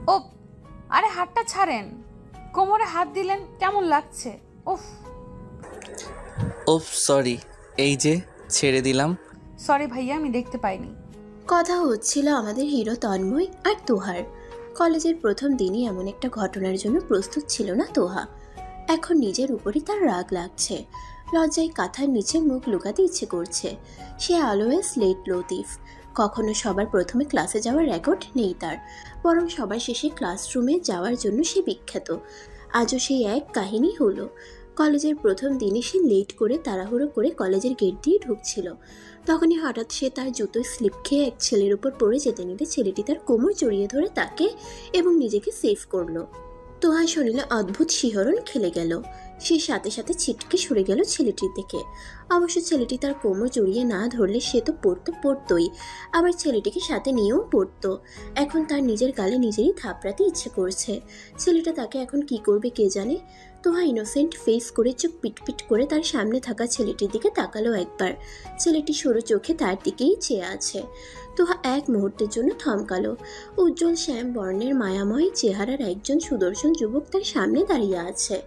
ও আরে হাতটা ছাড়েন, কোমরে হাত দিলেন, কেমন লাগছে? উফ উফ সরি, এই যে ছেড়ে দিলাম। সরি ভাইয়া, আমি দেখতে পাইনি। কথা হচ্ছিল আমাদের হিরো তন্ময় আর তোহার। কলেজের প্রথম দিনই এমন একটা ঘটনার জন্য প্রস্তুত ছিল না তোহা। এখন নিজের উপরই তার রাগ লাগছে, লজ্জায় কাঁথার নিচে মুখ লুকাতে ইচ্ছে করছে। সে অলওয়েজ লেট লতিফ, কখনো সবার প্রথমে ক্লাসে যাওয়ার রেকর্ড নেই তার, বরং সবার শেষে ক্লাসরুমে যাওয়ার জন্য সে বিখ্যাত। আজও সেই এক কাহিনী হলো। কলেজের প্রথম দিনে সে লেট করে তাড়াহুড়ো করে কলেজের গেট দিয়ে ঢুকছিল। তখনই হঠাৎ সে তার জুতোয় স্লিপ খেয়ে এক ছেলের উপর পড়ে যেতে নিলে ছেলেটি তার কোমর জড়িয়ে ধরে তাকে এবং নিজেকে সেভ করলো। তোহা শরীরে অদ্ভুত শিহরণ খেলে গেল। সে সাথে সাথে ছিটকে সরে গেল ছেলেটির দিকে। অবশ্য ছেলেটি তার কোমর জড়িয়ে না ধরলে সে তো পড়তোই, আবার ছেলেটিকে সাথে নিয়েও পড়তো। এখন তার নিজের গালে নিজেরই থাপড়াতে ইচ্ছে করছে। ছেলেটা তাকে এখন কি করবে কে জানে। তোহা ইনোসেন্ট ফেস করে চোখ পিটপিট করে তার সামনে থাকা ছেলেটির দিকে তাকালো একবার। ছেলেটি সরু চোখে তার দিকেই চেয়ে আছে। তোহা এক মুহূর্তের জন্য থমকালো। উজ্জ্বল শ্যাম বর্ণের মায়াময় চেহারার একজন সুদর্শন যুবক তার সামনে দাঁড়িয়ে আছে।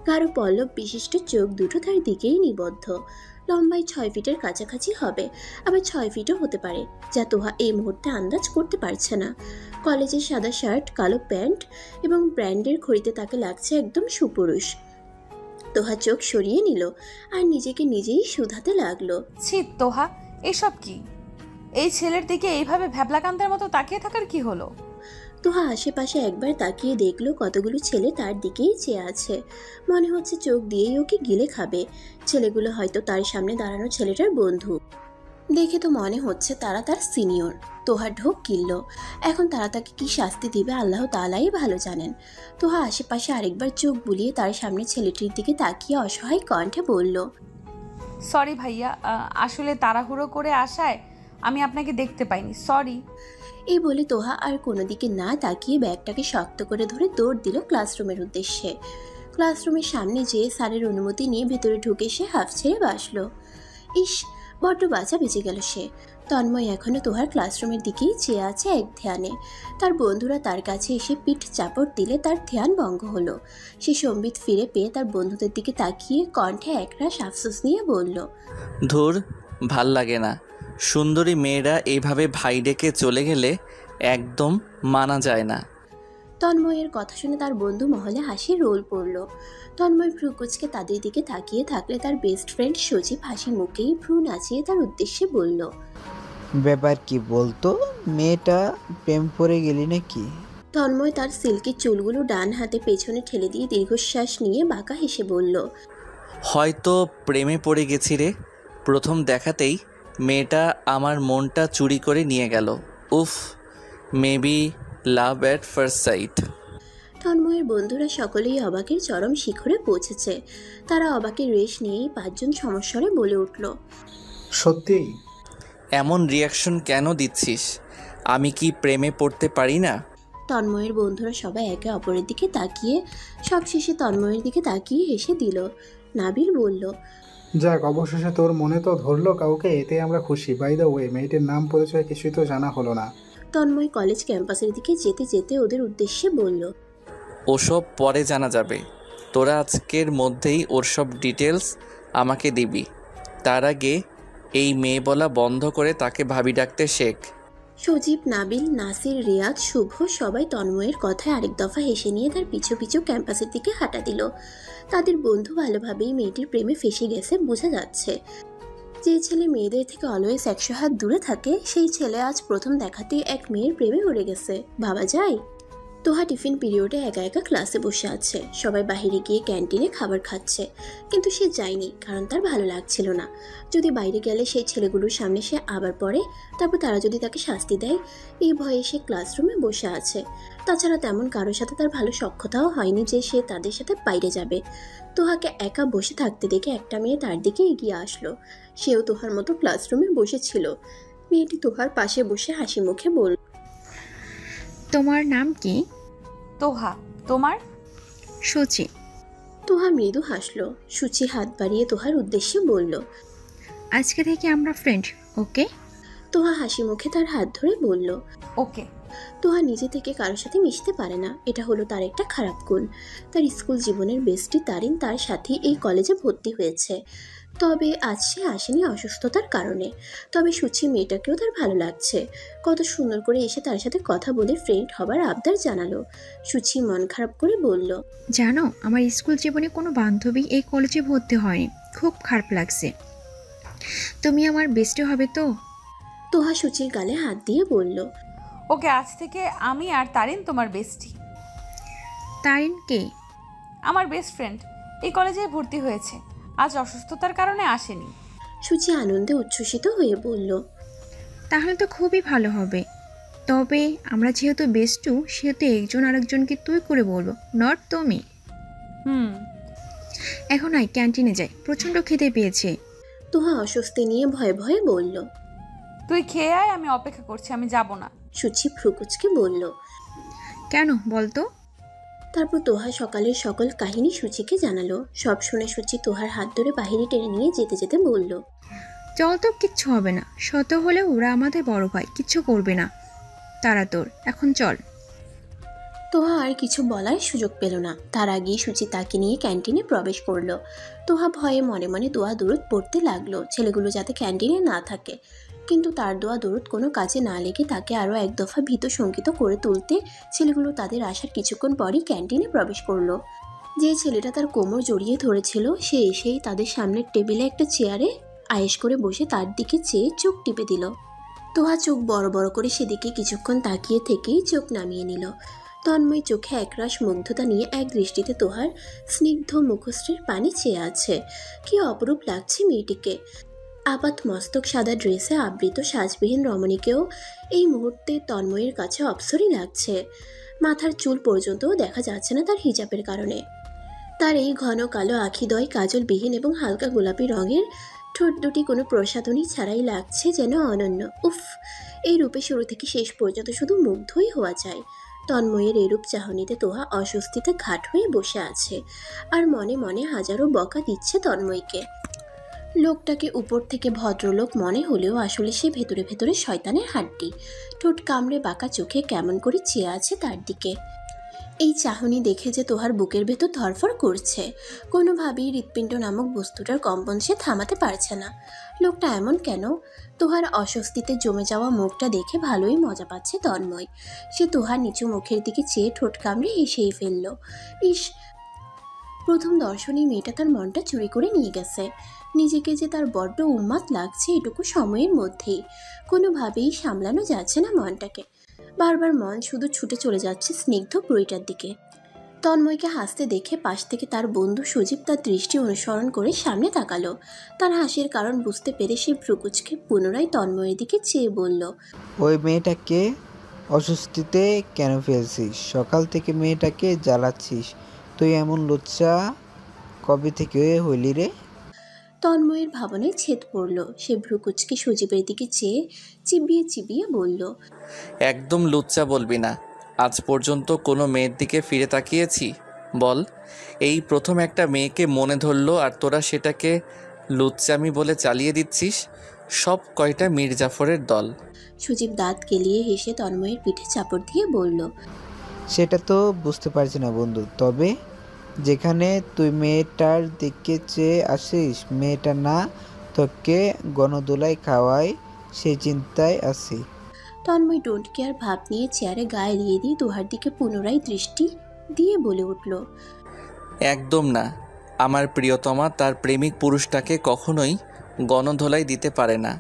গাঢ় পল্লব বিশিষ্ট চোখ দুটো তার দিকেই নিবদ্ধ। লম্বায় 6 ফিটের কাছাকাছি হবে, আবার 6 ফিটও হতে পারে, যা তোহা এই মুহূর্তে আন্দাজ করতে পারছে না। কলেজের সাদা শার্ট, কালো প্যান্ট এবং ব্র্যান্ডের ঘড়িতে তাকে লাগছে একদম সুপুরুষ। তোহা চোখ সরিয়ে নিল আর নিজেকে নিজেই শুধাতে লাগলো, ছি তোহা, এসব কি? এই ছেলের দিকে এইভাবে ভ্যাবলাকান্তের মতো তাকিয়ে থাকার কি হলো? তোহা আশেপাশে একবার তাকিয়ে দেখলো কতগুলো ছেলে তার দিকেই চেয়ে আছে। মনে হচ্ছে চোখ দিয়েই ওকে গিলে খাবে। ছেলেগুলো হয়তো তার সামনে দাঁড়ানো ছেলেটার বন্ধু। দেখে তো মনে হচ্ছে তারা তার সিনিয়র। তোহা ঢোক গিলল। এখন তারা তাকে কি শাস্তি দিবে আল্লাহ তাআলাই ভালো জানেন। তোহা আশেপাশে আরেকবার চোখ বুলিয়ে তার সামনে ছেলেটির দিকে তাকিয়ে অসহায় কণ্ঠে বলল, সরি ভাইয়া, আসলে তাড়াহুড়ো করে আসায় আমি আপনাকে দেখতে পাইনি, সরি। এই বলে তোহা আর কোনো দিকে না তাকিয়ে ব্যাগটাকে শক্ত করে ধরে দৌড় দিল ক্লাসরুমের উদ্দেশ্যে। ক্লাসরুমের সামনে যেয়ে স্যারের অনুমতি নিয়ে ভেতরে ঢুকে সে হাফ ছেড়ে বাসল। ইস, বড্ড বাঁচা বেঁচে গেল সে। তন্ময় এখনো তোহার ক্লাসরুমের দিকেই চেয়ে আছে এক ধ্যানে। তার বন্ধুরা তার কাছে এসে পিঠ চাপড় দিলে তার ধ্যান ভঙ্গ হলো। সে সম্বিত ফিরে পেয়ে তার বন্ধুদের দিকে তাকিয়ে কণ্ঠে একরাশ আফসোস নিয়ে বলল, ধুর, ভাল লাগে না। সুন্দরী মেয়েরা এইভাবে ভাই ডেকে চলে গেলে একদম মানা যায় না। তন্ময়ের কথা শুনে তার বন্ধু মহলে হাসির রোল পড়ল। তন্ময় ভ্রু কুচকে তাদের দিকে তাকিয়ে থাকলে তার বেস্ট ফ্রেন্ড সজীব হাসি মুখেই ভ্রু নাচিয়ে তার উদ্দেশ্যে বলল, ব্যাপার কি বলতো, মেয়েটা প্রেম পড়ে গেলি নাকি? তন্ময় তার সিল্কি চুলগুলো ডান হাতে পেছনে ঠেলে দিয়ে দীর্ঘশ্বাস নিয়ে বাঁকা হেসে বলল, হয়তো প্রেমে পড়ে গেছি রে। প্রথম দেখাতেই মেয়েটা আমার মনটা চুরি করে নিয়ে গেল। উফ, maybe love at first sight. তন্ময়ের বন্ধুরা সকলেই অবাকের চরম শিখরে পৌঁছেছে। তারা অবাকের রেশ নিয়েই 5 জন সমস্বরে বলে উঠল, সত্যি? এমন রিয়াকশন কেন দিচ্ছিস? আমি কি প্রেমে পড়তে পারি না? তন্ময়ের বন্ধুরা সবাই একে অপরের দিকে তাকিয়ে সবশেষে তন্ময়ের দিকে তাকিয়ে হেসে দিল। নাবিল বলল, যাক, অবশেষে তোর মনে তো ধরলো কাউকে, এতে আমরা খুশি। বাই দ্য ওয়ে, মেয়েটির নাম পরিচয় কিছুই তো জানা হলো না। তন্ময় কলেজ ক্যাম্পাসের দিকে যেতে যেতে ওদের উদ্দেশ্যে বলল, ওসব পরে জানা যাবে। তোরা আজকের মধ্যেই ওর সব ডিটেলস আমাকে দিবি। তার আগে এই মেয়ে বলা বন্ধ করে তাকে ভাবি ডাকতে শেখ। সজীব, নাবিল, নাসির, রিয়াদ, শুভ সবাই তন্ময়ের কথায় আরেক দফা হেসে নিয়ে তার পিছু পিছু ক্যাম্পাসের দিকে হাঁটা দিল। তাদের বন্ধু ভালোভাবেই মেয়েটির প্রেমে ফেসে গেছে বোঝা যাচ্ছে। যে ছেলে মেয়েদের থেকে অলওয়েজ 100 হাত দূরে থাকে, সেই ছেলে আজ প্রথম দেখাতেই এক মেয়ের প্রেমে পড়ে গেছে, ভাবা যায়? তোহা টিফিন পিরিয়ডে একা একা ক্লাসে বসে আছে। সবাই বাইরে গিয়ে ক্যান্টিনে খাবার খাচ্ছে, কিন্তু সে যায়নি কারণ তার ভালো লাগছিল না। যদি বাইরে গেলে সেই ছেলেগুলোর সামনে সে আবার পড়ে, তারপর তারা যদি তাকে শাস্তি দেয়, এই ভয়ে সে ক্লাসরুমে বসে আছে। তাছাড়া তেমন কারোর সাথে তার ভালো সখ্যতাও হয়নি যে সে তাদের সাথে বাইরে যাবে। তোহাকে একা বসে থাকতে দেখে একটা মেয়ে তার দিকে এগিয়ে আসলো। সেও তোহার মতো ক্লাসরুমে বসেছিল। মেয়েটি তোহার পাশে বসে হাসি মুখে বলল, তোমার নাম কি? তোহা। তোমার? সুচি। তোহা মৃদু হাসলো। সুচি হাত বাড়িয়ে তোহার উদ্দেশ্যে বলল, আজকে থেকে আমরা ফ্রেন্ড, ওকে? তোহা হাসি মুখে তার হাত ধরে বলল, ওকে। তোহা নিজে থেকে কারোর সাথে মিশতে পারে না, এটা হলো তার একটা খারাপ গুণ। তার স্কুল জীবনের বেস্টি তারিন তার সাথে এই কলেজে ভর্তি হয়েছে, তবে আজ সে আসেনি অসুস্থতার কারণে। তবে সুচি মেয়েটাকেও তার ভালো লাগছে, কত সুন্দর করে এসে তার সাথে কথা বলে ফ্রেন্ড হবার আবদার জানালো। সুচি মন খারাপ করে বলল, জানো আমার স্কুল জীবনে কোনো বান্ধবী এই কলেজে ভর্তি হয়নি, খুব খারাপ লাগছে। তুমি আমার বেস্টে হবে তো? তোহা সুচির গালে হাত দিয়ে বলল, ওকে, আজ থেকে আমি আর তারিন তোমার বেস্টি। তারিন কে? আমার বেস্ট ফ্রেন্ড, এই কলেজে ভর্তি হয়েছে, আজ অসুস্থতার কারণে আসেনি। সুচি আনন্দে উচ্ছ্বসিত হয়ে বলল, তাহলে তো খুবই ভালো হবে। তবে আমরা যেহেতু বেস্টু, সেহেতু একজন আরেকজনকে তুই করে বলবো, নট তুমি। এখন আয় ক্যান্টিনে যাই, প্রচণ্ড খিদে পেয়েছে। তোহা অস্বস্তি নিয়ে ভয়ে ভয়ে বলল, তুই খেয়ে আয়, আমি অপেক্ষা করছি, আমি যাব না। সুচি ভ্রুকুচকে বলল। কেন বলতো? তারপর তোহা সকালের সকল কাহিনী সুচিকে জানালো। সব শুনে সুচি তোহার হাত ধরে বাহিরে টেনে নিয়ে যেতে যেতে বলল, চল তো, কিচ্ছু হবে না, শত হলে ওরা আমাদের বড় ভাই, কিচ্ছু করবে না তারা তোর, এখন চল। তোহা আর কিছু বলার সুযোগ পেল না, তার আগেই সুচি তাকে নিয়ে ক্যান্টিনে প্রবেশ করলো। তোহা ভয়ে মনে মনে দোয়া দরুদ পড়তে লাগলো, ছেলেগুলো যাতে ক্যান্টিনে না থাকে। কিন্তু তার দোয়া দরুদ কোনো কাজে না লেগে তাকে আরও এক দফা ভীত শঙ্কিত করে তুলতে ছেলেগুলো তাদের আসার কিছুক্ষণ পরই ক্যান্টিনে প্রবেশ করলো। যে ছেলেটা তার কোমর জড়িয়ে ধরেছিল সে এসেই তাদের সামনের টেবিলে একটা চেয়ারে আয়েশ করে বসে তার দিকে চেয়ে চোখ টিপে দিল। তোহা চোখ বড় বড় করে সেদিকে কিছুক্ষণ তাকিয়ে থেকেই চোখ নামিয়ে নিল। তন্ময় চোখে একরাশ মুগ্ধতা নিয়ে এক দৃষ্টিতে তোহার স্নিগ্ধ মুখশ্রীর পানি চেয়ে আছে। কি অপরূপ লাগছে মেয়েটিকে। আপাত মস্তক সাদা ড্রেসে আবৃত সাজবিহীন রমণীকেও এই মুহূর্তে তন্ময়ের কাছে অপসরই লাগছে। মাথার চুল পর্যন্তও দেখা যাচ্ছে না তার হিজাবের কারণে। তার এই ঘন কালো আখিদ্বয় কাজলবিহীন এবং হালকা গোলাপি রঙের ঠোঁট দুটি কোনো প্রসাধনী ছাড়াই লাগছে যেন অনন্য। উফ, এই রূপে শুরু থেকে শেষ পর্যন্ত শুধু মুগ্ধই হওয়া যায়। তন্ময়ের এরূপ চাহনিতে তোহা অস্বস্তিতে ঘাট হয়ে বসে আছে আর মনে মনে হাজারো বকা দিচ্ছে তন্ময়কে। লোকটাকে উপর থেকে ভদ্রলোক মনে হলেও আসলে সে ভেতরে ভেতরে শয়তানের হাড্ডি। ঠোঁট কামড়ে বাঁকা চোখে কেমন করে চেয়ে আছে তার দিকে। এই চাহনি দেখে যে তোহার বুকের ভেতর ধরফর করছে, কোনোভাবেই হৃৎপিণ্ড নামক বস্তুটার কম্পন সে থামাতে পারছে না। লোকটা এমন কেন? তোহার অস্বস্তিতে জমে যাওয়া মুখটা দেখে ভালোই মজা পাচ্ছে তন্ময়। সে তোহার নিচু মুখের দিকে চেয়ে ঠোঁট কামড়ে হেসেই ফেলল। ইস, প্রথম দর্শনেই মেয়েটা তার মনটা চুরি করে নিয়ে গেছে। নিজেকে যে তার বড্ড উন্মাদ লাগছে এটুকু সময়ের মধ্যেই। কোনোভাবেই সামলানো যাচ্ছে না মনটাকে। বারবার মন শুধু ছুটে চলে যাচ্ছে স্নিগ্ধ বুড়িটার দিকে। তন্ময়কে হাসতে দেখে পাশ থেকে তার বন্ধু সুজিব তার দৃষ্টি অনুসরণ করে সামনে তাকালো। তার হাসির কারণ বুঝতে পেরে সে ভ্রুকুচকে পুনরায় তন্ময়ের দিকে চেয়ে বলল, ওই মেয়েটাকে অস্বস্তিতে কেন ফেলছিস? সকাল থেকে মেয়েটাকে জ্বালাচ্ছিস, তুই এমন লুচ্চা কবে থেকে হইলি রে? তন্ময়ের ভাবনায় ছেদ পড়ল। সে ভ্রুকুচকে সুজিবের দিকে চেয়ে চিবিয়ে চিবিয়ে বলল, একদম লুচ্চা বলবি না। আজ পর্যন্ত কোনো মেয়ের দিকে ফিরে তাকিয়েছি বল? এই প্রথম একটা মেয়েকে মনে ধরলো আর তোরা সেটাকে লুচ্চামি বলে চালিয়ে দিচ্ছিস। সব কয়টা মির্জাফরের দল। সুজিব দাঁত কেলিয়ে হেসে তন্ময়ের পিঠে চাপড় দিয়ে বলল, সেটা তো বুঝতে পারছি না বন্ধু, তবে যেখানে তুই মেয়েটার দিকে চেয়ে আসিস মেয়েটা না তোকে গণদোলায় খাওয়ায় সেই চিন্তায় আছি। তন্ময় ডোন্ট কেয়ার ভাব নিয়ে চেয়ারে গায়ে এলিয়ে দিয়ে তোহার দিকে পুনরায় দৃষ্টি দিয়ে বলে উঠল, একদম না। আমার প্রিয়তমা তার প্রেমিক পুরুষটাকে কখনোই গণধোলাই দিতে পারে না।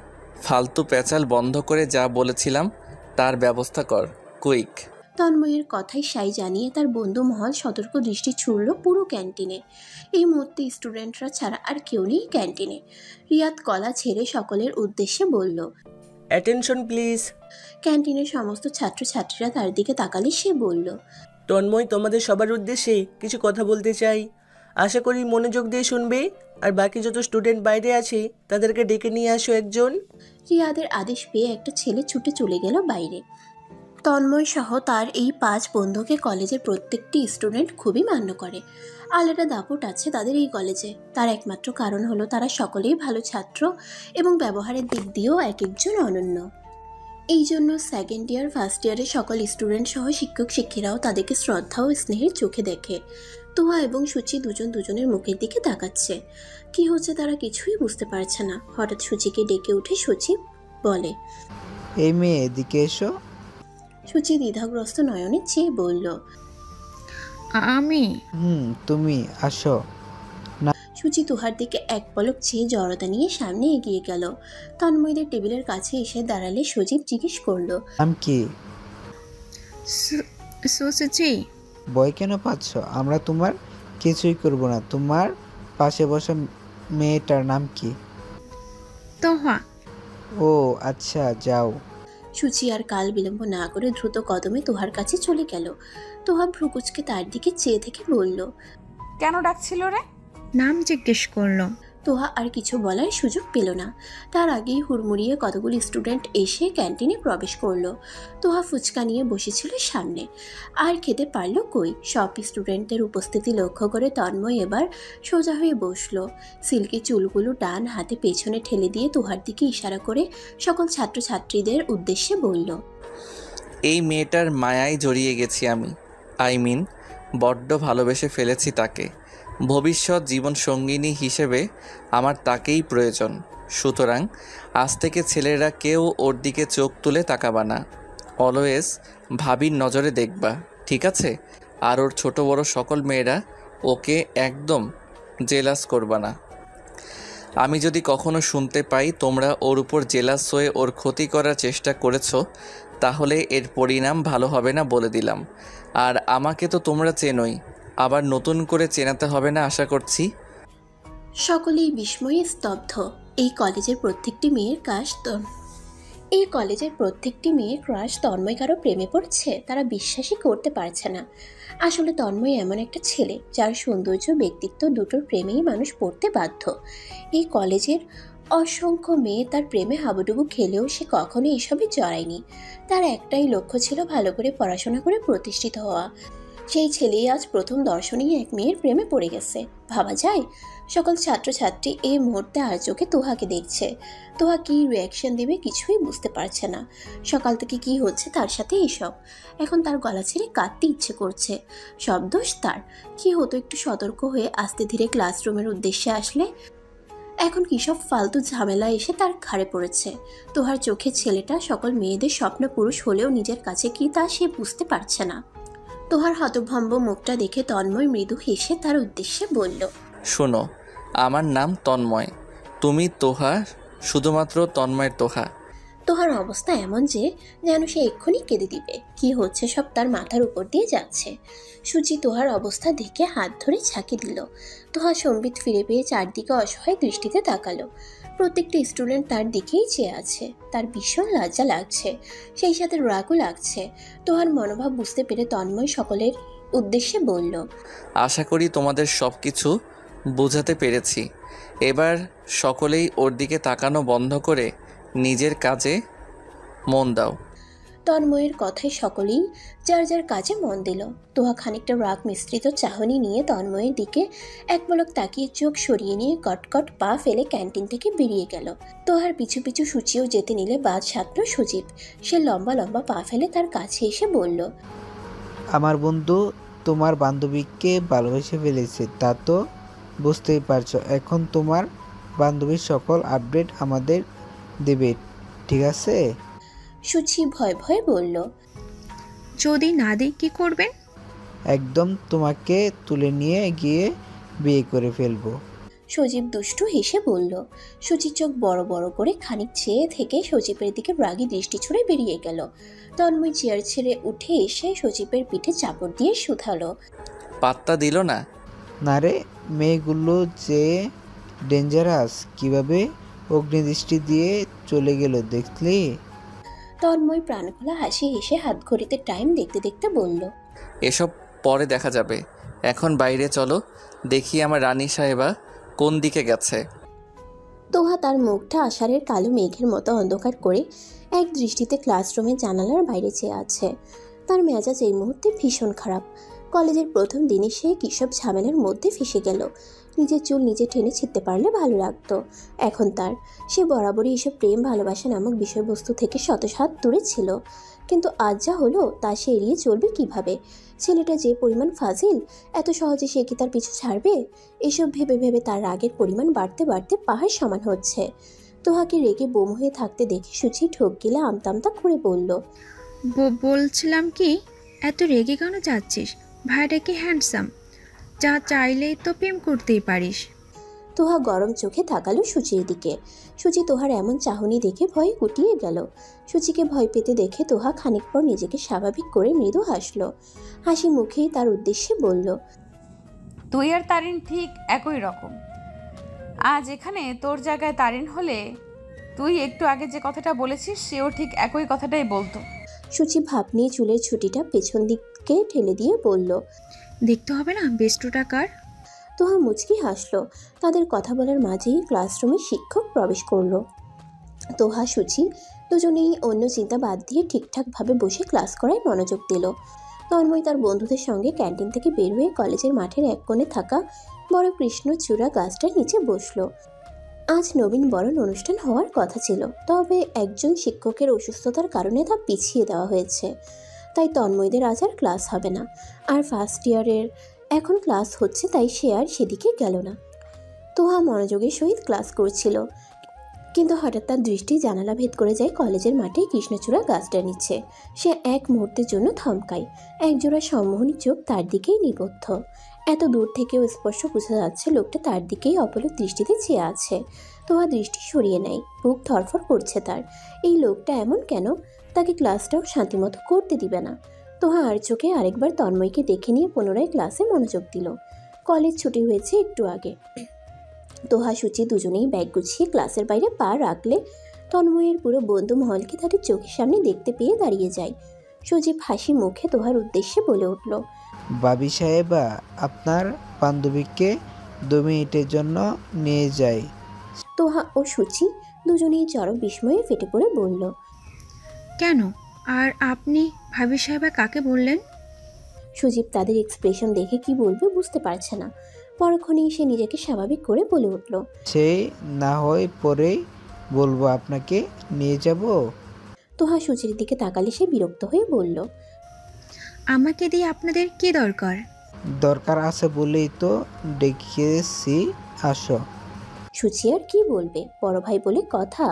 ফালতু প্যাচাল বন্ধ করে যা বলেছিলাম তার ব্যবস্থা কর, কুইক। তন্ময়ের কথায় সাই জানিয়ে তার বন্ধু মহল সতর্ক দৃষ্টি ছুড়ল পুরো ক্যান্টিনে। এই মুহূর্তে স্টুডেন্টরা ছাড়া আর কেউ নেই ক্যান্টিনে। রিয়াদ কলা ছেড়ে সকলের উদ্দেশ্যে বলল, অ্যাটেনশন প্লিজ। ক্যান্টিনের সমস্ত ছাত্রছাত্রীরা তার দিকে তাকালে সে বলল, তন্ময় তোমাদের সবার উদ্দেশ্যে কিছু কথা বলতে চাই, আশা করি মনোযোগ দিয়ে শুনবে। আর বাকি যত স্টুডেন্ট বাইরে আছে তাদেরকে ডেকে নিয়ে আসো একজন। রিয়াদের আদেশ পেয়ে একটা ছেলে ছুটে চলে গেল বাইরে। তন্ময় সহ তার এই 5 বন্ধুকে কলেজের প্রত্যেকটি স্টুডেন্ট খুবই মান্য করে। আলাদা দাপট আছে তাদের এই কলেজে। তার একমাত্র কারণ হলো তারা সকলেই ভালো ছাত্র এবং ব্যবহারের দিক দিয়েও এক একজন অনন্য। এই জন্য সেকেন্ড ইয়ার ফার্স্ট ইয়ারের সকল স্টুডেন্ট সহ শিক্ষক শিক্ষিকারাও তাদেরকে শ্রদ্ধা ও স্নেহের চোখে দেখে। তুহা এবং সূচি দুজনের মুখের দিকে তাকাচ্ছে। কি হচ্ছে তারা কিছুই বুঝতে পারছে না। হঠাৎ সূচিকে ডেকে উঠে সচিব বলে, এই মেয়ে এদিকে এসো। সূচি দ্বিধাগ্রস্ত নয়নে চেয়ে বলল, আমি তুমি আসো। সূচি তুহার দিকে এক পলক চেয়ে জড়তা নিয়ে সামনে এগিয়ে গেল। তন্ময়দের টেবিলের কাছে এসে দাঁড়ালে সজীব জিজ্ঞেস করলো, নাম কি? সুচি। ভয় কেন পাচ্ছ? আমরা তোমার কিছুই করব না। তোমার পাশে বসা মেয়েটার নাম কি? তোহা। ও আচ্ছা, যাও। সূচি আর কাল বিলম্ব না করে দ্রুত কদমে তুহার কাছে চলে গেল। তুহা ভ্রুকুচকে তার দিকে চেয়ে থেকে বলল, কেন ডাকছিল রে? নাম জিজ্ঞেস করলো। তুহা আর কিছু বলার সুযোগ পেল না। তার আগেই হুড়মুড়িয়ে কতগুলি স্টুডেন্ট এসে ক্যান্টিনে প্রবেশ করলো। তুহা ফুচকা নিয়ে বসেছিল সামনে, আর খেতে পারল কই। সব স্টুডেন্টদের উপস্থিতি লক্ষ্য করে তন্ময় এবার সোজা হয়ে বসলো। সিল্কি চুলগুলো ডান হাতে পেছনে ঠেলে দিয়ে তুহার দিকে ইশারা করে সকল ছাত্রছাত্রীদের উদ্দেশ্যে বলল, এই মেয়েটার মায়ায় জড়িয়ে গেছি আমি। বড্ড ভালোবেসে ফেলেছি তাকে। ভবিষ্যৎ জীবন সঙ্গিনী হিসেবে আমার তাকেই প্রয়োজন। সুতরাং আজ থেকে ছেলেরা কেউ ওর দিকে চোখ তুলে তাকাবা না। অলওয়েজ ভাবির নজরে দেখবা, ঠিক আছে? আর ওর ছোট বড় সকল মেয়েরা ওকে একদম জেলাস করবা না। আমি যদি কখনো শুনতে পাই তোমরা ওর উপর জেলাস হয়ে ওর ক্ষতি করার চেষ্টা করেছো, তাহলে এর পরিণাম ভালো হবে না বলে দিলাম। আর আমাকে তো তোমরা চেনোই, আবার নতুন করে চেনাতে হবে না আশা করছি। সকলেই বিস্ময়ে স্তব্ধ। এই কলেজের প্রত্যেকটি মেয়ের ক্রাশ তন্ময় কারো প্রেমে পড়ছে, তারা বিশ্বাসই করতে পারছে না। আসলে তন্ময় এমন একটা ছেলে যার সৌন্দর্য ব্যক্তিত্ব দুটোর প্রেমেই মানুষ পড়তে বাধ্য। এই কলেজের অসংখ্য মেয়ে তার প্রেমে হাবুডুবু খেলেও সে কখনো এসবে জড়ায়নি। তার একটাই লক্ষ্য ছিল ভালো করে পড়াশোনা করে প্রতিষ্ঠিত হওয়া। সেই ছেলেই আজ প্রথম দর্শনেই এক মেয়ের প্রেমে পড়ে গেছে। ভাবা যায়? সকল ছাত্রছাত্রী এই মুহূর্তে আর চোখে তুহাকে দেখছে। তুহা কি রিয়াকশন দেবে কিছুই বুঝতে পারছে না। সকাল থেকে কি হচ্ছে তার সাথে এসব। এখন তার গলা ছেড়ে কাঁদতে ইচ্ছে করছে। সব দোষ তার। কি হতো একটু সতর্ক হয়ে আস্তে ধীরে ক্লাসরুমের উদ্দেশ্যে আসলে। এখন কি সব ফালতু ঝামেলা এসে তার ঘাড়ে পড়েছে। তুহার চোখে ছেলেটা সকল মেয়েদের স্বপ্ন পুরুষ হলেও নিজের কাছে কি তা সে বুঝতে পারছে না। তোহার হতভম্ব মুখটা দেখে তন্ময় মৃদু হেসে তার উদ্দেশ্যে বলল, শোনো, আমার নাম তন্ময়। তুমি তোহা, শুধুমাত্র তন্ময়ের তোহা। তোহার অবস্থা এমন যে যেন সে এক্ষুনি কেঁদে দিবে। কি হচ্ছে সব তার মাথার উপর দিয়ে যাচ্ছে। সূচি তোহার অবস্থা দেখে হাত ধরে ঝাঁকি দিল। তোহা সম্বিত ফিরে পেয়ে চারদিকে অসহায় দৃষ্টিতে তাকালো। প্রত্যেকটা স্টুডেন্ট তার দিকেই চেয়ে আছে। তার ভীষণ লজ্জা লাগছে, সেই সাথে রাগও লাগছে। তোহার মনোভাব বুঝতে পেরে তন্ময় সকলের উদ্দেশ্যে বলল, আশা করি তোমাদের সব কিছু বোঝাতে পেরেছি। এবার সকলেই ওর দিকে তাকানো বন্ধ করে নিজের কাজে মন দাও। তন্ময়ের কথায় সকলেই যার যার কাজে মন দিল। তোহা খানিকটা রাগ মিশ্রিত চাহনি নিয়ে তন্ময়ের দিকে এক পলক তাকিয়ে চোখ সরিয়ে নিয়ে কটকট পা ফেলে ক্যান্টিন থেকে বেরিয়ে গেল। তোহার পিছু পিছু সূচিও যেতে নিলে বাদ সাধল সজীব। সে লম্বা লম্বা পা ফেলে তার কাছে এসে বলল, আমার বন্ধু তোমার বান্ধবীকে ভালোবেসে ফেলেছে, তা তো বুঝতেই পারছো। এখন তোমার বান্ধবীর সকল আপডেট আমাদের দেবে, ঠিক আছে? সূচি ভয় ভয়ে বলল, যদি না দিই কি করবেন? একদম তোমাকে তুলে নিয়ে গিয়ে বিয়ে করে ফেলবো। সজীব দুষ্টু হেসে বলল। সূচির চোখ বড় বড় করে খানিক চেয়ে থেকে সজীবের দিকে রাগী দৃষ্টি ছুড়ে বেরিয়ে গেল। তন্ময় চেয়ার ছেড়ে উঠে এসে সজীবের পিঠে চাপড় দিয়ে শুধালো, পাত্তা দিল না? না রে, মেয়েগুলো যে ডেঞ্জারাস, কিভাবে অগ্নিদৃষ্টি দিয়ে চলে গেল দেখলি? তন্ময় প্রাণখোলা হাসি হেসে হাত ঘড়িতে টাইম দেখতে দেখতে বলল, এসব পরে দেখা যাবে, এখন বাইরে চলো, দেখি আমার রানী সাহেবা কোন দিকে গেছে। তোহা তার মুখটা আষাঢ়ের কালো মেঘের মতো অন্ধকার করে এক দৃষ্টিতে ক্লাসরুমের জানালার বাইরে চেয়ে আছে। তার মেজাজ এই মুহূর্তে ভীষণ খারাপ। কলেজের প্রথম দিনই সে কিসব ঝামেলার মধ্যে ফেসে গেল। নিজের চুল নিজে টেনে ছিঁড়তে পারলে ভালো লাগতো। এখন তার সে বরাবরই এসব প্রেম ভালোবাসা নামক বিষয়বস্তু থেকে শতশত দূরে ছিল, কিন্তু আজ যা হলো তা সে এড়িয়ে চলবে কিভাবে? ছেলেটা যে পরিমাণ ফাজিল, এত সহজে সে কি তার পিছু ছাড়বে? এসব ভেবে ভেবে তার রাগের পরিমাণ বাড়তে বাড়তে পাহাড় সমান হচ্ছে। তোহাকে রেগে বোম হয়ে থাকতে দেখে সুচি ঠোক গিলে আমতামতা করে বলল, বলছিলাম কি, এত রেগে কেন যাচ্ছিস? ভাইটা কি হ্যান্ডসাম, যা চাইলেই তো প্রেম করতেই পারিস। তোহা গরম চোখে তাকালো সুচির দিকে। সুচি তোহার এমন চাহনি দেখে ভয়ে গুটিয়ে গেল। সুচিকে ভয় পেতে দেখে তোহা খানিক পর নিজেকে স্বাভাবিক করে মৃদু হাসলো। হাসি মুখেই তার উদ্দেশ্যে বলল, তুই আর তারিন ঠিক একই রকম। আজ এখানে তোর জায়গায় তারিন হলে তুই একটু আগে যে কথাটা বলেছিস সেও ঠিক একই কথাটাই বলতো। সুচি ভাব নিয়ে চুলের ছুটিটা পেছন দিকে ঠেলে দিয়ে বলল, দেখতে হবে না বেস্টটা কার। তোহা মুচকি হাসলো। তাদের কথা বলার মাঝেই ক্লাসরুমে শিক্ষক প্রবেশ করলো। তোহা সুচি দুজনেই অন্য চিন্তা বাদ দিয়ে ঠিকঠাকভাবে বসে ক্লাস করায় মনোযোগ দিল। তন্ময় তার বন্ধুদের সঙ্গে ক্যান্টিন থেকে বের হয়ে কলেজের মাঠের এক কোণে থাকা বড় কৃষ্ণচূড়া গাছটার নিচে বসলো। আজ নবীন বরণ অনুষ্ঠান হওয়ার কথা ছিল, তবে একজন শিক্ষকের অসুস্থতার কারণে তা পিছিয়ে দেওয়া হয়েছে। তাই তন্ময়দের আজ আর ক্লাস হবে না। আর ফার্স্ট ইয়ারের এখন ক্লাস হচ্ছে, তাই সে আর সেদিকে গেল না। তোহা মনোযোগের সহিত ক্লাস করছিল, কিন্তু হঠাৎ তার দৃষ্টি জানালা ভেদ করে যায় কলেজের মাঠে কৃষ্ণচূড়া গাছটার নিচে। সে এক মুহূর্তের জন্য থমকায়। একজোড়া সম্মোহনী চোখ তার দিকেই নিবদ্ধ। এত দূর থেকেও স্পষ্ট বোঝা যাচ্ছে লোকটা তার দিকেই অপলক দৃষ্টিতে চেয়ে আছে। তোহা দৃষ্টি সরিয়ে নেয়। বুক ধরফর করছে তার। এই লোকটা এমন কেন? তাকে ক্লাসটাও শান্তিমতো করতে দিবে না। তোহা আর চোখে আরেকবার তন্ময়কে দেখে নিয়ে পুনরায় ক্লাসে মনোযোগ দিল। কলেজ ছুটি হয়েছে একটু আগে। তোহা সুচি দুজনেই ব্যাগ গুছিয়ে ক্লাসের বাইরে পা রাখলে তন্ময়ের পুরো বন্ধু মহলকে তাদের চোখের সামনে দেখতে পেয়ে দাঁড়িয়ে যায়। সুজিব হাসি মুখে তোহার উদ্দেশ্যে বলে উঠল, বাবি সাহেবা, আপনার বান্ধবীকে 2 মিনিটের জন্য নিয়ে যাই। তোহা ও সুচি দুজনেই চরম বিস্ময়ে ফেটে পড়ে বলল, কেন? আর আপনি ভাবি সাহেবা কাকে বললেন? সুজিব তাদের এক্সপ্রেশন দেখে কি বলবে বুঝতে পারছে না। পরক্ষণেই সে নিজেকে স্বাভাবিক করে বলে উঠল, সেই না হয় পরেই বলবো, আপনাকে নিয়ে যাব। তোহা সুচির দিকে তাকালে সে বিরক্ত হয়ে বলল, আমাকে দিয়ে আপনাদের কি দরকার? দরকার আছে বলেই তো ডেকেছি, আসো। সুচি আর কি বলবে? বড় ভাই বলে কথা,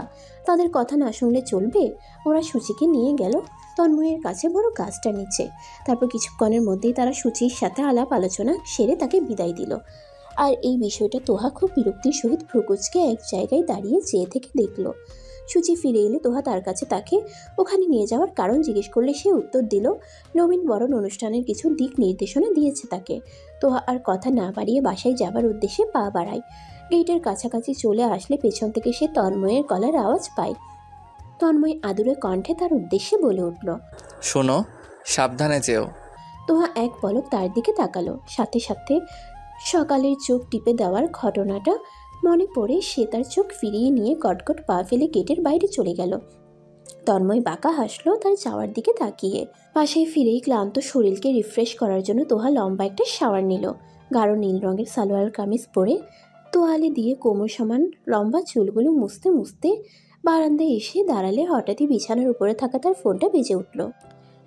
তাদের কথা না শুনলে চলবে? ওরা সুচিকে নিয়ে গেল তন্ময়ের কাছে বড় গাছটা নিচে। তারপর কিছুক্ষণের মধ্যেই তারা সুচির সাথে আলাপ আলোচনা সেরে তাকে বিদায় দিল। আর এই বিষয়টা তোহা খুব বিরক্তির সহিত ভ্রুকুচকে এক জায়গায় দাঁড়িয়ে চেয়ে থেকে দেখলো। সুচি ফিরে এলে তোহা তার কাছে তাকে ওখানে নিয়ে যাওয়ার কারণ জিজ্ঞেস করলে সে উত্তর দিল নবীন বরণ অনুষ্ঠানের কিছু দিক নির্দেশনা দিয়েছে তাকে। তোহা আর কথা না বাড়িয়ে বাসায় যাবার উদ্দেশ্যে পা বাড়ায়। গেটের কাছাকাছি চলে আসলে পেছন থেকে সে তন্ময়ের গলার আওয়াজ পায়। তন্ময় আদুরে কণ্ঠে তার উদ্দেশ্যে বলে উঠল, শোনো, সাবধানে যেও। তোহা এক পলক তার দিকে তাকালো। সাথে সাথে সকালের চোখ টিপে দেওয়ার ঘটনাটা মনে পড়ে সে তার চোখ ফিরিয়ে নিয়ে কটকট পা ফেলে গেটের বাইরে চলে গেল। তন্ময় বাঁকা হাসলো তার যাওয়ার দিকে তাকিয়ে। বাসায় ফিরেই ক্লান্ত শরীরকে রিফ্রেশ করার জন্য তোহা লম্বা একটা শাওয়ার নিল। গাঢ় নীল রঙের সালোয়ার কামিজ পরে তোয়ালে দিয়ে কোমর সমান লম্বা চুলগুলো মুছতে মুছতে বারান্দায় এসে দাঁড়ালে হঠাৎই বিছানার উপরে থাকা তার ফোনটা বেজে উঠল।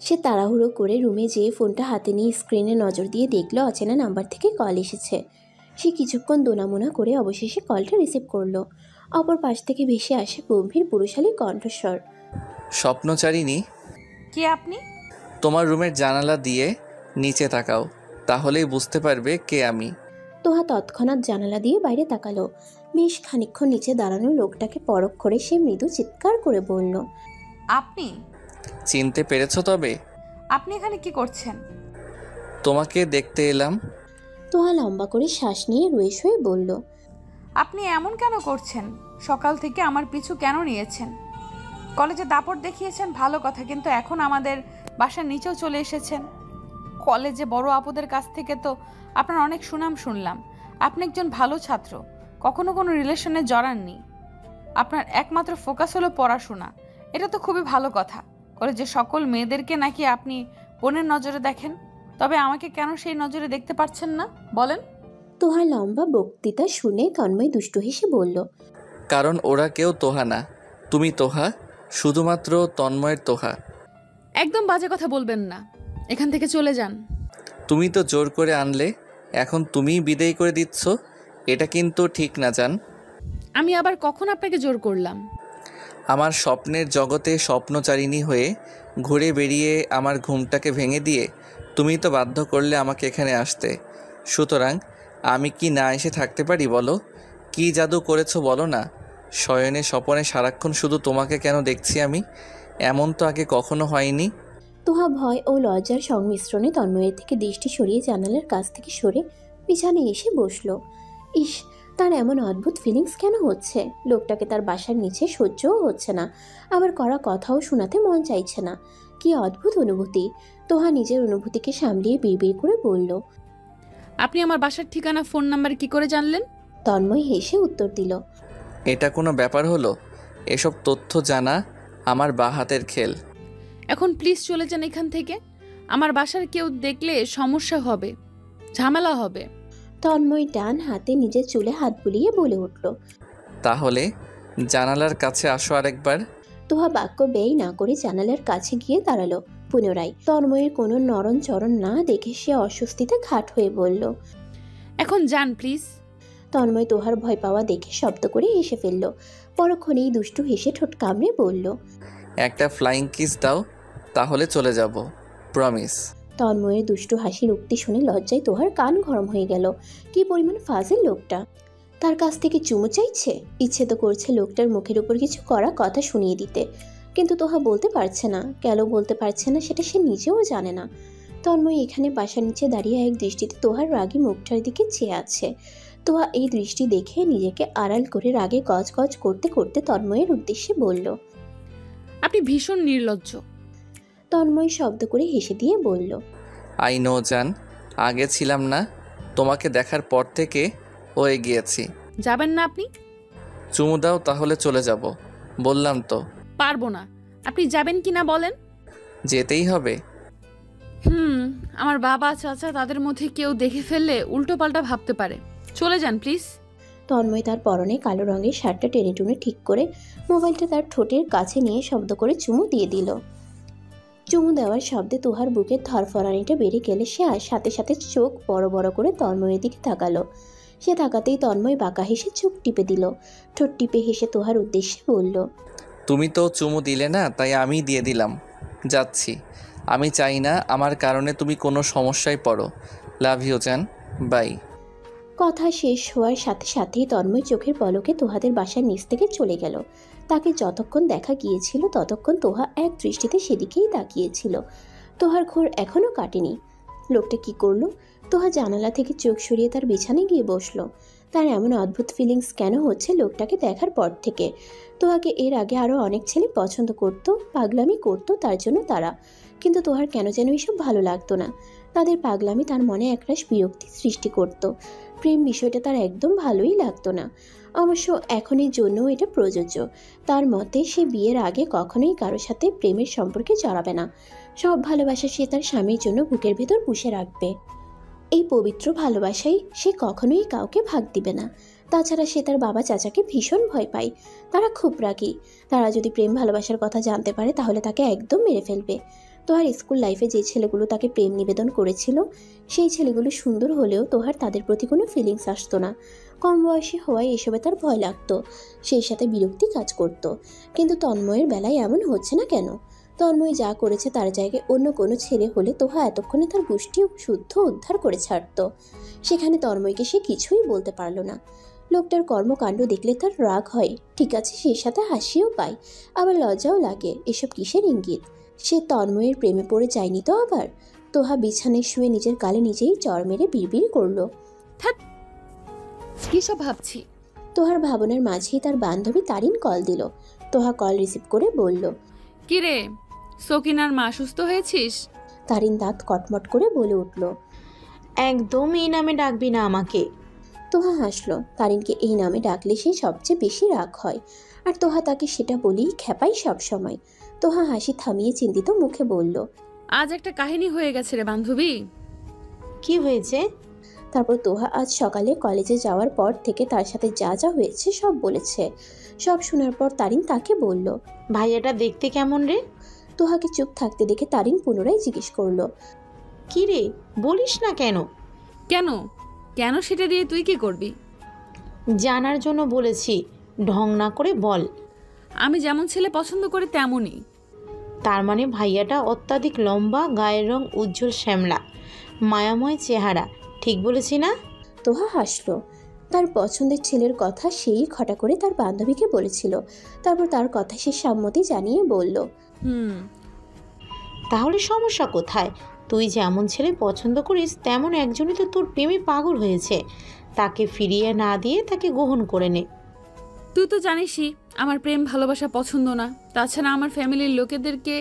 সে তাড়াহুড়ো করে রুমে যেয়ে ফোনটা হাতে নিয়ে স্ক্রিনে নজর দিয়ে দেখলো অচেনা নাম্বার থেকে কল এসেছে। সে কিছুক্ষণ দোনামোনা করে অবশেষে কলটা রিসিভ করলো। অপর পাশ থেকে ভেসে আসে গম্ভীর পুরুষালী কণ্ঠস্বর, স্বপ্নচারিণী, কে আপনি? তোমার রুমের জানালা দিয়ে নিচে তাকাও, তাহলেই বুঝতে পারবে কে আমি। তোহা তৎক্ষণাৎ জানালা দিয়ে বাইরে তাকালো। বেশ খানিকক্ষণ নিচে দাঁড়ানো লোকটাকে পরখ করে সে মৃদু চিৎকার করে বলল, আপনি? চিনতে পেরেছো তবে? আপনি এখানে কি করছেন? তোমাকে দেখতে এলাম। তোহা লম্বা করে শ্বাস নিয়ে রুয়েশ হয়ে বলল, আপনি এমন কেন করছেন? সকাল থেকে আমার পিছু কেন নিয়েছেন? কলেজে দাপট দেখিয়েছেন ভালো কথা, কিন্তু এখন আমাদের বাসার নিচেও চলে এসেছেন। কলেজে বড় আপুদের কাছ থেকে তো আপনার অনেক সুনাম শুনলাম। আপনি একজন ভালো ছাত্র, কখনো কোনো রিলেশনে জড়াননি। আপনার একমাত্র ফোকাস হলো পড়াশোনা। এটা তো খুবই ভালো কথা। কলেজে সকল মেয়েদেরকে নাকি আপনি বোনের নজরে দেখেন, তবে আমাকে কেন সেই নজরে দেখতে পারছেন না বলেন? তোহার লম্বা বক্তৃতা শুনে তন্ময় দুষ্টু হেসে বলল, কারণ ওরা কেউ তোহা না, তুমি তোহা, শুধুমাত্র তন্ময়ের তোহা। একদম বাজে কথা বলবেন না, এখান থেকে চলে যান। তুমি তো জোর করে আনলে, এখন তুমিই বিদায় করে দিচ্ছ, এটা কিন্তু ঠিক না জান। আমি আবার কখন আপনাকে জোর করলাম? আমার স্বপ্নের জগতে স্বপ্নচারিণী হয়ে ঘুরে বেরিয়ে আমার ঘুমটাকে ভেঙে দিয়ে তুমি তো বাধ্য করলে আমাকে এখানে আসতে। সুতরাং আমি কি না এসে থাকতে পারি বলো? কি জাদু করেছো বলো না? শয়নে স্বপনে সারাক্ষণ শুধু তোমাকে কেন দেখছি আমি? এমন তো আগে কখনো হয়নি। তোহা ভয় ও লজ্জার সংমিশ্রণে তন্ময়ের থেকে দৃষ্টি সরিয়ে জানালার কাছ থেকে সরে বিছানায় এসে বসলো। ইস, তার এমন অদ্ভুত ফিলিংস কেন হচ্ছে? লোকটাকে তার বাসার নিচে সহ্যও হচ্ছে না, আবার করা কথাও শোনাতে মন চাইছে না। কি অদ্ভুত অনুভূতি! তোহা নিজের অনুভূতিকে সামলিয়ে বিড়বিড় করে বলল, আপনি আমার বাসার ঠিকানা, ফোন নাম্বার কি করে জানলেন? তন্ময় হেসে উত্তর দিল, এটা কোনো ব্যাপার হলো? এসব তথ্য জানা আমার বাঁ হাতের খেল। এখন প্লিজ চলে যান এখান থেকে। আমার বাসার কেউ দেখলে সমস্যা হবে, ঝামেলা হবে। তন্ময় ডান হাতে নিজের চুলে হাত বুলিয়ে বলে উঠল। তাহলে জানালার কাছে আসো আরেকবার। তোহা বাক্য ব্যয় না করে জানালার কাছে গিয়ে দাঁড়ালো। পুনরায় তন্ময়ের কোনো নরম চরণ না দেখে সে অস্বস্তিতে ঘাট হয়ে বলল, এখন যান প্লিজ। তন্ময় তোহার ভয় পাওয়া দেখে শব্দ করে হেসে ফেলল। পরক্ষণেই দুষ্টু হেসে ঠোঁট কামড়ে বলল, একটা ফ্লাইং কিস দাও, তাহলে চলে যাব, প্রমিস। তন্ময়ের দুষ্টু হাসির উক্তি শুনে লজ্জায় তোহার কান গরম হয়ে গেল। কি পরিমাণ ফাজিল লোকটা! তার কাছ থেকে চুমু চাইছে। ইচ্ছে তো করছে লোকটার মুখের উপর কিছু করা কথা শুনিয়ে দিতে, কিন্তু তোহা বলতে পারছে না। কেন বলতে পারছে না সেটা সে নিজেও জানে না। তন্ময় এখানে বাসার নিচে দাঁড়িয়ে এক দৃষ্টিতে তোহার রাগী মুখটার দিকে চেয়ে আছে। তোহা এই দৃষ্টি দেখে নিজেকে আড়াল করে রাগে গজগজ করতে করতে তন্ময়ের উদ্দেশ্যে বলল, আপনি ভীষণ নির্লজ্জ। তন্ময় শব্দ করে হেসে দিয়ে বলল, আই নো জান, আগে ছিলাম না, তোমাকে দেখার পর থেকে ও এগিয়েছি। যাবেন না আপনি? চুমু দাও, তাহলে চলে যাব। বললাম তো। পারবো না। আপনি যাবেন কি না বলেন? যেতেই হবে। আমার বাবা চাচা তাদের মধ্যে কেউ দেখে ফেললে উল্টো পাল্টা ভাবতে পারে। চলে যান প্লিজ। তন্ময় তার পরনে কালো রঙের শার্টটা টেনে টুনে ঠিক করে মোবাইলটা তার ঠোঁটের কাছে নিয়ে শব্দ করে চুমু দিয়ে দিল। চুমু দেওয়ার শব্দে তোহার বুকের ধরফরানিটা বেড়ে গেলে সে সাথে সাথে চোখ বড় বড় করে তন্ময়ের দিকে তাকালো। সে তাকাতেই তন্ময় বাঁকা হেসে চোখ টিপে দিল। ঠোঁট টিপে হেসে তোহার উদ্দেশ্যে বলল, তুমি তো চুমু দিলে না, তাই আমি দিয়ে দিলাম। যাচ্ছি। আমি চাই না আমার কারণে তুমি কোনো সমস্যায় পড়ো। লাভ ইউ জান, বাই। কথা শেষ হওয়ার সাথে সাথেই তন্ময় চোখের পলকে তোহাদের বাসার নিচ থেকে চলে গেল। তাকে যতক্ষণ দেখা গিয়েছিল ততক্ষণ তোহা এক দৃষ্টিতে সেদিকেই তাকিয়েছিল। তোহার ঘোর এখনও কাটেনি। লোকটা কি করলো? তোহা জানালা থেকে চোখ সরিয়ে তার বিছানায় গিয়ে বসলো। তার এমন অদ্ভুত ফিলিংস কেন হচ্ছে লোকটাকে দেখার পর থেকে? তোহাকে এর আগে আরও অনেক ছেলে পছন্দ করত, পাগলামি করত তার জন্য তারা, কিন্তু তোহার কেন যেন এসব ভালো লাগতো না। তাদের পাগলামি তার মনে একরাশ বিরক্তি সৃষ্টি করত। প্রেম বিষয়টা তার একদম ভালোই লাগতো না। অবশ্য এখনের জন্যও এটা প্রযোজ্য। তার মতে সে বিয়ের আগে কখনোই কারো সাথে প্রেমের সম্পর্কে জড়াবে না। সব ভালোবাসা সে তার স্বামীর জন্য বুকের ভেতর পুষে রাখবে। এই পবিত্র ভালোবাসায় সে কখনোই কাউকে ভাগ দিবে না। তাছাড়া সে তার বাবা চাচাকে ভীষণ ভয় পায়। তারা খুব রাগী। তারা যদি প্রেম ভালোবাসার কথা জানতে পারে তাহলে তাকে একদম মেরে ফেলবে। তোহার স্কুল লাইফে যে ছেলেগুলো তাকে প্রেম নিবেদন করেছিল সেই ছেলেগুলো সুন্দর হলেও তোহার তাদের প্রতি কোনো ফিলিংস আসতো না। কম বয়সী হওয়ায় এসবে তার ভয় লাগতো, সেই সাথে বিরক্তি কাজ করত। কিন্তু তন্ময়ের বেলায় এমন হচ্ছে না কেন? তন্ময় যা করেছে তার জায়গায় অন্য কোনো ছেলে হলে তোহা এতক্ষণে তার গোষ্ঠী শুদ্ধ উদ্ধার করে ছাড়ত। সেখানে তন্ময়কে সে কিছুই বলতে পারল না। লোকটার কর্মকাণ্ড দেখলে তার রাগ হয়, ঠিক আছে, সেই সাথে হাসিও পায়, আবার লজ্জাও লাগে। এসব কিসের ইঙ্গিত? সে তন্ময়ের প্রেমে পড়ে যায়নি তো আবার? তোহা বিছানায় শুয়ে নিজের গালে নিজেই চড় মেরে বিড়বিড় করলো, কি সব ভাবছি। তোহার ভাবনার মাঝেই তার বান্ধবী তারিন কল দিল। তোহা কল রিসিভ করে বলল, কি রে, সকিনার মা সুস্থ হয়েছিস? তারিন দাঁত কটমট করে বলে উঠল, একদম এই নামে ডাকবি না আমাকে। তোহা হাসলো। তারিনকে এই নামে ডাকলে সে সবচেয়ে বেশি রাগ হয়, আর তোহা তাকে সেটা বলেই খেপাই সব সময়। তোহা হাসি থামিয়ে চিন্তিত মুখে বলল, আজ একটা কাহিনী হয়ে গেছে রে বান্ধবী। কি হয়েছে? তারপর তোহা আজ সকালে কলেজে যাওয়ার পর থেকে তার সাথে যা যা হয়েছে সব বলেছে। সব শোনার পর তারিন তাকে বলল। ভাইয়াটা দেখতে কেমন রে? তোহাকে চুপ থাকতে দেখে তারিন পুনরায় জিজ্ঞেস করলো। কি রে, বলিস না কেন? কেন কেন সেটা দিয়ে তুই কি করবি? জানার জন্য বলেছি, ঢং না করে বল। আমি যেমন ছেলে পছন্দ করি তেমনই। তার মানে ভাইয়াটা অত্যাধিক লম্বা, গায়ের রং উজ্জ্বল শ্যামলা, মায়াময় চেহারা, ঠিক বলেছি না? তোহা হাসলো। তার পছন্দের ছেলের কথা সেই খটা করে তার বান্ধবীকে বলেছিল। তারপর তার কথা সে সম্মতি জানিয়ে বলল। তাহলে সমস্যা কোথায়? তুই যেমন ছেলে পছন্দ করিস তেমন একজনই তো তোর প্রেমে পাগল হয়েছে। তাকে ফিরিয়ে না দিয়ে তাকে গ্রহণ করে নে। তুই তো জানিসই আমার প্রেম ভালোবাসা পছন্দ না। তাছাড়া আমার ফ্যামিলির লোকেদেরকে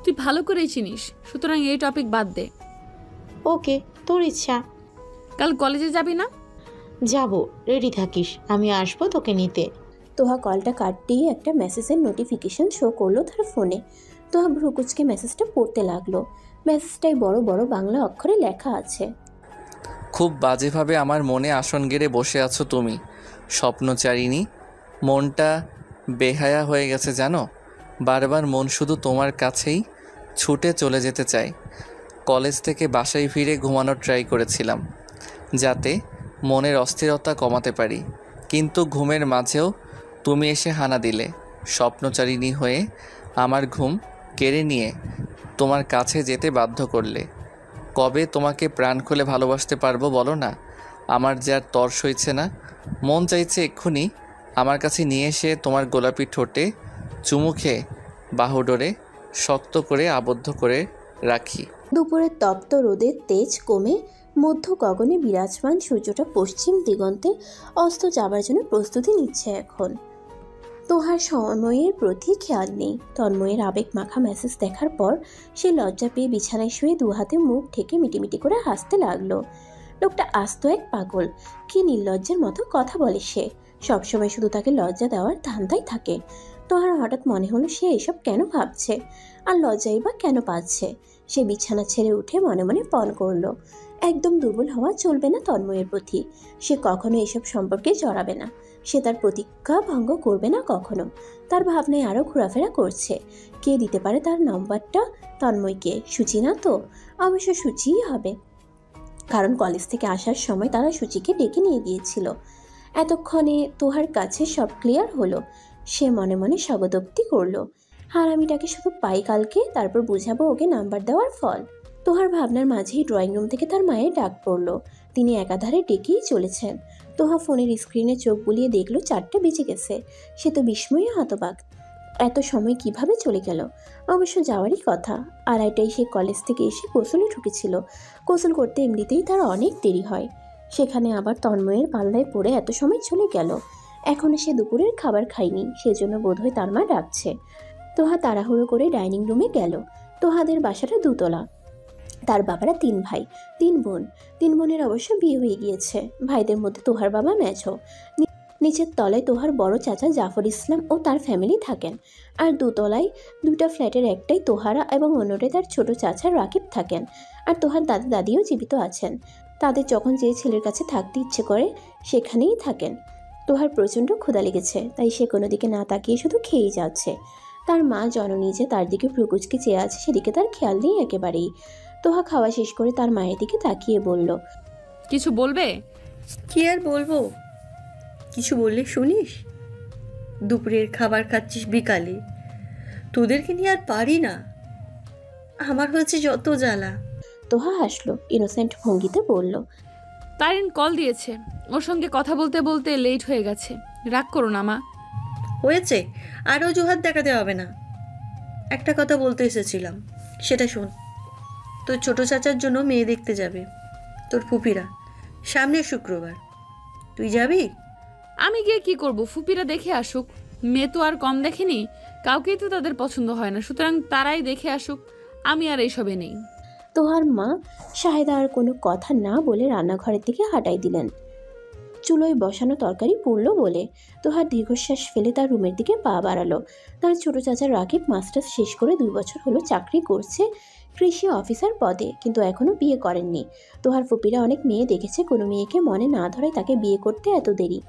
তুই ভালো করেই চিনিস, সুতরাং এই টপিক বাদ দে। ওকে, তোর ইচ্ছা। কাল কলেজে যাবি না? যাব, রেডি থাকিস, আমি আসবো তোকে নিতে। তোহা কলটা কাটতেই একটা মেসেজের নোটিফিকেশন শো করলো তার ফোনে। তোহা ভ্রুকুচকে মেসেজটা পড়তে লাগলো। মেসেজটাই বড় বড় বাংলা অক্ষরে লেখা আছে। খুব বাজেভাবে আমার মনে আসন গেড়ে বসে আছো তুমি, স্বপ্নচারিণী। মনটা বেহায়া হয়ে গেছে জানো। বারবার মন শুধু তোমার কাছেই ছুটে চলে যেতে চায়। কলেজ থেকে বাসায় ফিরে ঘুমানোর ট্রাই করেছিলাম যাতে মনের অস্থিরতা কমাতে পারি, কিন্তু ঘুমের মাঝেও তুমি এসে হানা দিলে। স্বপ্নচারিণী হয়ে আমার ঘুম কেড়ে নিয়ে তোমার কাছে যেতে বাধ্য করলে। কবে তোমাকে প্রাণ খুলে ভালোবাসতে পারবো বলো না? আমার যে আর তর সইছে না। মন চাইছে এক্ষুনি আমার কাছে নিয়ে এসে তোমার গোলাপি ঠোঁটে চুমু খেয়ে বাহুডোরে শক্ত করে আবদ্ধ করে রাখি। দুপুরের তপ্ত রোদের তেজ কমে মধ্য গগনে বিরাজমান সূর্যটা পশ্চিম দিগন্তে অস্ত যাবার জন্য প্রস্তুতি নিচ্ছে এখন। তোহার সময়ের প্রতি খেয়াল নেই। তন্ময়ের আবেগ মাখা মেসেজ দেখার পর সে লজ্জা পেয়ে বিছানায় শুয়ে দু হাতে মুখ ঢেকে মিটিমিটি করে হাসতে লাগলো। লোকটা আস্ত এক পাগল। কি নির্লজ্জের মতো কথা বলে সে। সবসময় শুধু তাকে লজ্জা দেওয়ার ধান্দাই থাকে। তোহার হঠাৎ মনে হলো সে এসব কেন ভাবছে, আর লজ্জাই বা কেন পাচ্ছে। সে বিছানা ছেড়ে উঠে মনে মনে পণ করলো, একদম দুর্বল হওয়া চলবে না তন্ময়ের প্রতি। সে কখনো এসব সম্পর্কে জড়াবে না। সে তার প্রতিজ্ঞা ভঙ্গ করবে না কখনো। তার ভাবনায় আরও ঘোরাফেরা করছে। কে দিতে পারে তার নম্বরটা তন্ময়কে? সুচি না তো? অবশ্য সুচিই হবে, কারণ কলেজ থেকে আসার সময় তারা সুচিকে ডেকে নিয়ে গিয়েছিল। এতক্ষণে তোহার কাছে সব ক্লিয়ার হলো। সে মনে মনে স্বাগতোক্তি করলো, হারামিটাকে শুধু পাই কালকে, তারপর বুঝাবো ওকে নাম্বার দেওয়ার ফল। তোহার ভাবনার মাঝেই ড্রয়িং রুম থেকে তার মায়ের ডাক পড়লো। তিনি একাধারে ডেকেই চলেছেন। তোহা ফোনের স্ক্রিনে চোখ বুলিয়ে দেখলো 4টে বেজে গেছে। সে তো বিস্ময়ে হতবাক। এত সময় কিভাবে চলে গেল? অবশ্য যাওয়ারই কথা। 2:30টায় সে কলেজ থেকে এসে গোসলে ঢুকেছিল। গোসল করতে এমনিতেই তার অনেক দেরি হয়, সেখানে আবার তন্ময়ের পাল্লায় পড়ে এত সময় চলে গেল। এখনো সে দুপুরের খাবার খায়নি, সেজন্য বোধহয় তার মা ডাকছে। তোহা তাড়াহুড়ো করে ডাইনিং রুমে গেল। তোহাদের বাসাটা 2 তলা। তার বাবারা 3 ভাই 3 বোন। 3 বোনের অবশ্য বিয়ে হয়ে গিয়েছে। ভাইদের মধ্যে তোহার বাবা মেঝো। নিচের তলায় তোহার বড় চাচা জাফর ইসলাম ও তার ফ্যামিলি থাকেন। আর 2 তলায় 2টা ফ্ল্যাটের একটাই তোহারা এবং অন্যটায় তার ছোট চাচা রাকিব থাকেন। আর তোহার দাদা দাদিও জীবিত আছেন। তাদের যখন যে ছেলের কাছে থাকতে ইচ্ছে করে সেখানেই থাকেন। তোহার প্রচণ্ড ক্ষুধা লেগেছে, তাই সে কোনো দিকে না তাকিয়ে শুধু খেয়েই যাচ্ছে। তার মা জননী যে তার দিকে ভ্রুকুচকে চেয়ে আছে সেদিকে তার খেয়াল নেই একেবারেই। তোহা খাওয়া শেষ করে তার মায়ের দিকে তাকিয়ে বলল, কিছু বলবে? কি আর বলবো, কিছু বললে শুনিস? দুপুরের খাবার খাচ্ছিস বিকালে, তোদেরকে নিয়ে আর পারি না। আমার হয়েছে যত জ্বালা। তোহা হাসলো, ইনোসেন্ট ভঙ্গিতে বলল, তারিন কল দিয়েছে, ওর সঙ্গে কথা বলতে বলতে লেট হয়ে গেছে। রাগ করো না মা। হয়েছে, আরও জোহাত দেখাতে হবে না। একটা কথা বলতে এসেছিলাম, সেটা শোন। তোর ছোট চাচার জন্য মেয়ে দেখতে যাবে তোর ফুপিরা সামনের শুক্রবার। তুই যাবি? আমি গিয়ে কি করব? ফুপিরা দেখে আসুক। মেয়ে তো আর কম দেখেনি, কাউকেই তো তাদের পছন্দ হয় না, সুতরাং তারাই দেখে আসুক। আমি আর এইসবে নেই। তোহার মা শাহেদা আর কোনো কথা না বলে রান্নাঘরের দিকে হাঁটাই দিলেন। চুলোয় বসানো তরকারি পুড়ল বলে তোহার দীর্ঘশ্বাস ফেলে তার রুমের দিকে পা বাড়ালো। তার ছোট চাচা রাকিব মাস্টার্স শেষ করে 2 বছর হলো চাকরি করছে। কৃষি অফিসার পদে, কিন্তু এখনও বিয়ে করেননি। তোহার ফুপিরা অনেক মেয়ে দেখেছে, কোনো মেয়েকে মনে না ধরায় তাকে বিয়ে করতে এত দেরি।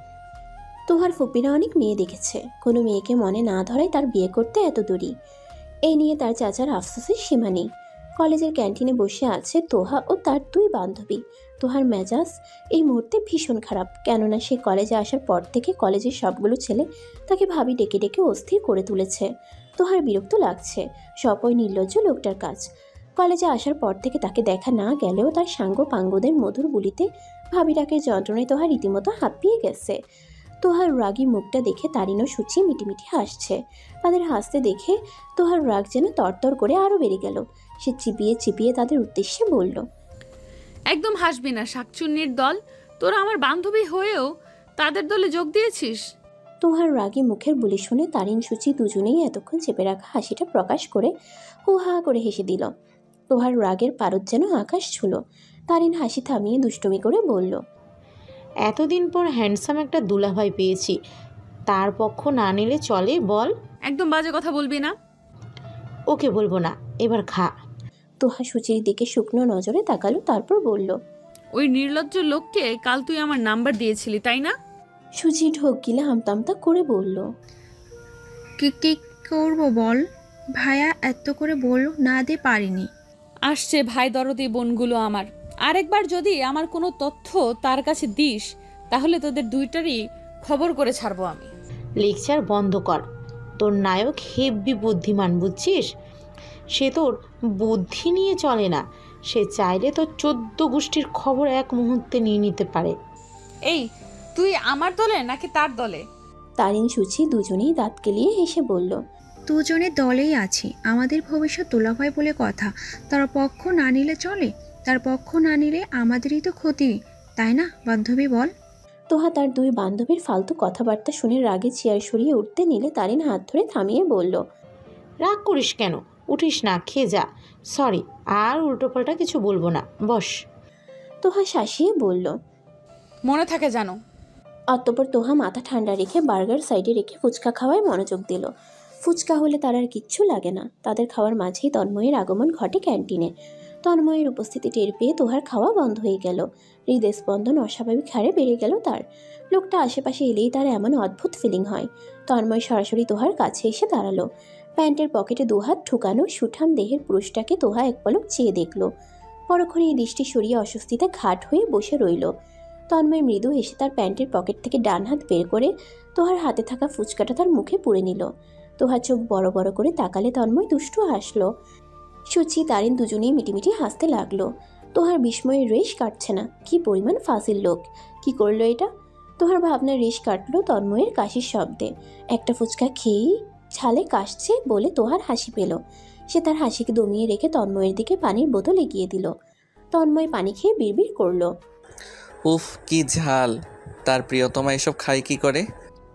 তোহার ফুপিরা অনেক মেয়ে দেখেছে, কোনো মেয়েকে মনে না ধরায় তার বিয়ে করতে এত দেরি। এই নিয়ে তার চাচার আফসোসের সীমা নেই। কলেজের ক্যান্টিনে বসে আছে তোহা ও তার দুই বান্ধবী। তোহার মেজাজ এই মুহূর্তে ভীষণ খারাপ, কেননা সে কলেজে আসার পর থেকে কলেজের সবগুলো ছেলে তাকে ভাবি ডেকে ডেকে অস্থির করে তুলেছে। তোহার বিরক্ত লাগছে, সব ওই নির্লজ্জ লোকটার কাজ। কলেজে আসার পর থেকে তাকে দেখা না গেলেও তার সাঙ্গ পাঙ্গদের মধুর বুলিতে ভাবি ডাকের যন্ত্রণায় তোহা রীতিমতো হাঁপিয়ে গেছে। তোহার রাগী মুখটা দেখে তারিন ও সূচি মিটিমিটি হাসছে। তাদের হাসতে দেখে তোহার রাগ যেন তরতর করে আরও বেড়ে গেল। সে চিপিয়ে চিপিয়ে তাদের উদ্দেশ্যে বলল, একদম হাসবি না শাকচুন্নির দল, তোরা আমার বান্ধবী হয়েও তাদের দলে যোগ দিয়েছিস। তোহার রাগী মুখের বুলি শুনে তারিন সূচি দুজনেই এতক্ষণ চেপে রাখা হাসিটা প্রকাশ করে হো হা করে হেসে দিল। তোহার রাগের পারদ যেন আকাশ ছুলো। তারিন হাসি থামিয়ে দুষ্টুমি করে বলল, এতদিন পর হ্যান্ডসাম একটা দুলাভাই পেয়েছি, তার পক্ষ না নিলে চলে বল? একদম বাজে কথা বলবি না। ওকে বলবো না, এবার খা। তোহা সূচির দিকে শুকনো নজরে তাকালো, তারপর বলল, ওই নির্লজ্জ লোককে কাল তুই আমার নাম্বার দিয়েছিলি তাই না? সূচি ঢোক গিলে হামতামতা করে বলল, কি করবো বল? ভাইয়া এত করে বলল, না দিয়ে পারিনি। আসছে ভাই দরদি বোনগুলো আমার, আরেকবার যদি আমার কোনো তথ্য তার কাছে দিস তাহলে তোদের দুইটারই খবর করে ছাড়বো আমি। লেকচার বন্ধ কর। তোর নায়ক হেব্বি বুদ্ধিমান, বুঝছিস? সে তোর বুদ্ধি নিয়ে চলে না, সে চাইলে তোর 14 গোষ্ঠীর খবর এক মুহূর্তে নিয়ে নিতে পারে। এই তুই আমার দলে নাকি তার দলে? তারিন সূচি দুজনেই দাঁত কেলিয়ে হেসে বলল, দুজনের দলেই আছি, আমাদের ভবিষ্যৎ তোলাভাই বলে কথা। তার পক্ষ না নিলে চলে, তার পক্ষ না নিলে আমাদেরই তো ক্ষতি, তাই না বান্ধবী বল? তোহা তার দুই বান্ধবীর ফালতু কথাবার্তা শুনে রাগে চেয়ার সরিয়ে উঠতে নিলে তারিন হাত ধরে থামিয়ে বলল, রাগ করিস কেন? উঠিস না, খেয়ে যা। সরি, আর উল্টোপাল্টা কিছু বলবো না, বস। তোহা শাসিয়ে বলল, মনে থাকে জানো। অতঃপর তোহা মাথা ঠান্ডা রেখে বার্গার সাইডে রেখে ফুচকা খাওয়ায় মনোযোগ দিল। ফুচকা হলে তার আর কিচ্ছু লাগে না। তাদের খাওয়ার মাঝেই তন্ময়ের আগমন ঘটে ক্যান্টিনে। তন্ময়ের উপস্থিতি টের পেয়ে তোহার খাওয়া বন্ধ হয়ে গেল। হৃদস্পন্দন অস্বাভাবিক হারে বেড়ে গেল তার। লোকটা আশেপাশে এলেই তার এমন অদ্ভুত ফিলিং হয়। তন্ময় সরাসরি তোহার কাছে এসে দাঁড়ালো। প্যান্টের পকেটে দুহাত ঠুকানো সুঠাম দেহের পুরুষটাকে তোহা এক পলক চেয়ে দেখল। পরক্ষণে এই দৃষ্টি সরিয়ে অস্বস্তিতে ঘাট হয়ে বসে রইল। তন্ময় মৃদু হেসে তার প্যান্টের পকেট থেকে ডান হাত বের করে তোহার হাতে থাকা ফুচকাটা তার মুখে পুরে নিল। তোহার চোখ বড় বড় করে তাকালে তন্ময় দুষ্টু হাসলো। সূচি তারিন দুজনেই মিটিমিটি হাসতে লাগলো। তোহার বিস্ময়ের রেশ কাটছে না। কি পরিমাণ ফাজিল লোক! কি করলো এটা? তোহার ভাবনার রেশ কাটলো তন্ময়ের কাশির শব্দে। একটা ফুচকা খেয়েই ছালে কাশছে বলে তোহার হাসি পেল। সে তার হাসিকে দমিয়ে রেখে তন্ময়ের দিকে পানির বোতল এগিয়ে দিল। তন্ময় পানি খেয়ে বিড়বিড় করলো, উফ কি ঝাল! তার প্রিয়তমা এসব খায় কি করে?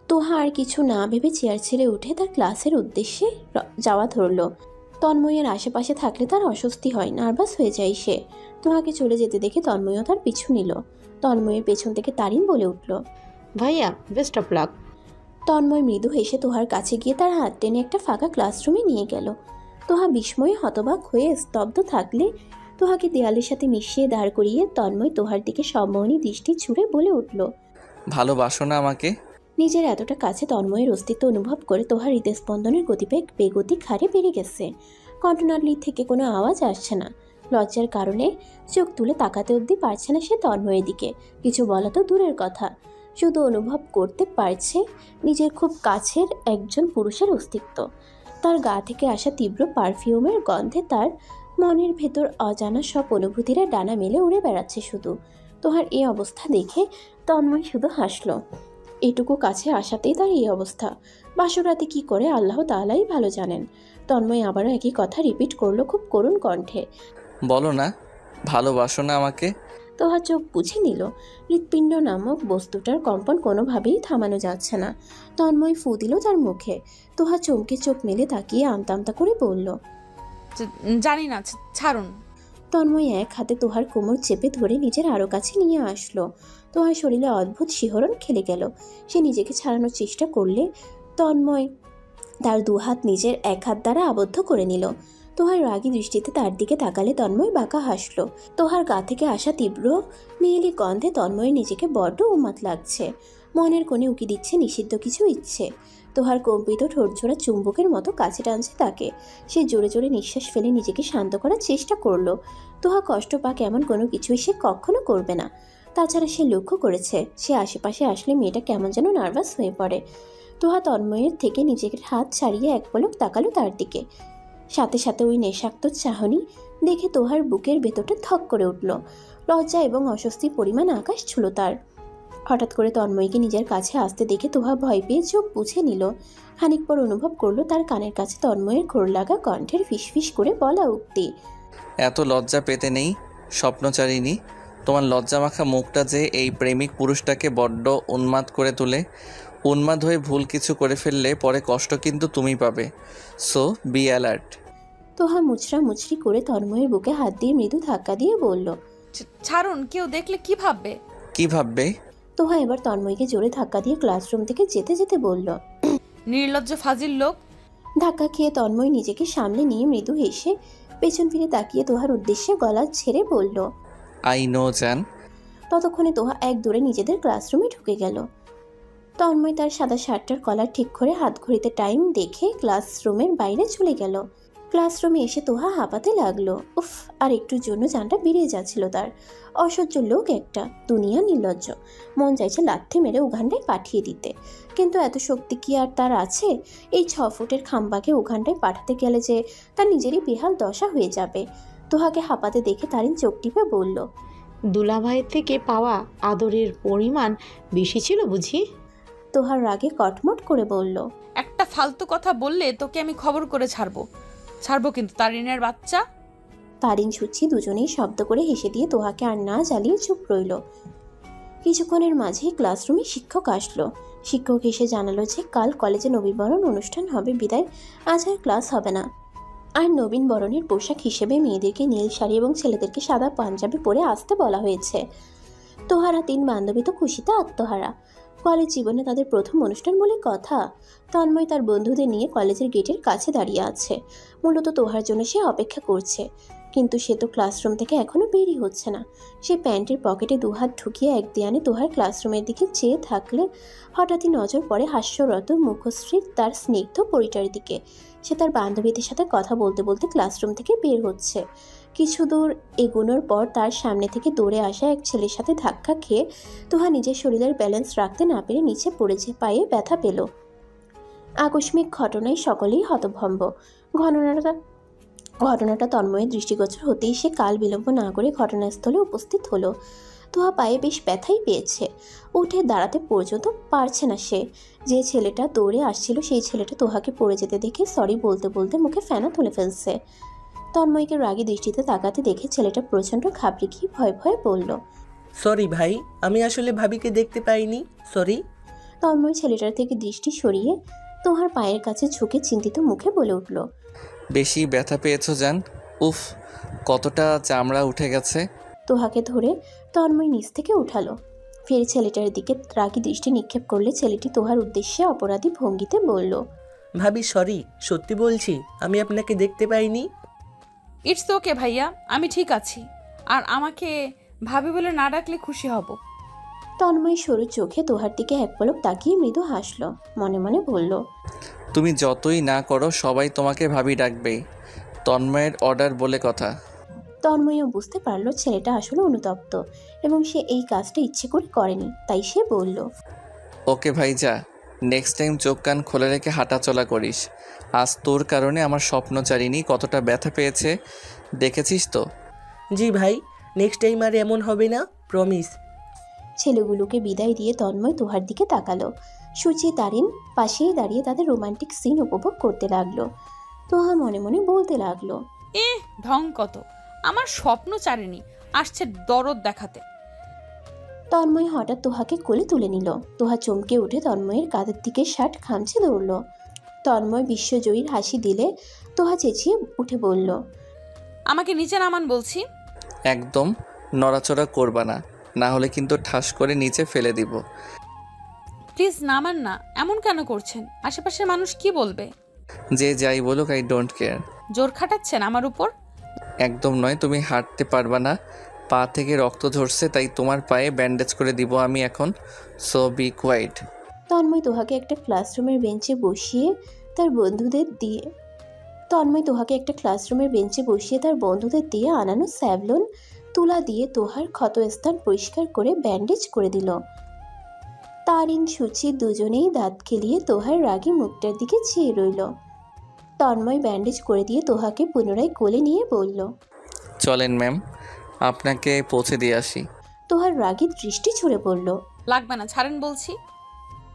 তোহা আর কিছু না ভেবে চেয়ার ছেড়ে উঠে তার ক্লাসের উদ্দেশ্যে যাওয়া ধরল। তন্ময়ের আশেপাশে থাকলে তার অস্বস্তি হয়, নার্ভাস হয়ে যায় সে। তোহাকে চলে যেতে দেখে তন্ময়ও তার পিছু নিল। তন্ময়ের পেছন থেকে তারিন বলে উঠল, ভাইয়া বেস্ট অফ লাক। তন্ময় মৃদু হেসে তোহার কাছে গিয়ে তার হাত টেনে একটা ফাঁকা ক্লাসরুমে নিয়ে গেল। তোহা বিস্ময়ে হতবাক হয়ে স্তব্ধ থাকলে তোহাকে দেয়ালের সাথে মিশিয়ে দাঁড় করিয়ে তন্ময় তোহার দিকে সম্মোহনী দৃষ্টি ছুঁড়ে বলে উঠল, ভালোবাসো না আমাকে? নিজের এতটা কাছে তন্ময়ের অস্তিত্ব অনুভব করে তোহার হৃদস্পন্দনের গতিবেগ বেগতিক হারে বেড়ে গেছে। কণ্ঠনালী থেকে কোনো আওয়াজ আসছে না। লজ্জার কারণে চোখ তুলে তাকাতে অবধি পারছে না সে তন্ময়ের দিকে। কিছু বলা তো দূরের কথা, শুধু অনুভব করতে পারছে নিজের খুব কাছের একজন পুরুষের অস্তিত্ব। তার গা থেকে আসা তীব্র পারফিউমের গন্ধে তার মনের ভেতর অজানা সব অনুভূতিরা ডানা মেলে উড়ে বেড়াচ্ছে শুধু। তোহার এই অবস্থা দেখে তন্ময় শুধু হাসল। এটুকু কাছে আসাতেই তার এই অবস্থা। বাসরাতে কি করে আল্লাহ তাআলাই ভালো জানেন। তন্ময় আবারও একই কথা রিপিট করলো খুব করুণ কণ্ঠে, বলো না ভালোবাসো না আমাকে? তোহা চোখ বুঝে নিল। হৃৎপিণ্ড নামক বস্তুটার কম্পন কোনোভাবেই থামানো যাচ্ছে না। তন্ময় ফু দিল তার মুখে। তোহা চমকে চোখ মেলে তাকিয়ে আমতামতা করে বলল, জানি না, ছাড়ুন। তন্ময় এক হাতে তোহার কোমর চেপে ধরে নিজের আরও কাছে নিয়ে আসলো। তোহার শরীরে অদ্ভুত শিহরণ খেলে গেল। সে নিজেকে ছাড়ানোর চেষ্টা করলে তন্ময় তার দুহাত নিজের এক হাত দ্বারা আবদ্ধ করে নিল। তোহার রাগী দৃষ্টিতে তার দিকে তাকালে তন্ময় বাঁকা হাসলো। তোহার গা থেকে আসা তীব্র মেয়েলি গন্ধে তন্ময়ের নিজেকে বড্ড উন্মাদ লাগছে। মনের কোণে উকি দিচ্ছে নিষিদ্ধ কিছু ইচ্ছে। তোহার কম্পিত ঠোঁটঝোড়া চুম্বকের মতো কাছে টানছে তাকে। সে জোরে জোরে নিঃশ্বাস ফেলে নিজেকে শান্ত করার চেষ্টা করলো। তোহা কষ্ট পাক এমন কোনো কিছুই সে কখনো করবে না। তাছাড়া সে লক্ষ্য করেছে সে আশেপাশে আসলে মেয়েটা কেমন যেন নার্ভাস হয়ে পড়ে। তোহা তন্ময়ের থেকে নিজের হাত ছাড়িয়ে এক পলক তাকালো তার দিকে। সাথে সাথে ওই নেশাক্ত চাহনি দেখে তোহার বুকের ভেতরটা থক করে উঠল। লজ্জা এবং অস্বস্তির পরিমাণ আকাশ ছুল তার। হঠাৎ করে তন্ময়কে নিজের কাছে আসতে দেখে তোহা ভয় পেয়ে চোখ বুঝে নিল। খানিক পর অনুভব করলো তার কানের কাছে তন্ময়ের ঘোর লাগা কণ্ঠের ফিসফিস করে বলা উক্তি। এত লজ্জা পেতে নেই স্বপ্নচারিণী। তোমার লজ্জামাখা মুখটা যে এই প্রেমিক পুরুষটাকে বড্ড উন্মাদ করে তোলে। উন্মাদ হয়ে ভুল কিছু করে ফেললে পরে কষ্ট কিন্তু তুমি পাবে। So be alert. তোহা মুচড়া মুচড়ি করে তন্ময়ের বুকে হাত দিয়ে মৃদু ধাক্কা দিয়ে বলল। ছাড়ুন, কেউ দেখলে কি ভাববে? কি ভাববে? তোহা এবার তন্ময়কে জোরে ধাক্কা দিয়ে ক্লাসরুম থেকে যেতে যেতে বলল। নির্লজ্জ ফাজিল লোক। ধাক্কা খেয়ে তন্ময় নিজেকে সামলে নিয়ে মৃদু হেসে পেছন ফিরে তাকিয়ে তোহার উদ্দেশ্যে গলা ছেড়ে বলল। আই নো জান। ততক্ষণে তোহা এক দৌড়ে নিজেদের ক্লাসরুমে ঢুকে গেল। তন্ময় তার সাদা শার্টটার কলার ঠিক করে হাত ঘড়িতে টাইম দেখে ক্লাসরুমের বাইরে চলে গেল। ক্লাসরুমে এসে তোহা হাঁপাতে লাগলো। উফ, আর একটুর জন্য জানটা বেরিয়ে যাচ্ছিল তার। অসহ্য লোক একটা, দুনিয়া নির্লজ্জ। মন চাইছে লাথি মেরে উগান্ডায় পাঠিয়ে দিতে, কিন্তু এত শক্তি কি আর তার আছে? এই 6 ফুটের খাম্বাকে উগান্ডায় পাঠাতে গেলে যে তার নিজেরই বেহাল দশা হয়ে যাবে। তোহাকে হাঁপাতে দেখে তারিন চোখ টিপে বলল। দুলাভাইয়ের থেকে পাওয়া আদরের পরিমাণ বেশি ছিল বুঝি? তোহার রাগে কটমট করে বলল। একটা ফালতু কথা বললে তোকে আমি খবর করে ছাড়বো কিন্তু তারিনের বাচ্চা। তারিন ছুচ্ছি দুজনেই শব্দ করে হেসে দিয়ে তোহাকে আর না জ্বালিয়ে চুপ রইল। কিছুক্ষণের মাঝেই ক্লাসরুমে শিক্ষক আসলো। শিক্ষক এসে জানালো যে কাল কলেজে নবীনবরণ অনুষ্ঠান হবে, বিদায় আজ আর ক্লাস হবে না। আর নবীন বরণের পোশাক হিসেবে মেয়েদেরকে নীল শাড়ি এবং ছেলেদেরকে সাদা পাঞ্জাবি পরে আসতে বলা হয়েছে। তোহারা 3 বান্ধবী তো খুশিতে আত্মহারা। কলেজ জীবনে তাদের প্রথম অনুষ্ঠান বলে কথা। তন্ময় তার বন্ধুদের নিয়ে কলেজের গেটের কাছে দাঁড়িয়ে আছে। মূলত তোহার জন্য সে অপেক্ষা করছে, কিন্তু সে তো ক্লাসরুম থেকে এখনো বেরই হচ্ছে না। সে প্যান্টের পকেটে 2 হাত ঢুকিয়ে এক দেয়ানে তোহার ক্লাসরুমের দিকে চেয়ে থাকলে হঠাৎই নজর পড়ে হাস্যরত মুখশ্রীর তার স্নিগ্ধ পরিটার দিকে। সে তার বান্ধবীদের সাথে কথা বলতে বলতে ক্লাসরুম থেকে বের হচ্ছে। কিছু দূর এগোনোর পর তার সামনে থেকে দৌড়ে আসা এক ছেলের সাথে ধাক্কা খেয়ে তোহা নিজের শরীরের ব্যালেন্স রাখতে না পেরে নিচে পড়েছে, পায়ে ব্যথা পেল। আকস্মিক ঘটনায় সকলেই হতভম্ব। ঘটনাটা তন্ময়ের দৃষ্টিগোচর হতেই সে কাল বিলম্ব না করে ঘটনাস্থলে উপস্থিত হলো। তোহা পায়ে বেশ ব্যথাই পেয়েছে, উঠে দাঁড়াতে পর্যন্ত পারছে না সে। যে ছেলেটা দৌড়ে আসছিল সেই ছেলেটা তোহাকে পড়ে যেতে দেখে সরি বলতে বলতে মুখে ফেনা তুলে ফেলছে। তন্ময়কে রাগী দৃষ্টিতে তাকাতে দেখে ছেলেটা প্রচণ্ড ঘাবড়ে গিয়ে ভয়ে ভয়ে বলল। সরি ভাই, আমি আসলে ভাবিকে দেখতে পাইনি, সরি। তন্ময় ছেলেটার থেকে দৃষ্টি সরিয়ে তোহার পায়ের কাছে ঝুঁকে চিন্তিত মুখে বলে উঠল। বেশি ব্যথা পেয়েছো জান? উফ, কতটা চামড়া উঠে গেছে। তোহাকে ধরে তন্ময় নিচ থেকে উঠালো। ফের ছেলেটার দিকে রাগী দৃষ্টি নিক্ষেপ করলে ছেলেটি তোহার উদ্দেশ্যে অপরাধী ভঙ্গিতে বলল। ভাবি সরি, সত্যি বলছি আমি আপনাকে দেখতে পাইনি। ইটস ওকে ভাইয়া, আমি ঠিক আছি। আর আমাকে ভাবি বলে না ডাকলে খুশি হব। তন্ময় সরু চোখে তোহার দিকে এক পলক তাকিয়ে মৃদু হাসলো। মনে মনে বলল, তুমি যতই না করো সবাই তোমাকে ভাবি ডাকবে। তন্ময়ের অর্ডার বলে কথা। তন্ময়ও বুঝতে পারলো ছেলেটা আসলে অনুতপ্ত এবং সে এই কাজটা ইচ্ছে করে করেনি, তাই সে বলল। ওকে ভাই, যা, নেক্সট টাইম চোখ কান খুলে রেখে হাঁটাচলা করিস। আজ তোর কারণে আমার স্বপ্নচারিণী কতটা ব্যথা পেয়েছে দেখেছিস তো? জি ভাই, নেক্সট টাইম আর এমন হবে না, প্রমিস। ছেলেগুলোকে বিদায় দিয়ে তন্ময় তোহার দিকে তাকালো। সূচি তারিন পাশেই দাঁড়িয়ে তাদের রোমান্টিক সিন উপভোগ করতে লাগলো। তোহা মনে মনে বলতে লাগলো, ঢং কত, আমার স্বপ্ন চারেনি আসছে দরদ দেখাতে। তন্ময় হঠাৎ তোহাকে কোলে তুলে নিল। তোহা চমকে উঠে তন্ময়ের কাঁধের দিকে শার্ট খামচে দৌড়ল। তন্ময় বিশ্বজয়ীর হাসি দিলে তোহা চেঁচিয়ে উঠে বলল, আমাকে নিচে নামান বলছি। একদম নড়াচড়া করবা না, না হলে কিন্তু ঠাস করে নিচে ফেলে দিব। প্লিজ নামান না, এমন কেন করছেন? আশেপাশের মানুষ কি বলবে? যে যাই বলুক, আই ডোন্ট কেয়ার। জোর খাটাচ্ছেন আমার উপর? একদম নয়, তুমি হাঁটতে পারবা না, পা থেকে রক্ত ঝরছে, তাই তোমার পায়ে ব্যান্ডেজ করে দিব আমি এখন, সো বি কোয়াইট। তন্ময় তোহাকে একটা ক্লাসরুমের বেঞ্চে বসিয়ে তার বন্ধুদের দিয়ে আনানো স্যাভলন তুলা দিয়ে তোহার ক্ষতস্থান পরিষ্কার করে ব্যান্ডেজ করে দিল। তারিন সুচি দুজনেই দাঁত খেলিয়ে তোহার রাগী মুখটার দিকে চেয়ে রইল। তন্ময় ব্যান্ডেজ করে দিয়ে তোহাকে পুনরায় কোলে নিয়ে বলল, চলেন ম্যাম, আপনাকে পৌঁছে দিয়ে আসি। তোহার রাগী দৃষ্টি ছুড়ে পড়ল। লাগবে না, ছাড়েন বলছি।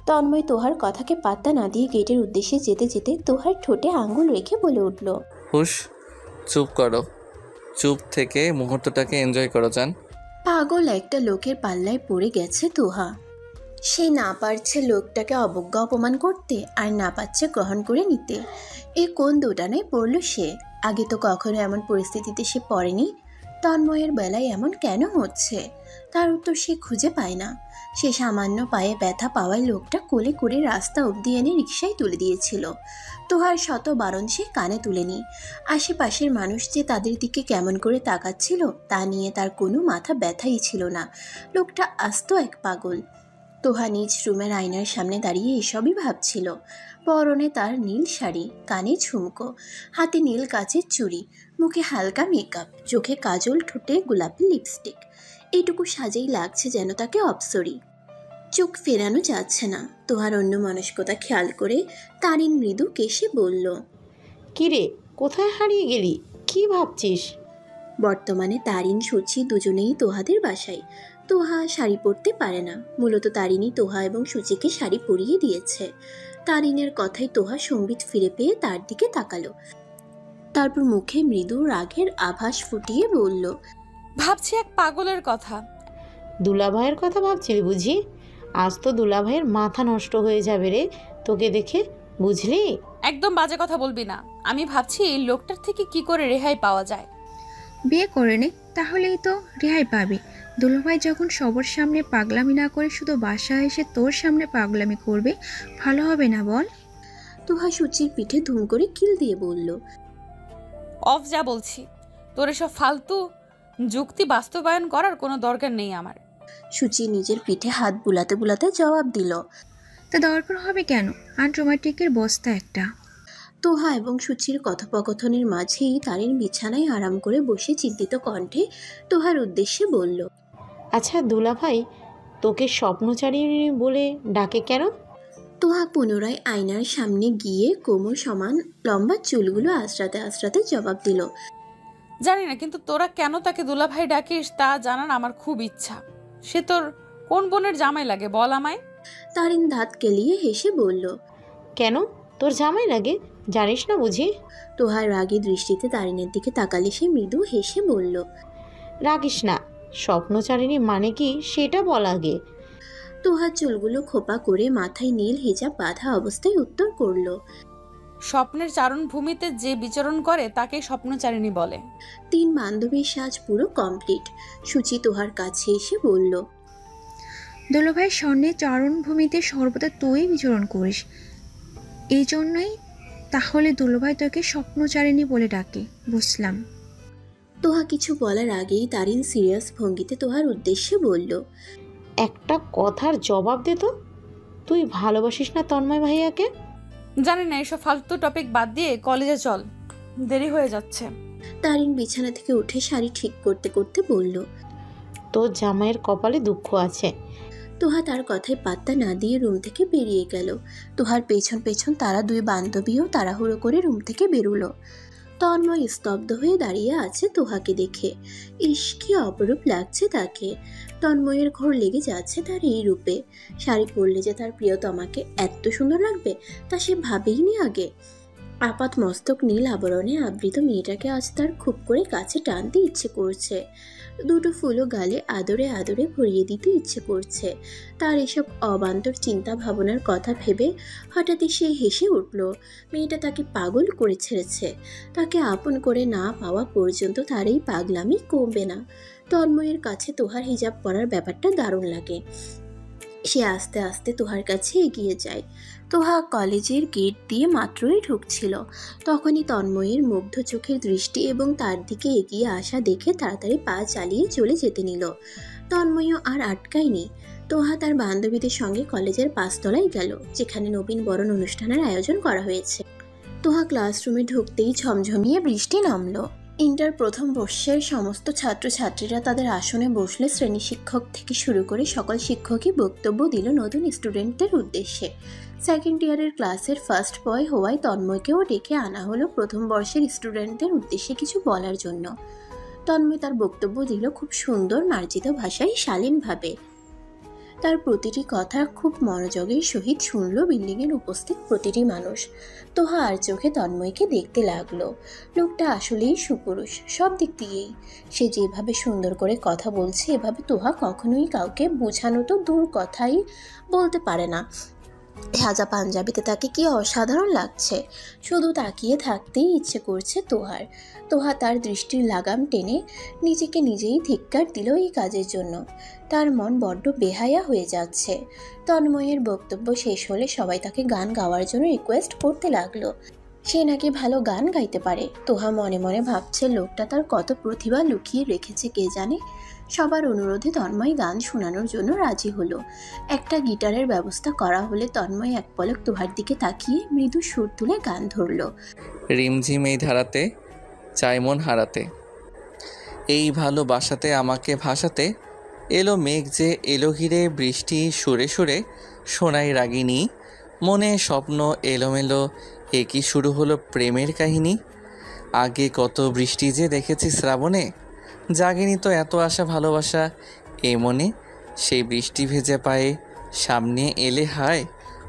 তন্ময় তোহার কথাকে পাত্তা না দিয়ে গেটের উদ্দেশ্যে যেতে যেতে তোহার ঠোঁটে আঙ্গুল রেখে বলে উঠল, হুশ, চুপ করো, চুপ থেকে মুহূর্তটাকে এনজয় করো যান। পাগল একটা লোকের পাল্লায় পড়ে গেছে তোহা। সে না পারছে লোকটাকে অবজ্ঞা অপমান করতে, আর না পারছে গ্রহণ করে নিতে। এ কোন দোটানায় পড়ল সে? আগে তো কখনো এমন পরিস্থিতিতে সে পড়েনি। তন্ময়ের বেলায় এমন কেন হচ্ছে? তার উত্তর সে খুঁজে পায় না। সে সামান্য পায়ে ব্যথা পাওয়ায় লোকটা কোলে করে রাস্তা অবধি এনে রিকশায় তুলে দিয়েছিল। তোহার শত বারণ সে কানে তুলেনি। আশেপাশের মানুষ যে তাদের দিকে কেমন করে তাকাচ্ছিল তা নিয়ে তার কোনো মাথা ব্যথাই ছিল না। লোকটা আস্ত এক পাগল। তোহা নিজ রুমের আয়নার সামনে দাঁড়িয়ে এসবই ভাবছিল। পরনে তার নীল শাড়ি, কানে ঝুমকো, হাতে নীল কাচের চুড়ি, মুখে হালকা মেকআপ, চোখে কাজল, ঠোঁটে গোলাপি লিপস্টিক। এইটুকু সাজেই লাগছে যেন তাকে অপ্সরী। চোখ ফেরানো যাচ্ছে না। তোহার অন্য মনস্কতা খেয়াল করে তারিন মৃদু কেশে বলল, কিরে, কোথায় হারিয়ে গেলি? কি ভাবছিস? বর্তমানে তারিন সুচি দুজনেই তোহাদের বাসায়। তোহা শাড়ি পরতে পারে না। মূলত তারিনই তোহা এবং সুচিকে শাড়ি পরিয়ে দিয়েছে। তারিনের কথায় তোহা সম্বিত ফিরে পেয়ে তার দিকে তাকালো। তারপর মুখে মৃদু রাগের আভাস ফুটিয়ে বলল, ভাবছি এক পাগলের কথা। দুলাভাইয়ের কথা ভাবছিলি বুঝি? আজ তো দুলাভাইয়ের মাথা নষ্ট হয়ে যাবে রে তোকে দেখে, বুঝলি? একদম বাজে কথা বলবি না। আমি ভাবছি এই লোকটার থেকে কি করে রেহাই পাওয়া যায়। বিয়ে করে নে, তাহলেই তো রেহাই পাবি। দুলাভাই যখন সবার সামনে পাগলামি না করে শুধু বাসায় এসে তোর সামনে পাগলামি করবে, ভালো হবে না বল? তোহা সুচির পিঠে ধুম করে কিল দিয়ে বলল, অফ যা বলছি। তোর এসব ফালতু যুক্তি বাস্তবায়ন করার কোনো দরকার নেই আমার। সুচি নিজের পিঠে হাত বুলাতে বুলাতে জবাব দিল, তা দরকার হবে কেন? আনরোমান্টিকের বস্তা একটা। তোহা এবং সুচির কথোপকথনের মাঝেই তারিন বিছানায় আরাম করে বসে চিন্তিত কণ্ঠে তোহার উদ্দেশ্যে বলল, আচ্ছা দুলাভাই তোকে স্বপ্নচারিণী বলে ডাকে কেন? তোহা পুনরায় আয়নার সামনে গিয়ে কোমর সমান লম্বা চুলগুলো আঁচড়াতে আঁচড়াতে জবাব দিল, জানি না, কিন্তু তোরা কেন তাকে দুলাভাই ডাকিস তা জানার আমার খুব ইচ্ছা। সে তোর কোন বোনের জামাই লাগে বল আমায়? তারিন দাঁত কেলিয়ে হেসে বলল, কেন তোর জামাই লাগে? জানিস না বুঝি? তোহার রাগী দৃষ্টিতে তারিনের দিকে তাকালে সে মৃদু হেসে বলল, রাগিস না, স্বপ্নচারিণী মানে কি সেটা বল আগে। তোহার চুলগুলো খোপা করে মাথায় নীল হিজাব বাঁধা অবস্থায় উত্তর করল, স্বপ্নের চারণভূমিতে যে বিচরণ করে তাকে স্বপ্নচারিণী বলে। 3 বান্ধবীর সাজ পুরো কমপ্লিট। সুচি তোহার কাছে এসে বলল, দুলাভাই স্বর্ণের চারণভূমিতে সর্বদা তুই বিচরণ করিস, এই জন্যই তাহলে দুলাভাই তোকে স্বপ্নচারিণী বলে ডাকে, বুঝলাম। তোহা কিছু বলার আগেই তারিন সিরিয়াস ভঙ্গিতে তোহার উদ্দেশ্যে বলল, একটা কথার জবাব দে তো, তুই ভালোবাসিস না তন্ময় ভাইয়াকে? জানি না, এসব ফালতু টপিক বাদ দিয়ে কলেজে চল, দেরি হয়ে যাচ্ছে। তারিন বিছানা থেকে উঠে শাড়ি ঠিক করতে করতে বলল, তোর জামাইয়ের কপালে দুঃখ আছে। তোহা তার কথায় পাত্তা না দিয়ে রুম থেকে বেরিয়ে গেল। তোহার পেছন পেছন তারা 2 বান্ধবীও তাড়াহুড়ো করে রুম থেকে বেরোলো। তন্ময় স্তব্ধ হয়ে দাঁড়িয়ে আছে তোহাকে দেখে। ইস, কি অপরূপ লাগছে তাকে। তন্ময়ের ঘোর লেগে যাচ্ছে তার এই রূপে। শাড়ি পরলে যে তার প্রিয়তমাকে এত সুন্দর লাগবে তা সে ভাবেইনি আগে। আপাত মস্তক নীল আবরণে আবৃত মেয়েটাকে আজ তার খুব করে কাছে টানতে ইচ্ছে করছে। 2 ফুলও গালে আদরে আদরে ভরিয়ে দিতে ইচ্ছে করছে। তার এসব অবান্তর চিন্তা ভাবনার কথা ভেবে হঠাৎই সে হেসে উঠল। মেয়েটা তাকে পাগল করে ছেড়েছে। তাকে আপন করে না পাওয়া পর্যন্ত তার এই পাগলামি কমবে না। তন্ময়ের কাছে তোহার হিজাব পরার ব্যাপারটা দারুণ লাগে। সে আস্তে আস্তে তোহার কাছে এগিয়ে যায়। তোহা কলেজের গেট দিয়ে মাত্রই ঢুকছিল, তখনই তন্ময়ের মুগ্ধ চোখের দৃষ্টি এবং তার দিকে এগিয়ে আসা দেখে তাড়াতাড়ি পা চালিয়ে চলে যেতে নিল। তন্ময়ও আর আটকায়নি। তোহা তার বান্ধবীদের সঙ্গে কলেজের 5 তলায় গেল, যেখানে নবীন বরণ অনুষ্ঠানের আয়োজন করা হয়েছে। তোহা ক্লাসরুমে ঢুকতেই ঝমঝমিয়ে বৃষ্টি নামলো। ইন্টার প্রথম বর্ষের সমস্ত ছাত্রছাত্রীরা তাদের আসনে বসলে শ্রেণী শিক্ষক থেকে শুরু করে সকল শিক্ষকই বক্তব্য দিল নতুন স্টুডেন্টদের উদ্দেশ্যে। সেকেন্ড ইয়ারের ক্লাসের ফার্স্ট বয় হওয়ায় তন্ময়কেও ডেকে আনা হলো প্রথম বর্ষের স্টুডেন্টদের উদ্দেশ্যে কিছু বলার জন্য। তন্ময় তার বক্তব্য দিল খুব সুন্দর মার্জিত ভাষায়, শালীনভাবে। তার প্রতিটি কথা খুব মনোযোগের সহিত শুনল বিল্ডিংয়ের উপস্থিত প্রতিটি মানুষ। তোহা আর চোখে তন্ময়কে দেখতে লাগলো। লোকটা আসলেই সুপুরুষ, সব দিক দিয়েই। সে যেভাবে সুন্দর করে কথা বলছে, এভাবে তোহা কখনোই কাউকে বোঝানো তো দূর কথাই বলতে পারে না। সাজা পাঞ্জাবিতে তাকে কি অসাধারণ লাগছে, শুধু তাকিয়ে থাকতেই ইচ্ছে করছে তোহার। তোহা তার দৃষ্টির লাগাম টেনে নিজেকে নিজেই ধিক্কার দিল এই কাজের জন্য। তার মন বড্ড বেহায়া হয়ে যাচ্ছে। তন্ময়ের বক্তব্য শেষ হলে সবাই তাকে গান গাওয়ার জন্য রিকোয়েস্ট করতে লাগলো। সে নাকি ভালো গান গাইতে পারে। তোহা মনে মনে ভাবছে লোকটা তার কত প্রতিভা লুকিয়ে রেখেছে কে জানে। সবার অনুরোধে তন্ময় গান শোনানোর জন্য রাজি হলো। একটা গিটারের ব্যবস্থা করা হলে তন্ময় এক পলক তোহার দিকে তাকিয়ে মৃদু সুর তুলে গান ধরল। রিমঝিম এই ধারাতে চাই মন হারাতে, এই ভালোবাসাতে আমাকে ভাসাতে, এলো মেঘ যে এলো ঘিরে বৃষ্টি সুরে সুরে শোনাই রাগিনী, মনে স্বপ্ন এলোমেলো একই শুরু হলো প্রেমের কাহিনী। আগে কত বৃষ্টি যে দেখেছি শ্রাবণে, জাগেনি তো এত আশা ভালোবাসা এ মনে, সেই বৃষ্টি ভেজে পায়ে সামনে এলে হায়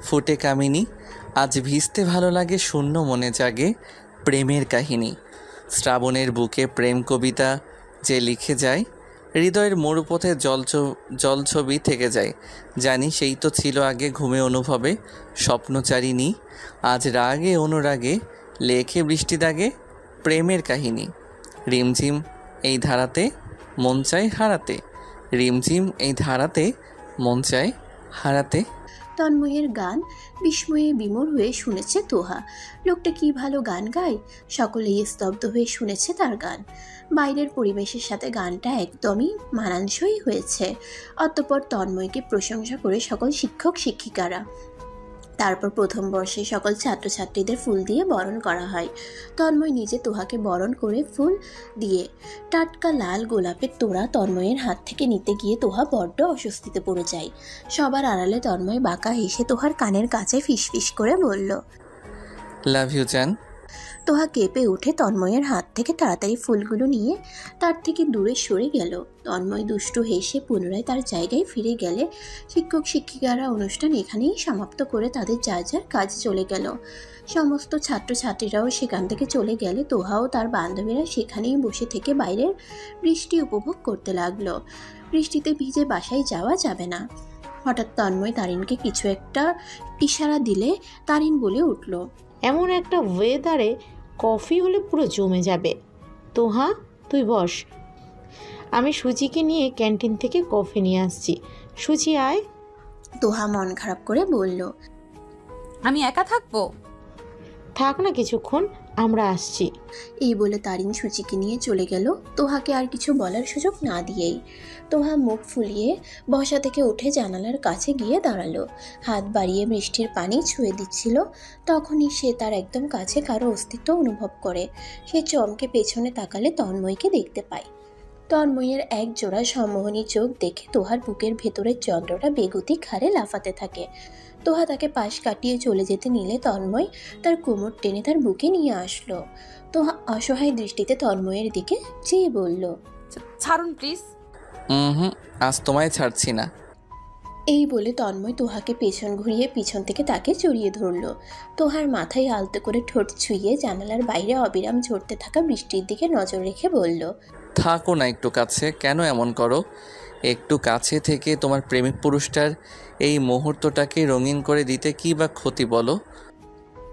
ফুটে কামিনী, আজ ভিজতে ভালো লাগে শূন্য মনে জাগে প্রেমের কাহিনী। শ্রাবণের বুকে প্রেম কবিতা যে লিখে যায়, হৃদয়ের মরুপথে জলছবি থেকে যায়, জানি সেই তো ছিল আগে ঘুমে অনুভবে স্বপ্নচারিণী, আজ রাগে অনুরাগে লেখে বৃষ্টি দাগে প্রেমের কাহিনী। রিমঝিম এই ধারাতে মন চাই হারাতে, রিমঝিম এই ধারাতে মন চাই হারাতে। তন্ময়ের গান বিস্ময়ে বিমূঢ় হয়ে শুনেছে তোহা। লোকটা কি ভালো গান গায়, সকলেই স্তব্ধ হয়ে শুনেছে তার গান। বাইরের পরিবেশের সাথে গানটা একদমই মানানসই হয়েছে। অতঃপর তন্ময়কে প্রশংসা করে সকল শিক্ষক শিক্ষিকারা। তারপর প্রথম বর্ষে সকল ছাত্রছাত্রীদের ফুল দিয়ে বরণ করা হয়। তন্ময় নিজে তোহাকে বরণ করে ফুল দিয়ে টাটকা লাল গোলাপের তোড়া তন্ময়ের হাত থেকে নিতে গিয়ে তোহা বড্ড অস্বস্তিতে পড়ে যায়। সবার আড়ালে তন্ময় বাঁকা হেসে তোহার কানের কাছে ফিসফিস করে বলল, লাভ ইউ জান। তোহা কেঁপে উঠে তন্ময়ের হাত থেকে তাড়াতাড়ি ফুলগুলো নিয়ে তার থেকে দূরে সরে গেল। তন্ময় দুষ্টু হেসে পুনরায় তার জায়গায় ফিরে গেলে শিক্ষক শিক্ষিকারা অনুষ্ঠান এখানেই সমাপ্ত করে তাদের যার যার কাজে চলে গেল। সমস্ত ছাত্রছাত্রীরাও সেখান থেকে চলে গেলে তোহাও তার বান্ধবীরা সেখানেই বসে থেকে বাইরের বৃষ্টি উপভোগ করতে লাগলো। বৃষ্টিতে ভিজে বাসায় যাওয়া যাবে না। হঠাৎ তন্ময় তারিনকে কিছু একটা ইশারা দিলে তারিন বলে উঠল, এমন একটা ওয়েদারে কফি হলে পুরো জমে যাবে। তোহা তুই বস, আমি সুচিকে নিয়ে ক্যান্টিন থেকে কফি নিয়ে আসছি। সুচি আয়। তোহা মন খারাপ করে বলল, আমি একা থাকবো? থাক না কিছুক্ষণ, আমরা আসছি। এই বলে তারিন সুচিকে নিয়ে চলে গেল, তোহাকে আর কিছু বলার সুযোগ না দিয়েই। তোহা মুখ ফুলিয়ে বসা থেকে উঠে জানালার কাছে গিয়ে দাঁড়ালো। হাত বাড়িয়ে বৃষ্টির পানি ছুঁয়ে দিচ্ছিল। তখনই সে তার একদম কাছে কারো অস্তিত্ব অনুভব করে। সে চমকে পেছনে তাকালে তন্ময়কে দেখতে পায়। তন্ময়ের এক জোড়া সম্মোহনী চোখ দেখে তোহার বুকের ভেতরের চন্দ্রটা বেগতিক হারে লাফাতে থাকে। তোহা তাকে পাশ কাটিয়ে চলে যেতে নিলে তন্ময় তার কোমর টেনে তার বুকে নিয়ে আসলো। তোহা অসহায় দৃষ্টিতে তন্ময়ের দিকে চেয়ে বলল, ছাড়ুন প্লিজ। আজ তোমায় ছাড়ছি না। এই বলে তন্ময় তোহাকে পেছন ঘুরিয়ে পিছন থেকে তাকে জড়িয়ে ধরল। তোহার মাথায় আলতো করে ঠোঁট ছুঁয়ে জানালার বাইরে অবিরাম ঝরতে থাকা বৃষ্টির দিকে নজর রেখে বলল, থাকো না একটু কাছে, কেন এমন করো? একটু কাছে থেকে তোমার প্রেমিক পুরুষটার এই মুহূর্তটাকে রঙিন করে দিতে কি বা ক্ষতি বলো?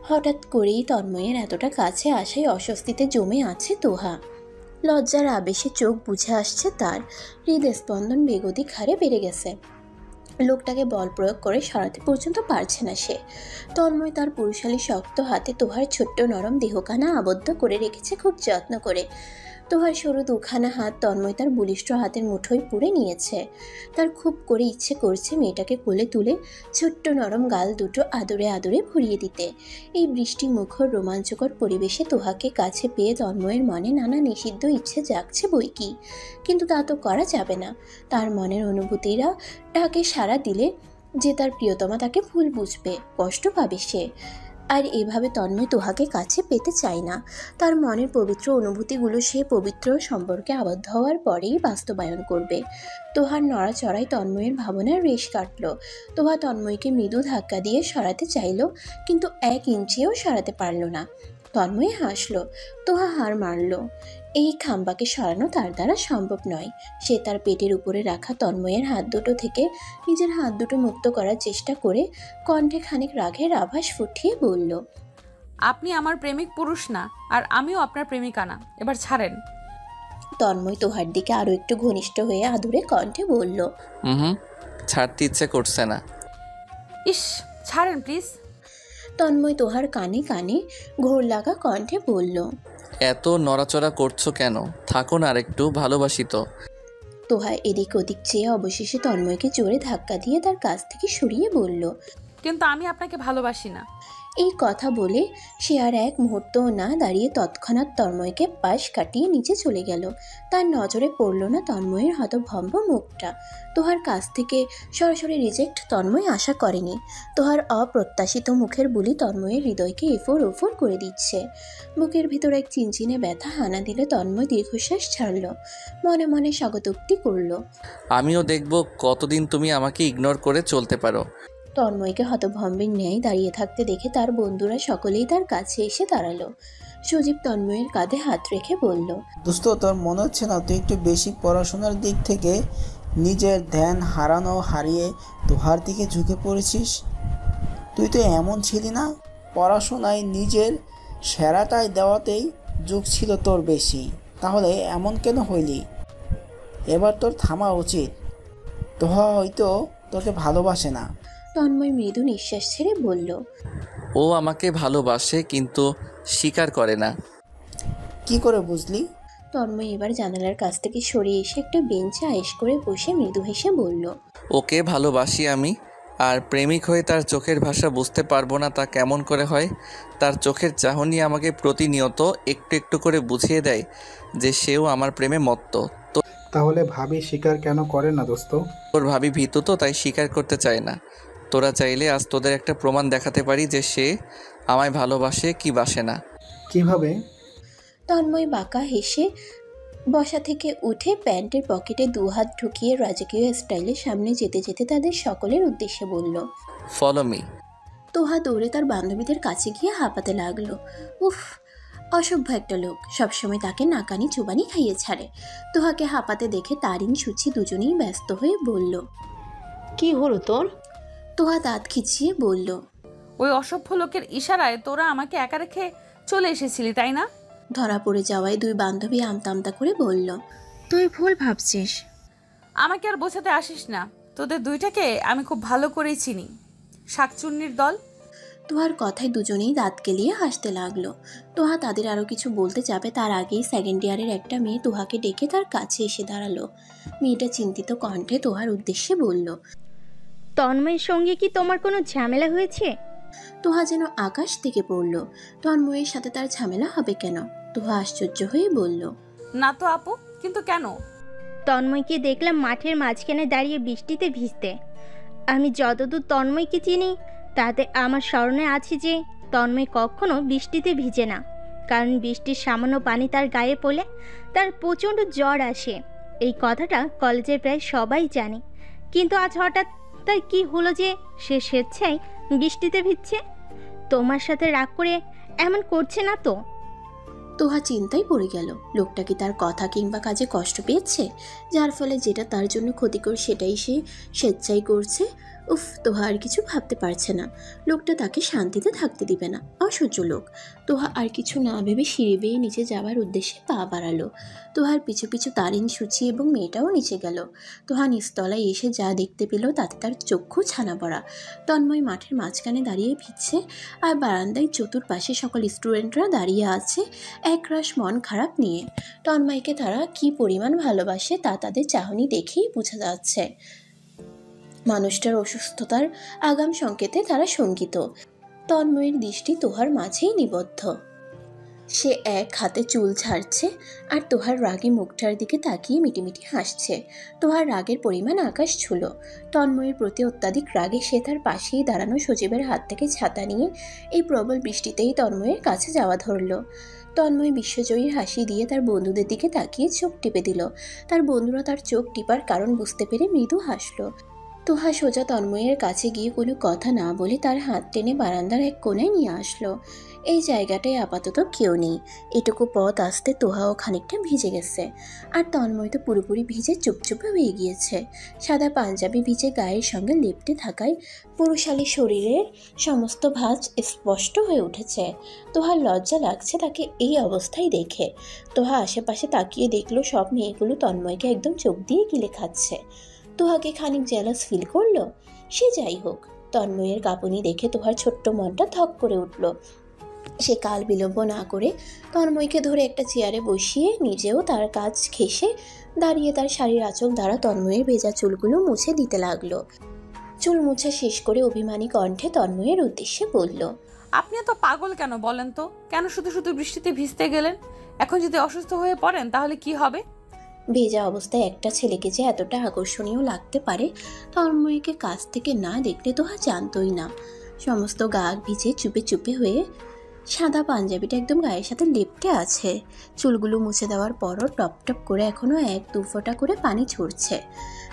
হঠাৎ করেই তন্ময়ের এতটা কাছে আসায় অস্বস্তিতে জমে আছে তোহা। লজ্জার আবেশে চোখ বুঝে আসছে তার। হৃদস্পন্দন বেগতিক হারে বেড়ে গেছে। লোকটাকে বল প্রয়োগ করে সরাতে পর্যন্ত পারছে না সে। তন্ময় তার পুরুষালী শক্ত হাতে তোহার ছোট্ট নরম দেহখানা আবদ্ধ করে রেখেছে খুব যত্ন করে। তোহার সরু দুখানা হাত তন্ময় তার বলিষ্ঠ হাতের মুঠোয় পুড়ে নিয়েছে। তার খুব করে ইচ্ছে করছে মেয়েটাকে কোলে তুলে ছোট্ট নরম গাল দুটো আদরে আদরে ভরিয়ে দিতে। এই বৃষ্টি মুখর রোমাঞ্চকর পরিবেশে তোহাকে কাছে পেয়ে তন্ময়ের মনে নানা নিষিদ্ধ ইচ্ছে জাগছে বইকি, কিন্তু তা তো করা যাবে না। তার মনের অনুভূতিরা তাকে সাড়া দিলে যে তার প্রিয়তমা তাকে ভুল বুঝবে, কষ্ট পাবে সে। আর এভাবে তন্ময় তোহাকে কাছে পেতে চায় না। তার মনের পবিত্র অনুভূতিগুলো সে পবিত্র সম্পর্কে আবদ্ধ হওয়ার পরেই বাস্তবায়ন করবে। তোহার নড়াচড়ায় তন্ময়ের ভাবনার রেশ কাটল। তোহা তন্ময়কে মৃদু ধাক্কা দিয়ে সরাতে চাইল, কিন্তু 1 ইঞ্চিও সরাতে পারল না। তন্ময় হাসল, তোহা হার মারল। এই খাম্বাকে সরানো তার দ্বারা সম্ভব নয়। সে তার পেটের উপরে রাখা তন্ময়ের হাত দুটো থেকে নিজের হাত দুটো মুক্ত করার চেষ্টা করে কণ্ঠে খানিক রাগের আভাস ফুটিয়ে বলল, আপনি আমার প্রেমিক পুরুষ না, আর আমিও আপনার প্রেমিকা না, এবার ছাড়েন। তন্ময় তোহার দিকে আরো একটু ঘনিষ্ঠ হয়ে আদুরে কণ্ঠে বলল, ছাড়তে ইচ্ছে করছে না। ইস, ছাড়েন প্লিজ। তন্ময় তোহার কানে কানে ঘোর লাগা কণ্ঠে বলল, এত নড়াচড়া করছো কেন? থাকো না, আর একটু ভালোবাসি তো। তোহা এদিক ওদিক চেয়ে অবশেষে তন্ময়কে জোরে ধাক্কা দিয়ে তার কাছ থেকে সরিয়ে বলল, কিন্তু আমি আপনাকে ভালোবাসি না। এই কথা বলে সে আর এক মুহূর্তও না দাঁড়িয়ে তৎক্ষণাৎ তন্ময়কে পাশ কাটিয়ে নিচে চলে গেল। তার নজরে পড়ল না তন্ময়ের হতভম্ব মুখটা। তোহার কাছ থেকে সরাসরি রিজেক্ট তন্ময় আশা করেনি। তোহার অপ্রত্যাশিত মুখের বুলি তন্ময়ের হৃদয়কে এফোর ওফোর করে দিচ্ছে। বুকের ভিতর এক চিনচিনে ব্যথা হানা দিলে তন্ময় দীর্ঘশ্বাস ছাড়ল, মনে মনে স্বাগতোক্তি করল, আমিও দেখব কতদিন তুমি আমাকে ইগনোর করে চলতে পারো। তন্ময়কে হতভম্বের ন্যায় দাঁড়িয়ে থাকতে দেখে তার বন্ধুরা সকলেই তার কাছে এসে দাঁড়ালো। সুজীব তন্ময়ের কাঁধে হাত রেখে বলল, দোস্ত, তোর মনে হচ্ছে না তুই একটু বেশি পড়াশোনার দিক থেকে নিজের ধ্যান হারিয়ে তোহার দিকে ঝুঁকে পড়েছিস? তুই তো এমন ছিলি না, পড়াশোনায় নিজের সেরাটাই দেওয়াতেই ঝোঁক ছিল তোর বেশি। তাহলে এমন কেন হইলি? এবার তোর থামা উচিত। তোহা হয়তো তোকে ভালোবাসে না। তন্ময় মৃদু নিঃশ্বাস ছেড়ে বলল, ও আমাকে ভালোবাসে, কিন্তু স্বীকার করে না। কি করে বুঝলি? তন্ময় এবার জানালার কাছ থেকে সরে এসে একটা বেঞ্চে আয়েশ করে বসে মৃদু হেসে বলল, ওকে ভালোবাসি আমি, আর প্রেমিক হয়ে তার চোখের ভাষা বুঝতে পারবো না তা কেমন করে হয়? তার চোখের চাহনি আমাকে প্রতিনিয়ত একটু একটু করে বুঝিয়ে দেয় যে সেও আমার প্রেমে মত্ত। তাহলে ভাবি স্বীকার কেন করে না দোস্ত? তোর ভাবি ভীতু তো, তাই স্বীকার করতে চায় না। তোরা চাইলে আজ তোদের একটা প্রমাণ দেখাতে পারি যে সে আমায় ভালোবাসে কি বাসে না। কিভাবে? তন্ময় বাঁকা হেসে বসা থেকে উঠে প্যান্টের পকেটে 2 হাত ঢুকিয়ে রাজকীয় স্টাইলে সামনে যেতে যেতে তাদের সকলের উদ্দেশ্যে বলল, ফলো মি। তোহা দৌড়ে তার বান্ধবীদের কাছে গিয়ে হাঁপাতে লাগলো। উফ, অসভ্য একটা লোক, সবসময় তাকে নাকানি চুবানি খাইয়ে ছাড়ে। তোহাকে হাঁপাতে দেখে তারিন সুচি দুজনেই ব্যস্ত হয়ে বলল, কি হলো তোর? তোহা দাঁত খিচিয়ে বলল, ওই অসভ্য লোকের ইশারায় তোরা আমাকে একা রেখে চলে এসেছিলি, তাই না? ধরা পড়ে যাওয়ায় 2 বান্ধবী আমতা আমতা করে বলল, তুই ভুল ভাবছিস। আমাকে আর বোঝাতে আসিস না, তোদের দুইটাকে আমি খুব ভালো করেই চিনি, শাকচুন্নির দল। তোহার কথায় দুজনেই দাঁত কেলিয়ে হাসতে লাগলো। তোহা তাদের আরও কিছু বলতে যাবে তার আগেই সেকেন্ড ইয়ারের একটা মেয়ে তোহাকে ডেকে তার কাছে এসে দাঁড়ালো। মেয়েটা চিন্তিত কণ্ঠে তোহার উদ্দেশ্যে বলল, তন্ময়ের সঙ্গে কি তোমার কোনো ঝামেলা হয়েছে? তোহা যেন আকাশ থেকে পড়ল। তন্ময়ের সাথে তার ঝামেলা হবে কেন? তোহা আশ্চর্য হয়ে বলল, না তো আপু, কিন্তু কেন? তন্ময়কে দেখলাম মাঠের মাঝখানে দাঁড়িয়ে বৃষ্টিতে ভিজতে। আমি যতদূর তন্ময়কে চিনি তাতে আমার স্মরণে আছে যে তন্ময় কখনো বৃষ্টিতে ভিজে না, কারণ বৃষ্টির সামান্য পানি তার গায়ে পড়লে তার প্রচণ্ড জ্বর আসে। এই কথাটা কলেজের প্রায় সবাই জানে, কিন্তু আজ হঠাৎ তার কি হলো যে সে স্বেচ্ছায় বৃষ্টিতে ভিজছে? তোমার সাথে রাগ করে এমন করছে না তো? তোহা চিন্তায় পড়ে গেল, লোকটা কি তার কথা কিংবা কাজে কষ্ট পেয়েছে, যার ফলে যেটা তার জন্য ক্ষতিকর সেটাই সে স্বেচ্ছাই করছে। উফ, তোহা আর কিছু ভাবতে পারছে না। লোকটা তাকে শান্তিতে থাকতে দিবে না, অসহ্য লোক। তোহা আর কিছু না ভেবে সিঁড়ি বেয়ে নিচে যাওয়ার উদ্দেশ্যে পা বাড়ালো। তোহার পিছু পিছু তারিন, সুচি এবং মেয়েটাও নিচে গেল। তোহা নিচতলায় এসে যা দেখতে পেল তাতে তার চক্ষু ছানা পড়া। তন্ময় মাঠের মাঝখানে দাঁড়িয়ে ভিজছে, আর বারান্দায় চতুর্পাশে সকল স্টুডেন্টরা দাঁড়িয়ে আছে একরাশ মন খারাপ নিয়ে। তন্ময়কে তারা কি পরিমাণ ভালোবাসে তা তাদের চাহনি দেখেই বোঝা যাচ্ছে। মানুষটার অসুস্থতার আগাম সংকেতে তারা শঙ্কিত। তন্ময়ের দৃষ্টি তোহার মাঝেই নিবদ্ধ। সে এক হাতে চুল ছাড়ছে আর তোহার রাগী মুখটার দিকে তাকিয়ে মিটিমিটি হাসছে। তোহার রাগের পরিমাণ আকাশ ছুলো। তন্ময়ের প্রতি অত্যাধিক রাগে সে তার পাশেই দাঁড়ানো সজীবের হাত থেকে ছাতা নিয়ে এই প্রবল বৃষ্টিতেই তন্ময়ের কাছে যাওয়া ধরল। তন্ময় বিশ্বজয়ীর হাসি দিয়ে তার বন্ধুদের দিকে তাকিয়ে চোখ টিপে দিল। তার বন্ধুরা তার চোখ টিপার কারণ বুঝতে পেরে মৃদু হাসলো। তোহা সোজা তন্ময়ের কাছে গিয়ে কোনো কথা না বলে তার হাত টেনে বারান্দার এক কোণে নিয়ে আসলো। এই জায়গাটায় আপাতত কেউ নেই। এটুকু পথ আসতে তোহাও খানিকটা ভিজে গেছে, আর তন্ময় তো পুরোপুরি ভিজে চুপচুপে হয়ে গিয়েছে। সাদা পাঞ্জাবি ভিজে গায়ের সঙ্গে লেপ্টে থাকায় পুরুষালী শরীরের সমস্ত ভাঁজ স্পষ্ট হয়ে উঠেছে। তোহার লজ্জা লাগছে তাকে এই অবস্থায় দেখে। তোহা আশেপাশে তাকিয়ে দেখলো সব মেয়েগুলো তন্ময়কে একদম চোখ দিয়ে গিলে খাচ্ছে। তোহাকে খানিক জেলাস ফিল করলো। সে যাই হোক, তন্ময়ের কাঁপুনি দেখে তোহার ছোট্ট মনটা ধক করে উঠল। সে কাল বিলম্ব না করে তন্ময়কে ধরে একটা চেয়ারে বসিয়ে নিজেও তার কাজ ঘেঁষে দাঁড়িয়ে তার শাড়ির আঁচল দ্বারা তন্ময়ের ভেজা চুলগুলো মুছে দিতে লাগলো। চুল মুছা শেষ করে অভিমানী কণ্ঠে তন্ময়ের উদ্দেশ্যে বলল, আপনি এত পাগল কেন বলেন তো? কেন শুধু শুধু বৃষ্টিতে ভিজতে গেলেন? এখন যদি অসুস্থ হয়ে পড়েন তাহলে কি হবে? ভেজা অবস্থায় একটা ছেলেকে যে এতটা আকর্ষণীয় লাগতে পারে তন্ময়কে কাছ থেকে না দেখলে তোহা জানতোই না। সমস্ত গা ভিজে চুপে চুপে হয়ে সাদা পাঞ্জাবিটা একদম গায়ের সাথে লেপ্টে আছে। চুলগুলো মুছে দেওয়ার পরও টপ টপ করে এখনো এক দু ফোঁটা করে পানি ঝরছে।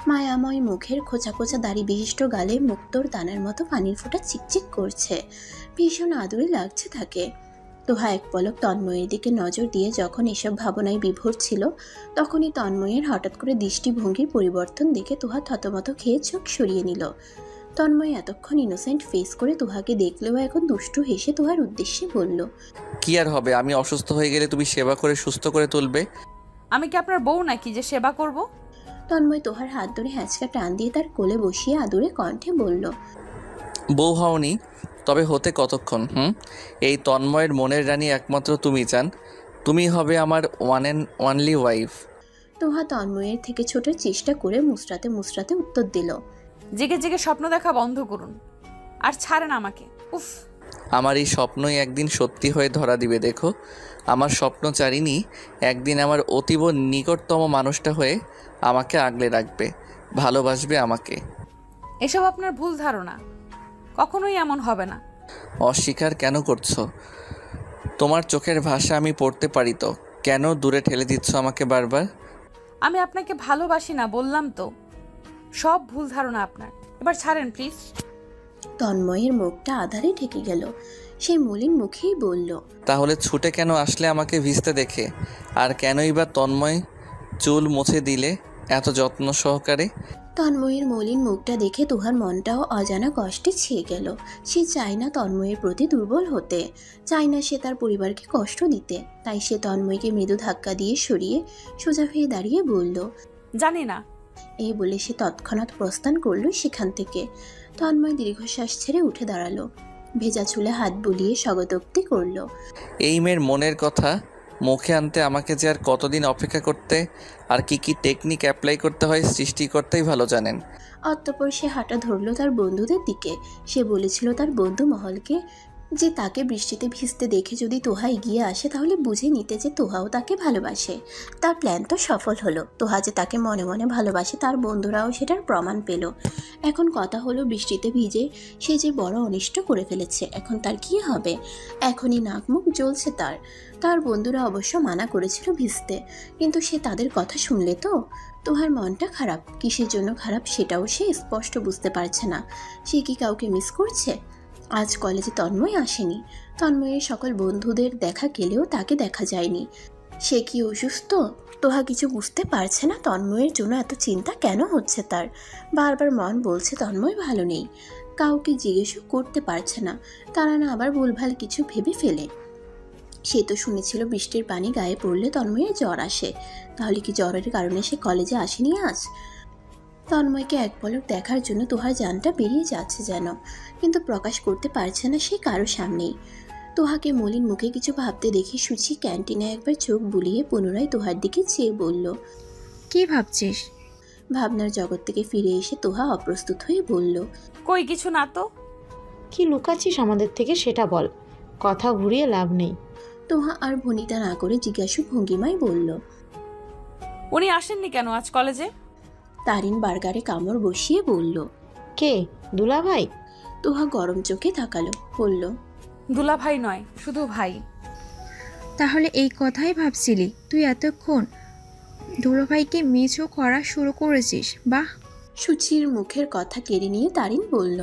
মায়াময় মুখের খোঁচা খোঁচা দাড়ি বিশিষ্ট গালে মুক্তোর দানার মতো পানির ফোঁটা চিকচিক করছে। ভীষণ আদুরে লাগছে তাকে। তোহা এক পলক তন্ময়ের দিকে নজর দিয়ে যখন এসব ভাবনায় বিভোর ছিল, তখনই তন্ময়ের হঠাৎ করে দৃষ্টিভঙ্গির পরিবর্তন দেখে তোহা থতমত খেয়ে চোখ সরিয়ে নিল। তন্ময় এতক্ষণ ইনোসেন্ট ফেস করে তোহাকে দেখলেও এখন দুষ্টু হেসে তোহার উদ্দেশ্যে বলল, কি আর হবে, আমি অসুস্থ হয়ে গেলে তুমি সেবা করে সুস্থ করে তুলবে। আমি কি আপনার বউ নাকি যে সেবা করব? তন্ময় তোহার হাত ধরে হ্যাঁচকা টান দিয়ে তার কোলে বসিয়ে আদুরে কণ্ঠে বলল, বউ হওনি, তবে হতে কতক্ষণ? এই তন্ময়ের মনের রানী একমাত্র তুমি চান। তুমি হবে আমার one and only wife. Toha তন্ময়ের থেকে ছোটার চেষ্টা করে মুচড়াতে মুচড়াতে উত্তর দিল, জেগে জেগে স্বপ্ন দেখা বন্ধ করুন আর ছাড়েন আমাকে। উফ, আমার এই স্বপ্নই একদিন সত্যি হয়ে ধরা দিবে। দেখো, আমার স্বপ্ন চারিনি একদিন আমার অতীব নিকটতম মানুষটা হয়ে আমাকে আগলে রাখবে, ভালোবাসবে আমাকে। এসব আপনার ভুল ধারণা, কখনোই এমন হবে না। অস্বীকার কেন করছো? তোমার চোখের ভাষা আমি পড়তে পারি তো, কেন দূরে ঠেলে দিচ্ছ আমাকে বারবার? আমি আপনাকে ভালোবাসি না বললাম তো। সব ভুল ধারণা আপনার, এবার ছাড়েন প্লিজ। তন্ময়ের মুখটা আধারে ঢেকে গেল। সে মলিন মুখেই বলল, তাহলে ছুটে কেন আসলে আমাকে ভিজতে দেখে? আর কেনই বা তন্ময় চুল মুছে দিলে এত যত্ন সহকারে? তন্ময়ের মলিন মুখটা দেখে তোহার মনটাও অজানা কষ্টে ছেয়ে গেল। সে চায় না তন্ময়ের প্রতি দুর্বল হতে, চায় না সে তার পরিবারকে কষ্ট দিতে। তাই সে তন্ময়কে মৃদু ধাক্কা দিয়ে সরিয়ে সোজা হয়ে দাঁড়িয়ে বলল, জানি না। এই বলে সে তৎক্ষণাৎ প্রস্থান করল সেখান থেকে। তন্ময় দীর্ঘশ্বাস ছেড়ে উঠে দাঁড়ালো, ভেজা চুলে হাত বুলিয়ে স্বাগতোক্তি করল, এই মেয়ের মনের কথা মুখে আনতে আমাকে যে আর কতদিন অপেক্ষা করতে আর কি কি টেকনিক অ্যাপ্লাই করতে হয় সৃষ্টিকর্তাই ভালো জানেন। অতঃপর সে হাঁটা ধরলো তার বন্ধুদের দিকে। সে বলেছিল তার বন্ধু মহলকে যে তাকে বৃষ্টিতে ভিজতে দেখে যদি তোহা এগিয়ে আসে তাহলে বুঝে নিতে যে তোহাও তাকে ভালোবাসে। তার প্ল্যান তো সফল হলো। তোহা যে তাকে মনে মনে ভালোবাসে তার বন্ধুরাও সেটার প্রমাণ পেল। এখন কথা হলো বৃষ্টিতে ভিজে সে যে বড় অনিষ্ট করে ফেলেছে, এখন তার কি হবে? এখনই নাক মুখ জ্বলছে তার। তার বন্ধুরা অবশ্য মানা করেছিল ভিজতে, কিন্তু সে তাদের কথা শুনলে তো। তোহার মনটা খারাপ, কিসের জন্য খারাপ সেটাও সে স্পষ্ট বুঝতে পারছে না। সে কি কাউকে মিস করছে? আজ কলেজে তন্ময় আসেনি। তন্ময়ের সকল বন্ধুদের দেখা গেলেও তাকে দেখা যায়নি। সে কি অসুস্থ? তোহা কিছু বুঝতে পারছে না তন্ময়ের জন্য এত চিন্তা কেন হচ্ছে তার। বারবার মন বলছে তন্ময় ভালো নেই, কাউকে জিজ্ঞেসও করতে পারছে না, তারা না আবার ভুলভাল কিছু ভেবে ফেলে। সে তো শুনেছিল বৃষ্টির পানি গায়ে পড়লে তন্ময়ের জ্বর আসে, তাহলে কি জ্বরের কারণে সে কলেজে আসেনি আজ? তন্ময়কে এক পলক দেখার জন্য তোহার জানটা বেরিয়ে যাচ্ছে যেন, কিন্তু প্রকাশ করতে পারছে না সে কারো সামনেই। তোহাকে মলিন মুখে কিছু ভাবতে দেখে সুচি ক্যান্টিনে একবার চোখ বুলিয়ে পুনরায় তোহার দিকে চেয়ে বলল, কি ভাবছিস? ভাবনার জগৎ থেকে ফিরে এসে তোহা অপ্রস্তুত হয়ে বলল, কই কিছু না তো। কি লুকাচ্ছিস আমাদের থেকে সেটা বল, কথা ঘুরিয়ে লাভ নেই। তোহা আর ভনিতা না করে জিজ্ঞাসু ভঙ্গিমায় বলল, উনি আসেননি কেন আজ কলেজে? তারিন বার্গারে কামড় বসিয়ে বলল, কে? দুলাভাই? তোহা গরম চোখে তাকালো, বলল, দুলা ভাই নয়, শুধু ভাই। তাহলে এই কথাই ভাবছিলি তুই এতক্ষণ? দুলাভাইকে মিছও করা শুরু করেছিস, বাহ। সুচির মুখের কথা কেড়ে নিয়ে তারিন বলল,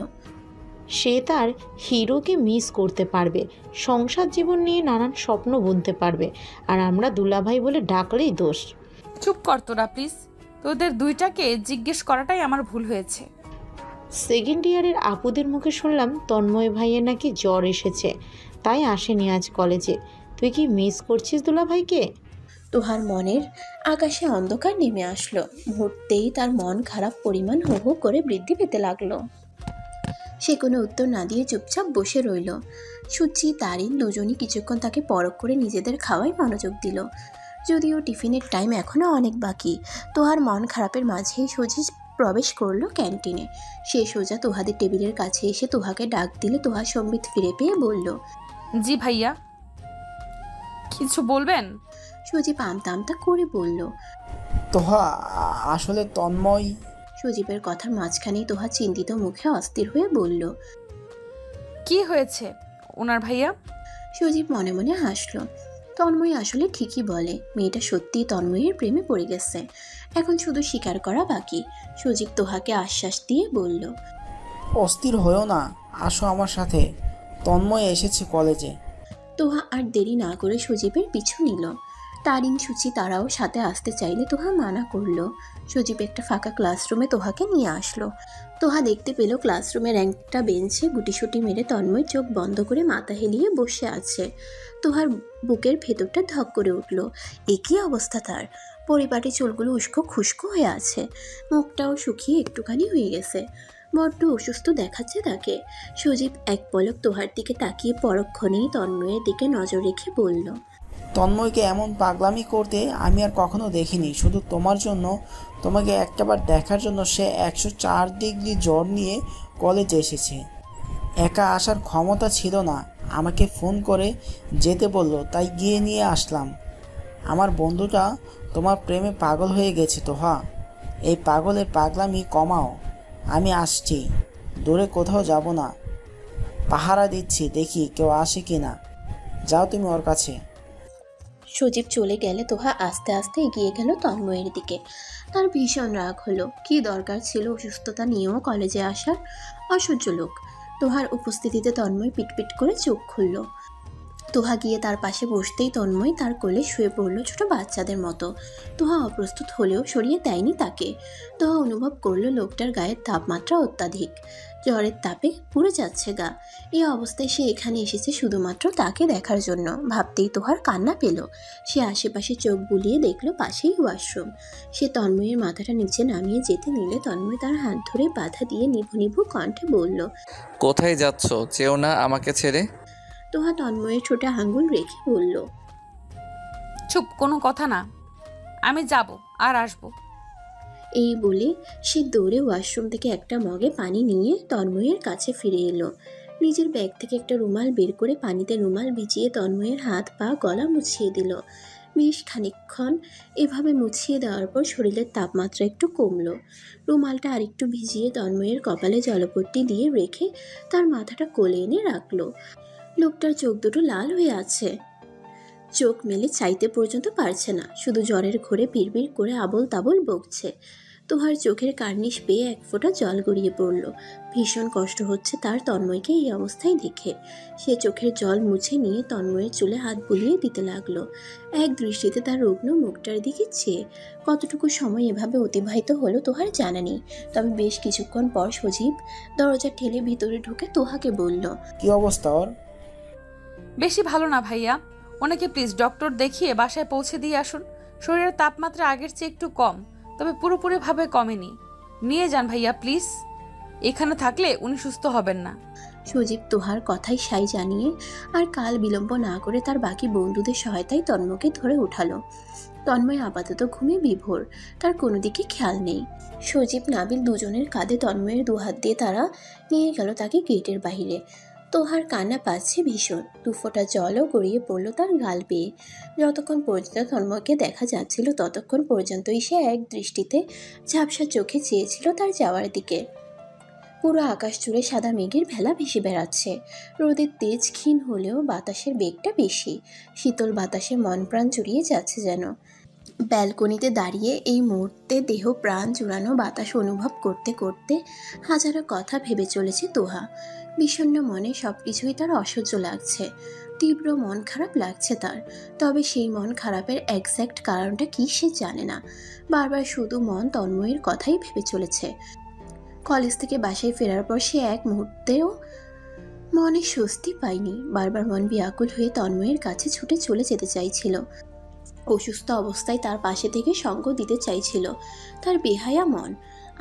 সে তার হিরোকে মিস করতে পারবে, সংসার জীবন নিয়ে নানান স্বপ্ন বুনতে পারবে, আর আমরা দুলাভাই বলে ডাকলেই দোষ। চুপ কর তোরা প্লিজ, তোদের দুইটাকে জিজ্ঞেস করাটাই আমার ভুল হয়েছে। সেকেন্ড ইয়ারের আপুদের মুখে শুনলাম তন্ময় ভাইয়ের নাকি জ্বর এসেছে, তাই আসেনি আজ কলেজে। তুই কি মিস করছিস দুলাভাইকে? তোহার মনের আকাশে অন্ধকার নেমে আসলো, মুহূর্তেই তার মন খারাপ পরিমাণ হো হো করে বৃদ্ধি পেতে লাগলো। সে কোনো উত্তর না দিয়ে চুপচাপ বসে রইল। সুচি তারিন দুজনই কিছুক্ষণ তাকে পরখ করে নিজেদের খাওয়ায় মনোযোগ দিল। যদিও টিফিনের টাইম এখনও অনেক বাকি, তোহার মন খারাপের মাঝেই সুচি প্রবেশ করলো ক্যান্টিনে। সে সোজা তোহাদের টেবিলের কাছে এসে তোহাকে ডাক দিলে তোহা সম্বিত ফিরে পেয়ে বলল, জি ভাইয়া, কিছু বলবেন? সজীব আমতা আমতা করে বলল, তোহা আসলে তন্ময়। সজীবের কথার মাঝখানেই তোহা চিন্তিত মুখে অস্থির হয়ে বলল, কি হয়েছে ওনার ভাইয়া? সজীব মনে মনে হাসলো। তন্ময় আসলে ঠিকই বলে, মেয়েটা সত্যিই তন্ময়ের প্রেমে পড়ে গেছে, এখন শুধু স্বীকার করা বাকি। সজীব তোহাকে আশ্বাস দিয়ে বলল, অস্থির হয়েও না, আসো আমার সাথে, তন্ময় এসেছে কলেজে। তোহা আর দেরি না করে সজীবের পিছু নিল। তারিন সুচি তারাও সাথে আসতে চাইলে তোহা মানা করলো। সজীব একটা ফাঁকা ক্লাসরুমে তোহাকে নিয়ে আসলো। তোহা দেখতে পেল ক্লাসরুমের একটা বেঞ্চে গুটিসুটি মেরে তন্ময় চোখ বন্ধ করে মাথা হেলিয়ে বসে আছে। তোহার বুকের ভেতরটা ধক করে উঠল। একই অবস্থা তার, পরিপাটি চুলগুলো উস্কো খুস্কো হয়ে আছে, মুখটাও শুকিয়ে একটুখানি হয়ে গেছে, বড্ড অসুস্থ দেখাচ্ছে তাকে। সজীব এক পলক তোহার দিকে তাকিয়ে পরক্ষণেই তন্ময়ের দিকে নজর রেখে বলল, তন্ময়কে এমন পাগলামি করতে আমি আর কখনো দেখিনি। শুধু তোমার জন্য, তোমাকে একটাবার দেখার জন্য সে 104 ডিগ্রি জ্বর নিয়ে কলেজে এসেছে। একা আসার ক্ষমতা ছিল না, আমাকে ফোন করে যেতে বললো, তাই গিয়ে নিয়ে আসলাম। আমার বন্ধুটা তোমার প্রেমে পাগল হয়ে গেছে তোহা, এই পাগলের পাগলামি কমাও। আমি আসছি, দূরে কোথাও যাব না, পাহারা দিচ্ছি, দেখি কেউ আসে কি না। যাও তুমি ওর কাছে। সজীব চলে গেলে তোহা আস্তে আস্তে এগিয়ে গেল তন্ময়ের দিকে। তার ভীষণ রাগ হলো, কি দরকার ছিল অসুস্থতা নিয়েও কলেজে আসার? অসহ্য লোক। তোহার উপস্থিতিতে তন্ময় পিটপিট করে চোখ খুলল। তোহা গিয়ে তার পাশে বসতেই তন্ময় তার কোলে শুয়ে পড়ল ছোট বাচ্চাদের মতো। তোহা অপ্রস্তুত হলেও সরিয়ে দেয়নি তাকে। তোহা অনুভব করলো লোকটার গায়ের তাপমাত্রা অত্যাধিক, জ্বরের তাপে পুড়ে যাচ্ছে গা। এই অবস্থায় সে এখানে এসেছে শুধুমাত্র তাকে দেখার জন্য। ভাবতেই তোহার কান্না পেল। সে আশেপাশে চোখ বুলিয়ে দেখলো পাশেই ওয়াশরুম। সে তন্ময়ের মাথাটা নিচে নামিয়ে যেতে নিলে তন্ময় তার হাত ধরে বাধা দিয়ে নিভু নিভু কণ্ঠে বলল, কোথায় যাচ্ছ? চেও না আমাকে ছেড়ে? তোহা তন্ময়ের ছোটা আঙ্গুল রেখে বলল, চুপ, কোনো কথা না, আমি যাব আর আসবো। এই বলে সে দৌড়ে ওয়াশরুম থেকে একটা মগে পানি নিয়ে তন্ময়ের কাছে ফিরে এলো। নিজের ব্যাগ থেকে একটা রুমাল বের করে পানিতে রুমাল ভিজিয়ে তন্ময়ের হাত পা গলা মুছিয়ে দিল। বেশ খানিকক্ষণ এভাবে মুছিয়ে দেওয়ার পর শরীরের তাপমাত্রা একটু কমলো। রুমালটা আরেকটু ভিজিয়ে তন্ময়ের কপালে জলপট্টি দিয়ে রেখে তার মাথাটা কোলে এনে রাখলো। লোকটার চোখ দুটো লাল হয়ে আছে, চোখ মেলে চাইতে পর্যন্ত পারছে না, শুধু জ্বরের ঘোরে বিড়বিড় করে আবল তাবল বকছে। তোহার চোখের কার্নিশ পেয়ে এক ফোঁটা জল গড়িয়ে পড়ল। ভীষণ কষ্ট হচ্ছে তার তন্ময়কে এই অবস্থায় দেখে। সে চোখের জল মুছে নিয়ে তন্ময়ের চুলে হাত বুলিয়ে দিতে লাগলো, এক দৃষ্টিতে তার রুগ্ন মুখটার দিকে চেয়ে। কতটুকু সময় এভাবে অতিবাহিত হলো তোহার জানা নেই, তবে বেশ কিছুক্ষণ পর সজীব দরজা ঠেলে ভিতরে ঢুকে তোহাকে বলল, কি অবস্থা ওর? বেশি ভালো না ভাইয়া, ওনাকে প্লিজ ডক্টর দেখিয়ে বাসায় পৌঁছে দিয়ে আসুন। শরীরের তাপমাত্রা আগের চেয়ে একটু কম, তবে পুরোপুরিভাবে কমেনি। নিয়ে যান ভাইয়া প্লিজ, এখানে থাকলে উনি সুস্থ হবেন না। সজীব তোহার কথাই সাই জানিয়ে আর কাল বিলম্ব না করে তার বাকি বন্ধুদের সহায়তায় তন্ময়কে ধরে উঠালো। তন্ময় আপাতত ঘুমে বিভোর, তার কোনো দিকে খেয়াল নেই। সজীব নাবিল দুজনের কাঁধে তন্ময়ের দুহাত দিয়ে তারা নিয়ে গেল তাকে গেটের বাহিরে। তোহার কান্না পাচ্ছে ভীষণ, দুফোঁটা জলও গড়িয়ে পড়ল তার গাল বেয়ে। যতক্ষণ পর্যন্ত তন্ময়কে দেখা যাচ্ছিল ততক্ষণ পর্যন্তই সে এক দৃষ্টিতে ঝাপসা চোখে চেয়েছিল তার যাওয়ার দিকে। পুরো আকাশ জুড়ে সাদা মেঘের ভেলা ভেসে বেড়াচ্ছে। রোদের তেজ ক্ষীণ হলেও বাতাসের বেগটা বেশি, শীতল বাতাসে মন প্রাণ জুড়িয়ে যাচ্ছে যেন। ব্যালকনিতে দাঁড়িয়ে এই মুহূর্তে দেহ প্রাণ জুড়ানো বাতাস অনুভব করতে করতে হাজারো কথা ভেবে চলেছে তোহা। বিষণ্ণ মনে সবকিছুই তার অসহ্য লাগছে, তীব্র মন খারাপ লাগছে তার। তবে সেই মন খারাপের এক্স্যাক্ট কারণটা কি সে জানে না। বারবার শুধু মন তন্ময়ের কথাই ভেবে চলেছে। কলেজ থেকে বাসায় ফেরার পর সে এক মুহূর্তেও মনে স্বস্তি পায়নি। বারবার মন ব্যাকুল হয়ে তন্ময়ের কাছে ছুটে চলে যেতে চাইছিল। অসুস্থ অবস্থায় তার পাশে থেকে সঙ্গ দিতে চাইছিল তার বেহায়া মন।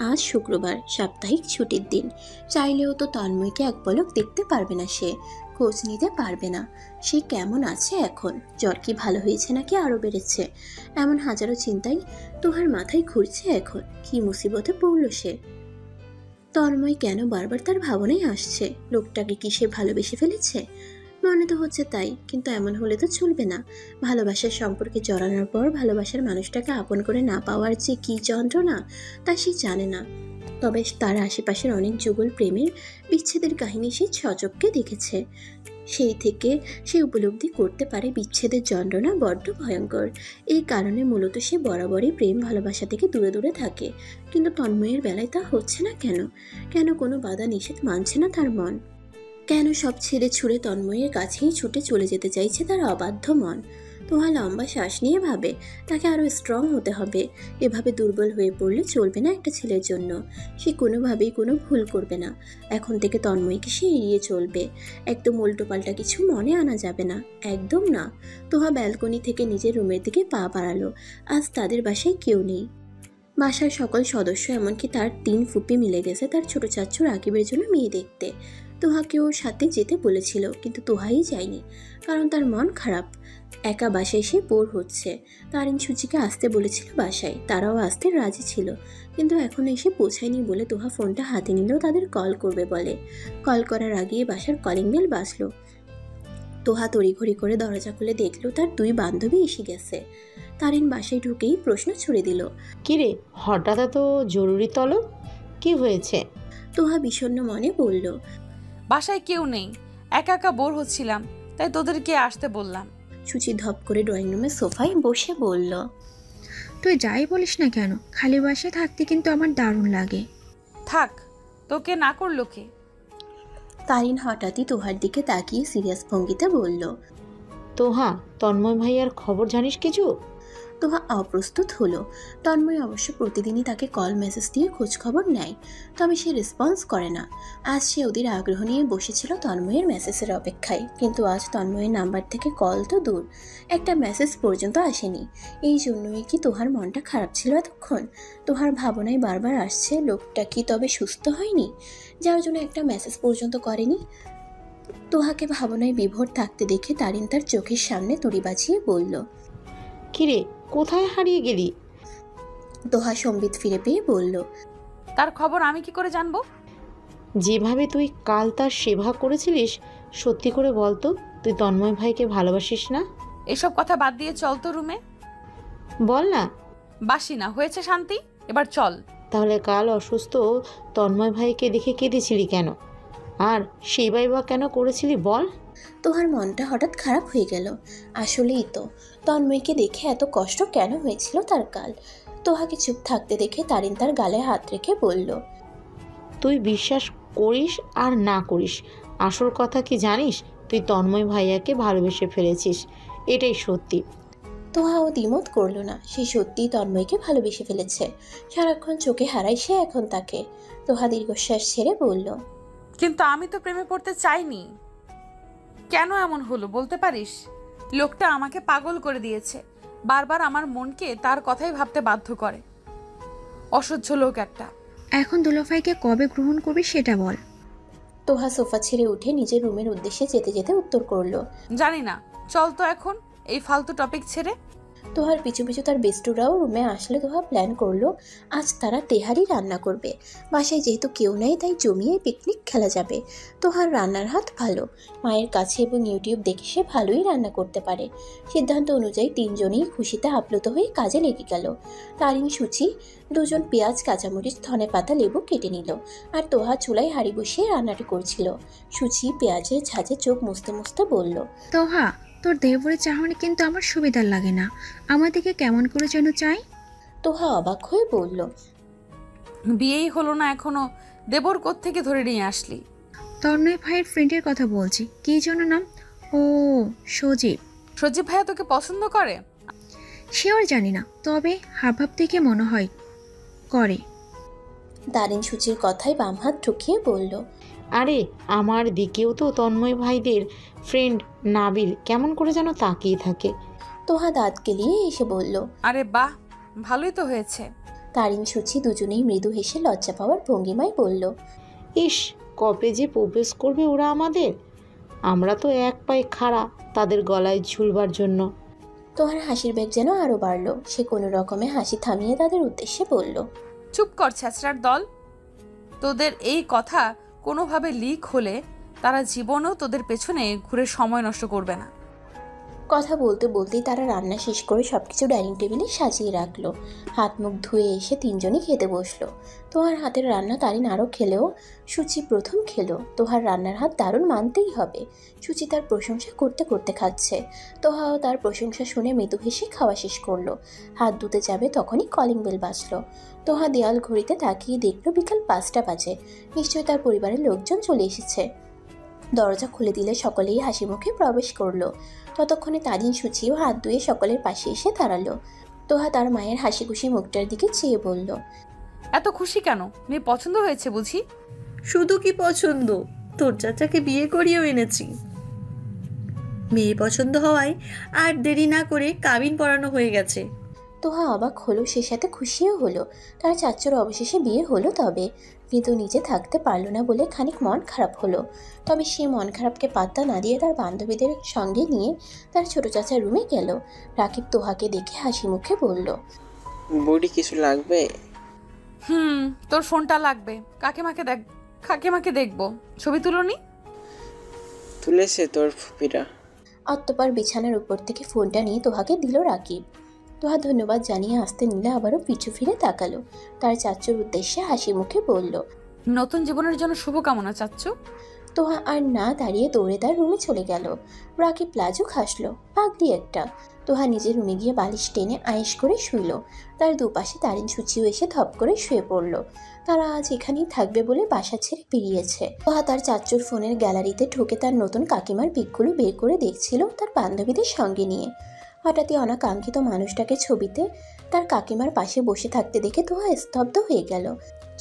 আজ শুক্রবার, সাপ্তাহিক ছুটির দিন, চাইলেও তো তন্ময়কে এক পলক দেখতে পারবে না, সে খোঁজ নিতে পারবে না। সে কেমন আছে এখন, জ্বর কি ভালো হয়েছে নাকি আরও বেড়েছে, এমন হাজারো চিন্তাই তোহার মাথায় ঘুরছে এখন। কি মুসিবতে পড়ল সে। তন্ময় কেন বারবার তার ভাবনায় আসছে? লোকটাকে কি সে ভালোবেসে ফেলেছে? মনে তো হচ্ছে তাই, কিন্তু এমন হলে তো চলবে না। ভালোবাসার সম্পর্কে জড়ানোর পর ভালোবাসার মানুষটাকে আপন করে না পাওয়ার যে কী যন্ত্রণা তা সে জানে না। তবে তার আশেপাশের অনেক যুগল প্রেমের বিচ্ছেদের কাহিনী সে সচক্ষে দেখেছে। সেই থেকে সে উপলব্ধি করতে পারে বিচ্ছেদের যন্ত্রণা বড্ড ভয়ঙ্কর। এই কারণে মূলত সে বরাবরই প্রেম ভালোবাসা থেকে দূরে দূরে থাকে। কিন্তু তন্ময়ের বেলায় তা হচ্ছে না কেন? কেন কোনো বাধা নিষেধ মানছে না তার মন? কেন সব ছেড়ে ছুড়ে তন্ময়ের কাছেই ছুটে চলে যেতে চাইছে তার অবাধ্য মন? তোহা লম্বা শ্বাস নিয়ে ভাবে তাকে আরও স্ট্রং হতে হবে। এভাবে দুর্বল হয়ে পড়লে চলবে না একটা ছেলের জন্য। সে কোনোভাবেই কোনো ভুল করবে না। এখন থেকে তন্ময়কে সে এড়িয়ে চলবে। একদম উল্টোপাল্টা কিছু মনে আনা যাবে না, একদম না। তোহা ব্যালকনি থেকে নিজের রুমের দিকে পা বাড়ালো। আজ তাদের বাসায় কেউ নেই। বাসার সকল সদস্য, এমনকি তার 3 ফুপি মিলে গেছে তার ছোট চাচ্চু রাকিবের জন্য মেয়ে দেখতে। তোহাকে ওর সাথে যেতে বলেছিল, কিন্তু তোহাই যায়নি, কারণ তার মন খারাপ। একা বাসায় সে বোর হচ্ছে। তারিন সুচিকে আসতে বলেছিল বাসায়, তারাও আসতে রাজি ছিল, কিন্তু এখনো এসে পৌঁছায়নি বলে তোহা ফোনটা হাতে নিলেও তাদের কল করবে বলে। কল করার আগেই বাসার কলিং বেল বাজলো। তোহা তড়িঘড়ি করে দরজা খুলে দেখলো তার 2 বান্ধবী এসে গেছে। তারিন বাসায় ঢুকেই প্রশ্ন ছুড়ে দিল, কিরে হঠাৎ এত জরুরি তলব, কি হয়েছে? তোহা বিষণ্ণ মনে বলল, বাসায় কেউ নেই, একা একা বোর হচ্ছিলাম, তাই তোদেরকে আসতে বললাম। সুচি ধপ করে ড্রয়িং রুমের সোফায় বসে বলল, তুই যাই বলিস না কেন, খালি বাসায় থাকতে কিন্তু আমার দারুণ লাগে। থাক, তোকে না করলো কে? তারিন হঠাৎই তোহার দিকে তাকিয়ে সিরিয়াস ভঙ্গিতে বলল, তোহা, তন্ময় ভাইয়ার খবর জানিস কিছু? তোহা অপ্রস্তুত হলো। তন্ময় অবশ্য প্রতিদিনই তাকে কল মেসেজ দিয়ে খোঁজ খবর নেয়, তবে সে রেসপন্স করে না। আজ সে ওদের আগ্রহ নিয়ে বসেছিল তন্ময়ের মেসেজের অপেক্ষায়, কিন্তু আজ তন্ময়ের নাম্বার থেকে কল তো দূর, একটা মেসেজ পর্যন্ত আসেনি। এই জন্যই কি তোহার মনটা খারাপ ছিল এতক্ষণ? তোহার ভাবনায় বারবার আসছে লোকটা কি তবে সুস্থ হয়নি, যার জন্য একটা মেসেজ পর্যন্ত করেনি? তোহাকে ভাবনায় বিভোর থাকতে দেখে তারিন তার চোখের সামনে তুড়ি বাজিয়ে বলল, কিরে কোথায় হারিয়ে গেলি? তোহা সম্বিত ফিরে পেয়ে বলল, তার খবর আমি কি করে জানবো? যেভাবে তুই কাল তার সেবা করেছিলিস, সত্যি করে বলতো তুই তন্ময় ভাইকে ভালোবাসিস না? এসব কথা বাদ দিয়ে চল তো রুমে। বল না। বাসি না, হয়েছে শান্তি, এবার চল। তাহলে কাল অসুস্থ তন্ময় ভাইকে দেখে কেঁদেছিলি কেন? আর সেবাই বা কেন করেছিলি বল? তোহার মনটা হঠাৎ খারাপ হয়ে গেল। আসলেই তো তন্ময়কে দেখে এত কষ্ট কেন হয়েছিল তার কাল? তোহাকে চুপ থাকতে দেখে তারিন তার গালে হাত রেখে বলল, তুই বিশ্বাস করিস আর না করিস, আসল কথা কি জানিস? তুই তন্ময় ভাইয়াকে ভালোবেসে ফেলেছিস, এটাই সত্যি। তোহাও দ্বিমত করলো না, সে সত্যিই তন্ময়কে ভালোবেসে ফেলেছে। সারাক্ষণ চোখে হারায় সে এখন তাকে। তোহা দীর্ঘশ্বাস ছেড়ে বলল, কিন্তু আমি তো প্রেমে পড়তে চাইনি। কেন এমন হলো বলতে পারিস? লোকটা আমাকে পাগল করে দিয়েছে, বারবার আমার মনকে তার কথাই ভাবতে বাধ্য করে। অসহ্য লোক একটা। এখন দুলাভাইকে কবে গ্রহণ করবি সেটা বল। তোহা সোফা ছেড়ে উঠে নিজের রুমের উদ্দেশ্যে যেতে যেতে উত্তর করলো, জানি না, চল তো এখন এই ফালতু টপিক ছেড়ে। তোহার পিছু পিছু তার বেস্টুরাও রুমে আসলে তোহা প্ল্যান করলো আজ তারা তেহারি রান্না করবে। বাসায় যেহেতু কেউ নেই তাই জমিয়ে পিকনিক খেলা যাবে। তোহার রান্নার হাত ভালো, মায়ের কাছে এবং ইউটিউব দেখে সে ভালোই রান্না করতে পারে। সিদ্ধান্ত অনুযায়ী তিনজনই খুশিতে আপ্লুত হয়ে কাজে লেগে গেল। তারিন সুচি দুজন পেঁয়াজ, কাঁচামরিচ, ধনেপাতা, লেবু কেটে নিল, আর তোহা চুলায় হাঁড়ি বসিয়ে রান্নাটি করছিল। সুচি পেঁয়াজের ঝাঁঝে চোখ মুছতে মুছতে বলল, তোহা, তোর দেবরের চাহনি কিন্তু আমার সুবিধার লাগে না, আমাদেরকে কেমন করে যেন চাই। তোহা অবাক হয়ে বলল, বিয়েই হলো না এখনো, দেবর কোত্থেকে ধরে নিয়ে আসলি? তন্ময় ভাইয়ের ফ্রেন্ডের কথা বলছি, কি যেন নাম? ও, সজীব। সজীব ভাইয়া তোকে পছন্দ করে? শিওর জানি না, তবে হাবভাব থেকে মনে হয় করে। দারিন সুচির কথায় বাম হাত ঠুকিয়ে বলল, আরে আমার দিকেও তো তন্ময় ভাইদের ফ্রেন্ড নাবিল কেমন করে যেন তাকিয়ে থাকে। তোহা দাঁত কেলিয়ে এসে বলল, আরে বাহ, ভালোই তো হয়েছে। তারিন সুচি দুজনেই মৃদু হেসে লজ্জা পাওয়ার ভঙ্গিমায় বলল, ইস, কবে যে প্রপোজ করবে ওরা আমাদের, আমরা তো এক পায়ে খাড়া তাদের গলায় ঝুলবার জন্য। তোহার হাসির বেগ যেন আরো বাড়ল। সে কোনো রকমে হাসি থামিয়ে তাদের উদ্দেশ্যে বলল, চুপ কর ছ্যাচড়ার দল। তোদের এই কথা কোনোভাবে লিক হলে তারা জীবনেও তোদের পেছনে ঘুরে সময় নষ্ট করবে না। কথা বলতে বলতেই তারা রান্না শেষ করে সবকিছু ডাইনিং টেবিলে সাজিয়ে রাখলো। হাত মুখ ধুয়ে এসে তিনজনই খেতে বসলো। তোহার হাতের রান্না তারিন আরও খেলেও সুচি প্রথম খেলো। তোহার রান্নার হাত দারুণ মানতেই হবে। সুচি তার প্রশংসা করতে করতে খাচ্ছে। তোহাও তার প্রশংসা শুনে মৃদু হেসে খাওয়া শেষ করলো। হাত ধুতে যাবে তখনই কলিং বেল বাজলো। তোহা দেয়াল ঘড়িতে তাকিয়ে দেখলো বিকাল 5টা বাজে। নিশ্চয়ই তার পরিবারের লোকজন চলে এসেছে। দরজা খুলে দিলে সকলেই হাসি মুখে প্রবেশ করলো। ততক্ষণে তারিন সুচিও হাত ধুয়ে সকলের পাশে এসে দাঁড়ালো। তোহা তার মায়ের হাসি খুশি মুখটার দিকে চেয়ে বলল, এত খুশি কেন? মেয়ে পছন্দ হয়েছে বুঝি? শুধু কি পছন্দ, তোর চাচাকে বিয়ে করিয়েও এনেছি। মেয়ে পছন্দ হওয়ায় আর দেরি না করে কাবিন পড়ানো হয়ে গেছে। তোহা অবাক হলো, সে সাথে খুশিও হলো। তার চাচ্চুর অবশেষে বিয়ে হলো। তবে কিন্তু নিজে থাকতে পারলো না বলে খানিক মন খারাপ হলো। তবে সে মন খারাপকে পাত্তা না দিয়ে তার বান্ধবীদের সঙ্গে নিয়ে তার ছোট চাচার রুমে গেল। রাকিব তোহাকে দেখে হাসি মুখে বলল, বডি কিছু লাগবে? তোর ফোনটা লাগবে। কাকিমাকে দেখবো। ছবি তুলনি? তুলেছে তোর ফুপিরা। অতঃপর বিছানার উপর থেকে ফোনটা নিয়ে তোহাকে দিল রাকিব। তোহা ধন্যবাদ জানিয়ে আসতে নিলে আবারও পিছু ফিরে তাকালো। তার চাচ্চুর উদ্দেশ্যে হাসি মুখে বলল, নতুন জীবনের জন্য শুভকামনা চাচ্চু। তোহা আর না দাঁড়িয়ে দৌড়ে তার রুমে চলে গেল। রাকিব লাজুক হাসলো, পাগলি একটা। তোহা নিজের রুমে গিয়ে বালিশ টেনে আয়েশ করে শুইল। তার দুপাশে তারিন সুচিও এসে ধপ করে শুয়ে পড়ল। তারা আজ এখানেই থাকবে বলে বাসা ছেড়ে বেরিয়েছে। তোহা তার চাচ্চুর ফোনের গ্যালারিতে ঢুকে তার নতুন কাকিমার পিকগুলো বের করে দেখছিল তার বান্ধবীদের সঙ্গে নিয়ে। হঠাৎই অনাকাঙ্ক্ষিত মানুষটাকে ছবিতে তার কাকিমার পাশে বসে থাকতে দেখে তোহা স্তব্ধ হয়ে গেল।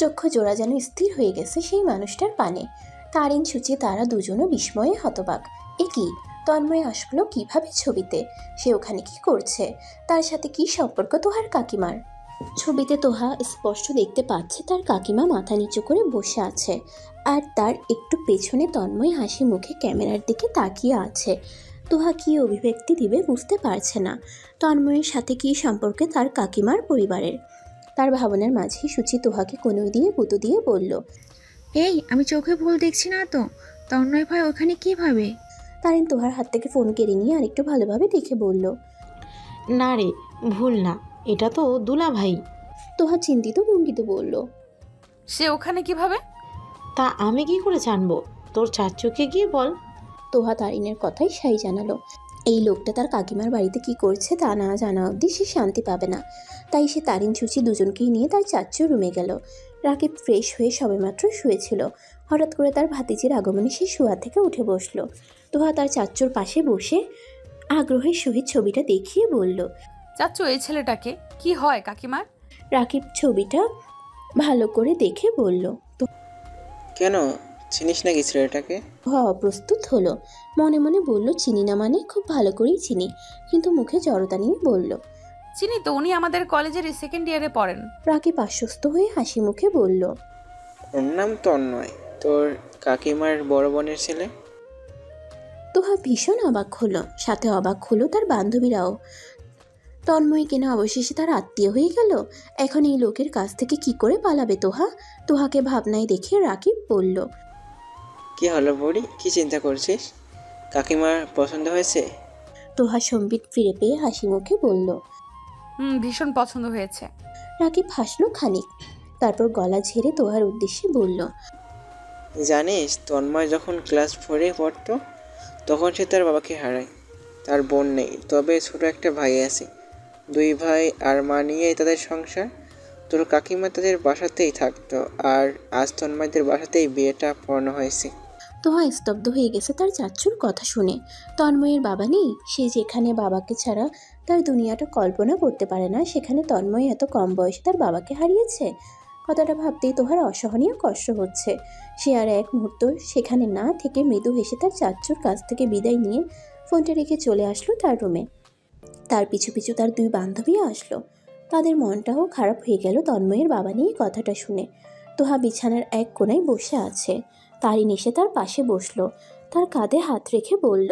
চক্ষু জোড়া যেন স্থির হয়ে গেছে সেই মানুষটার পানে। তারিন সুচি তারা দুজনও বিস্ময়ে হতবাক। এ কি, তন্ময় আসলো কিভাবে ছবিতে? সে ওখানে কি করছে? তার সাথে কি সম্পর্ক তোহার কাকিমার? ছবিতে তোহা স্পষ্ট দেখতে পাচ্ছে তার কাকিমা মাথা নিচু করে বসে আছে, আর তার একটু পেছনে তন্ময় হাসি মুখে ক্যামেরার দিকে তাকিয়ে আছে। তোহা কি অভিব্যক্তি দিবে বুঝতে পারছে না। তন্ময়ের সাথে কি সম্পর্কে তার কাকিমার পরিবারের? তার ভাবনার মাঝেই সুচি তোহাকে কোনই দিয়ে পুতো দিয়ে বলল, এই, আমি চোখে ভুল দেখছি না তো? তন্ময় ভাই ওখানে কিভাবে? তারিন তোহার হাত থেকে ফোন কেড়ে নিয়ে আরেকটু ভালোভাবে দেখে বলল, না রে, ভুল না, এটা তো দুলা ভাই। তোহা চিন্তিত ভঙ্গিতে বলল, সে ওখানে কিভাবে? তা আমি কি করে জানবো? তোর চাচুকে গিয়ে বল। তোহা তারিনের কথাই সাই জানালো। এই লোকটা তার কাকিমার বাড়িতে কি করছে তা না জানা অবধি সে শান্তি পাবে না। তাই সে তারিন সুচি দুজনকেই নিয়ে তার চাচ্চুর রুমে গেল। রাকিব ফ্রেশ হয়ে সবেমাত্র শুয়েছিল। হঠাৎ করে তার ভাতিজির আগমনে সে শোয়া থেকে উঠে বসল। তোহা তার চাচ্চুর পাশে বসে আগ্রহের সহিত ছবিটা দেখিয়ে বলল, চাচ্চু এই ছেলেটাকে কি হয় কাকিমার? রাকিব ছবিটা ভালো করে দেখে বলল। কেন, চিনিস নাকি ছেলেটাকে? অপ্রস্তুত হলো, মনে মনে বলল চিনি না মানে খুব ভালো করেই চিনি, কিন্তু মুখে জড়তা নিয়ে বলল, চিনি তো, উনি আমাদের কলেজের সেকেন্ড ইয়ারে পড়েন। রাকিব আশ্বস্ত হয়ে হাসি মুখে বলল, ওর নাম তন্ময়, তোর কাকিমার বড় বোনের ছেলে। তোহা ভীষণ অবাক হলো, সাথে অবাক হলো তার বান্ধবীরাও। তন্ময় কিনা অবশেষে তার আত্মীয় হয়ে গেল। এখন এই লোকের কাছ থেকে কি করে পালাবে তোহা? তোহাকে ভাবনায় দেখে রাকিব বলল, কি হলো বুড়ি, কি চিন্তা করছিস? কাকিমার পছন্দ হয়েছে? তোহা সম্বিত ফিরে পেয়ে হাসি মুখে বলল, ভীষণ পছন্দ হয়েছে। রাকিব হাসলো খানিক, তারপর গলা ঝেড়ে তোহার উদ্দেশ্যে বলল, জানিস তন্ময় যখন ক্লাস 4-এ পড়তো তখন সে তার বাবাকে হারায়। তার বোন নেই, তবে ছোট একটা ভাই আছে। 2 ভাই আর মা নিয়েই তাদের সংসার। তোর কাকিমা তাদের বাসাতেই থাকতো, আর আজ তন্ময়দের বাসাতেই বিয়েটা পড়ানো হয়েছে। তোহা স্তব্ধ হয়ে গেছে তার চাচ্চুর কথা শুনে। তন্ময়ের বাবা নেই, সে যেখানে বাবাকে ছাড়া তার দুনিয়াটা কল্পনা করতে পারে না, সেখানে তন্ময় এত কম বয়সে তার বাবাকে হারিয়েছে। কথাটা ভাবতেই তোহার অসহনীয় কষ্ট হচ্ছে। সে আর এক মুহূর্ত সেখানে না থেকে মৃদু হেসে তার চাচ্চুর কাছ থেকে বিদায় নিয়ে ফোনটা রেখে চলে আসলো তার রুমে। তার পিছু পিছু তার 2 বান্ধবীও আসলো। তাদের মনটাও খারাপ হয়ে গেল তন্ময়ের বাবা নিয়ে কথাটা শুনে। তোহা বিছানার এক কোণায় বসে আছে। তারিন এসে তার পাশে বসলো, তার কাঁধে হাত রেখে বলল,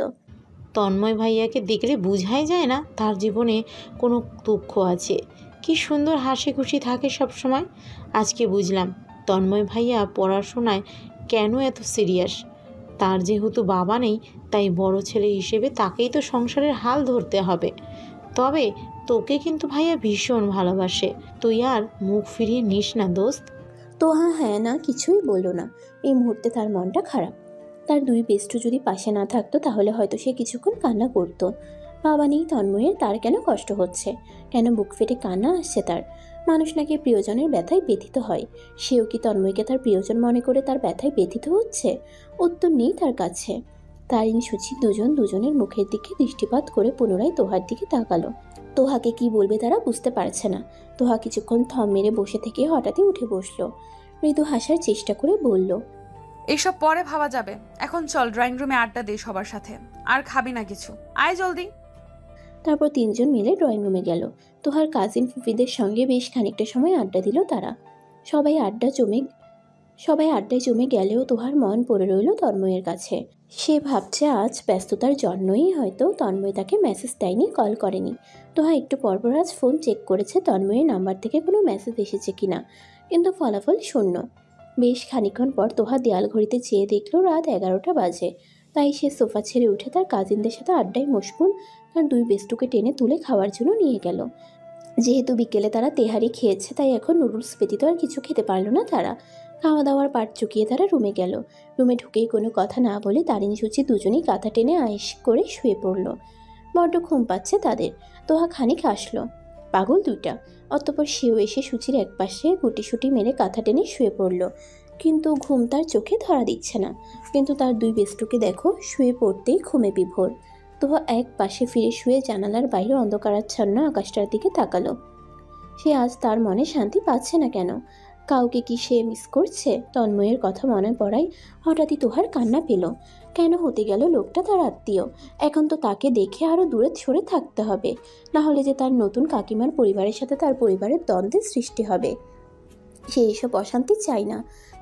তন্ময় ভাইয়াকে দেখলে বোঝাই যায় না তার জীবনে কোনো দুঃখ আছে। কি সুন্দর হাসি খুশি থাকে সব সময়। আজকে বুঝলাম তন্ময় ভাইয়া পড়াশোনায় কেন এত সিরিয়াস। তার যেহেতু বাবা নেই, তাই বড় ছেলে হিসেবে তাকেই তো সংসারের হাল ধরতে হবে। তবে তোকে কিন্তু ভাইয়া ভীষণ ভালোবাসে, তুই আর মুখ ফিরিয়ে নিস না দোস্ত। তোহা হ্যাঁ না কিছুই বলল না। এই মুহূর্তে তার মনটা খারাপ। তার 2 বেস্টু যদি পাশে না থাকতো তাহলে হয়তো সে কিছুক্ষণ কান্না করতো। বাবা নেই তন্ময়ের, তার কেন কষ্ট হচ্ছে, কেন বুক ফেটে কান্না আসছে তার? মানুষ নাকি প্রিয়জনের ব্যথায় ব্যথিত হয়। সেও কি তন্ময়কে তার প্রিয়জন মনে করে তার ব্যথায় ব্যথিত হচ্ছে? উত্তর নেই তার কাছে। তারিন সুচি দুজনের মুখের দিকে দৃষ্টিপাত করে পুনরায় তোহার দিকে তাকালো। তোহাকে কি বলবে তারা বুঝতে পারছে না। তোহা কিছুক্ষণ থম মেরে বসে থেকে হঠাৎই উঠে বসলো। মৃদু হাসার চেষ্টা করে বলল, এসব পরে ভাবা যাবে, এখন চল ড্রয়িং রুমে আড্ডা দিই সবার সাথে। আর খাবি না কিছু, আয় জলদি। তারপর 3 জন মিলে ড্রয়িং রুমে গেল। তোহার কাজিন ফুফিদের সঙ্গে বেশ খানিকটা সময় আড্ডা দিল তারা। সবাই আড্ডায় জমে গেলেও তোহার মন পড়ে রইল তন্ময়ের কাছে। সে ভাবছে আজ ব্যস্ততার জন্যই হয়তো তন্ময় তাকে মেসেজ দেয়নি, কল করেনি। তোহা একটু পরপর আজ ফোন চেক করেছে তন্ময়ের নাম্বার থেকে কোনো মেসেজ এসেছে কিনা, কিন্তু ফলাফল শূন্য। বেশ খানিকক্ষণ পর তোহা দেয়াল ঘড়িতে চেয়ে দেখলো রাত 11টা বাজে। তাই সে সোফা ছেড়ে উঠে তার কাজিনদের সাথে আড্ডায় মশগুল তার 2 বেস্টুকে টেনে তুলে খাওয়ার জন্য নিয়ে গেল। যেহেতু বিকেলে তারা তেহারি খেয়েছে, তাই এখন নুডলস ব্যতীত আর কিছু খেতে পারল না তারা। খাওয়া দাওয়ার পাট চুকিয়ে তারা রুমে গেল। রুমে ঢুকেই কোনো কথা না বলে তারিন সুচি দুজনেই কাঁথা টেনে আয়েশ করে শুয়ে পড়ল। বড্ড ঘুম পাচ্ছে তাদের। তোহা খানিক আসলো, পাগল 2টা। অতঃপর সেও এসে সুচির একপাশে গুটিসুটি মেরে কাঁথা টেনে শুয়ে পড়ল। কিন্তু ঘুম তার চোখে ধরা দিচ্ছে না। কিন্তু তার 2 বেস্টুকে দেখো, শুয়ে পড়তেই ঘুমে বিভোর। তোহা এক পাশে ফিরে শুয়ে জানালার বাইরে অন্ধকারাচ্ছন্ন আকাশটার দিকে তাকালো। সে আজ তার মনে শান্তি পাচ্ছে না কেন? কাউকে কি সে মিস করছে? তন্ময়ের কথা মনে পড়ায় হঠাৎই তোহার কান্না পেল। কেন হতে গেল লোকটা তার আত্মীয়? এখন তো তাকে দেখে আরও দূরে সরে থাকতে হবে, না হলে যে তার নতুন কাকিমার পরিবারের সাথে তার পরিবারের দ্বন্দ্বের সৃষ্টি হবে। সে এসব অশান্তি চায় না,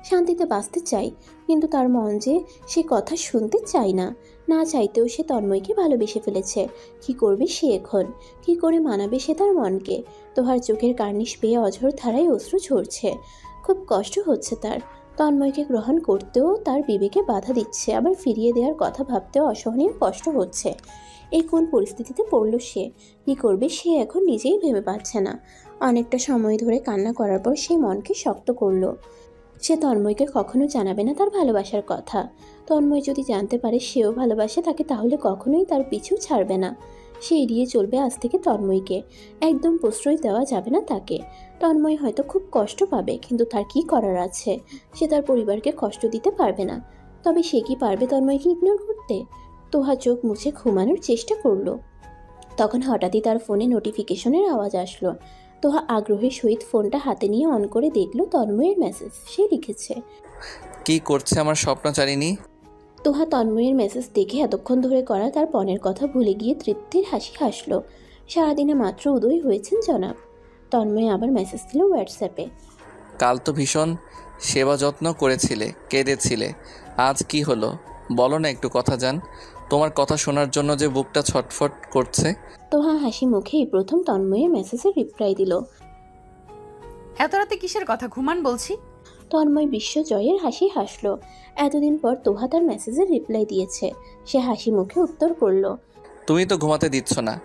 শান্তিতে বাঁচতে চায়। কিন্তু তার মন যে সে কথা শুনতে চায় না। না চাইতেও সে তন্ময়কে ভালোবেসে ফেলেছে। কি করবে সে এখন? কি করে মানাবে সে তার মনকে? তোহার চোখের কার্নিশ পেয়ে অঝোর ধারায় অশ্রু ঝরছে। খুব কষ্ট হচ্ছে তার। তন্ময়কে গ্রহণ করতেও তার বিবেকে বাধা দিচ্ছে, আবার ফিরিয়ে দেওয়ার কথা ভাবতেও অসহনীয় কষ্ট হচ্ছে। এই কোন পরিস্থিতিতে পড়ল সে? কি করবে সে এখন নিজেই ভেবে পাচ্ছে না। অনেকটা সময় ধরে কান্না করার পর সে মনকে শক্ত করলো। সে তন্ময়কে কখনো জানাবে না তার ভালোবাসার কথা। তন্ময় যদি জানতে পারে সেও ভালোবাসে তাকে, তাহলে কখনোই তার পিছু ছাড়বে না। সে এড়িয়ে চলবে আজ থেকে তন্ময়কে, একদম প্রশ্রয় দেওয়া যাবে না তাকে। তন্ময় হয়তো খুব কষ্ট পাবে, কিন্তু তার কি করার আছে? সে তার পরিবারকে কষ্ট দিতে পারবে না। তবে সে কি পারবে তন্ময়কে ইগনোর করতে? তোহা চোখ মুছে ঘুমানোর চেষ্টা করলো। তখন হঠাৎই তার ফোনে নোটিফিকেশনের আওয়াজ আসলো। তোহা আগ্রহের সহিত ফোনটা হাতে নিয়ে অন করে দেখলো তন্ময়ের মেসেজ। সে লিখেছে, কি করছে আমার স্বপ্নচারিণী? তোহা তন্ময়ের মেসেজ দেখে এতক্ষণ ধরে করা তার পণের কথা ভুলে গিয়ে তৃপ্তির হাসি হাসলো। সারাদিনে মাত্র উদয় হয়েছেন জনাব। তন্ময় আবার মেসেজ দিল হোয়াটসঅ্যাপে, কাল তো ভীষণ সেবা যত্ন করেছিলে, কেঁদেছিলে, আজ কি হলো বলো না একটু কথা জান। তোমার কথা শোনার জন্য যে বুকটা ছটফট করছে। তোহা হাসি মুখেই প্রথম তন্ময়ের মেসেজের রিপ্লাই দিল। এত রাতে কিসের কথা? ঘুমান বলছি। তন্ময় বিশ্বজয়ের হাসি হাসলো। এতদিন পর তোহা তার মেসেজের রিপ্লাই দিয়েছে। সে হাসি মুখে উত্তর করল, তুমি তো ঘুমাতে দিচ্ছ না,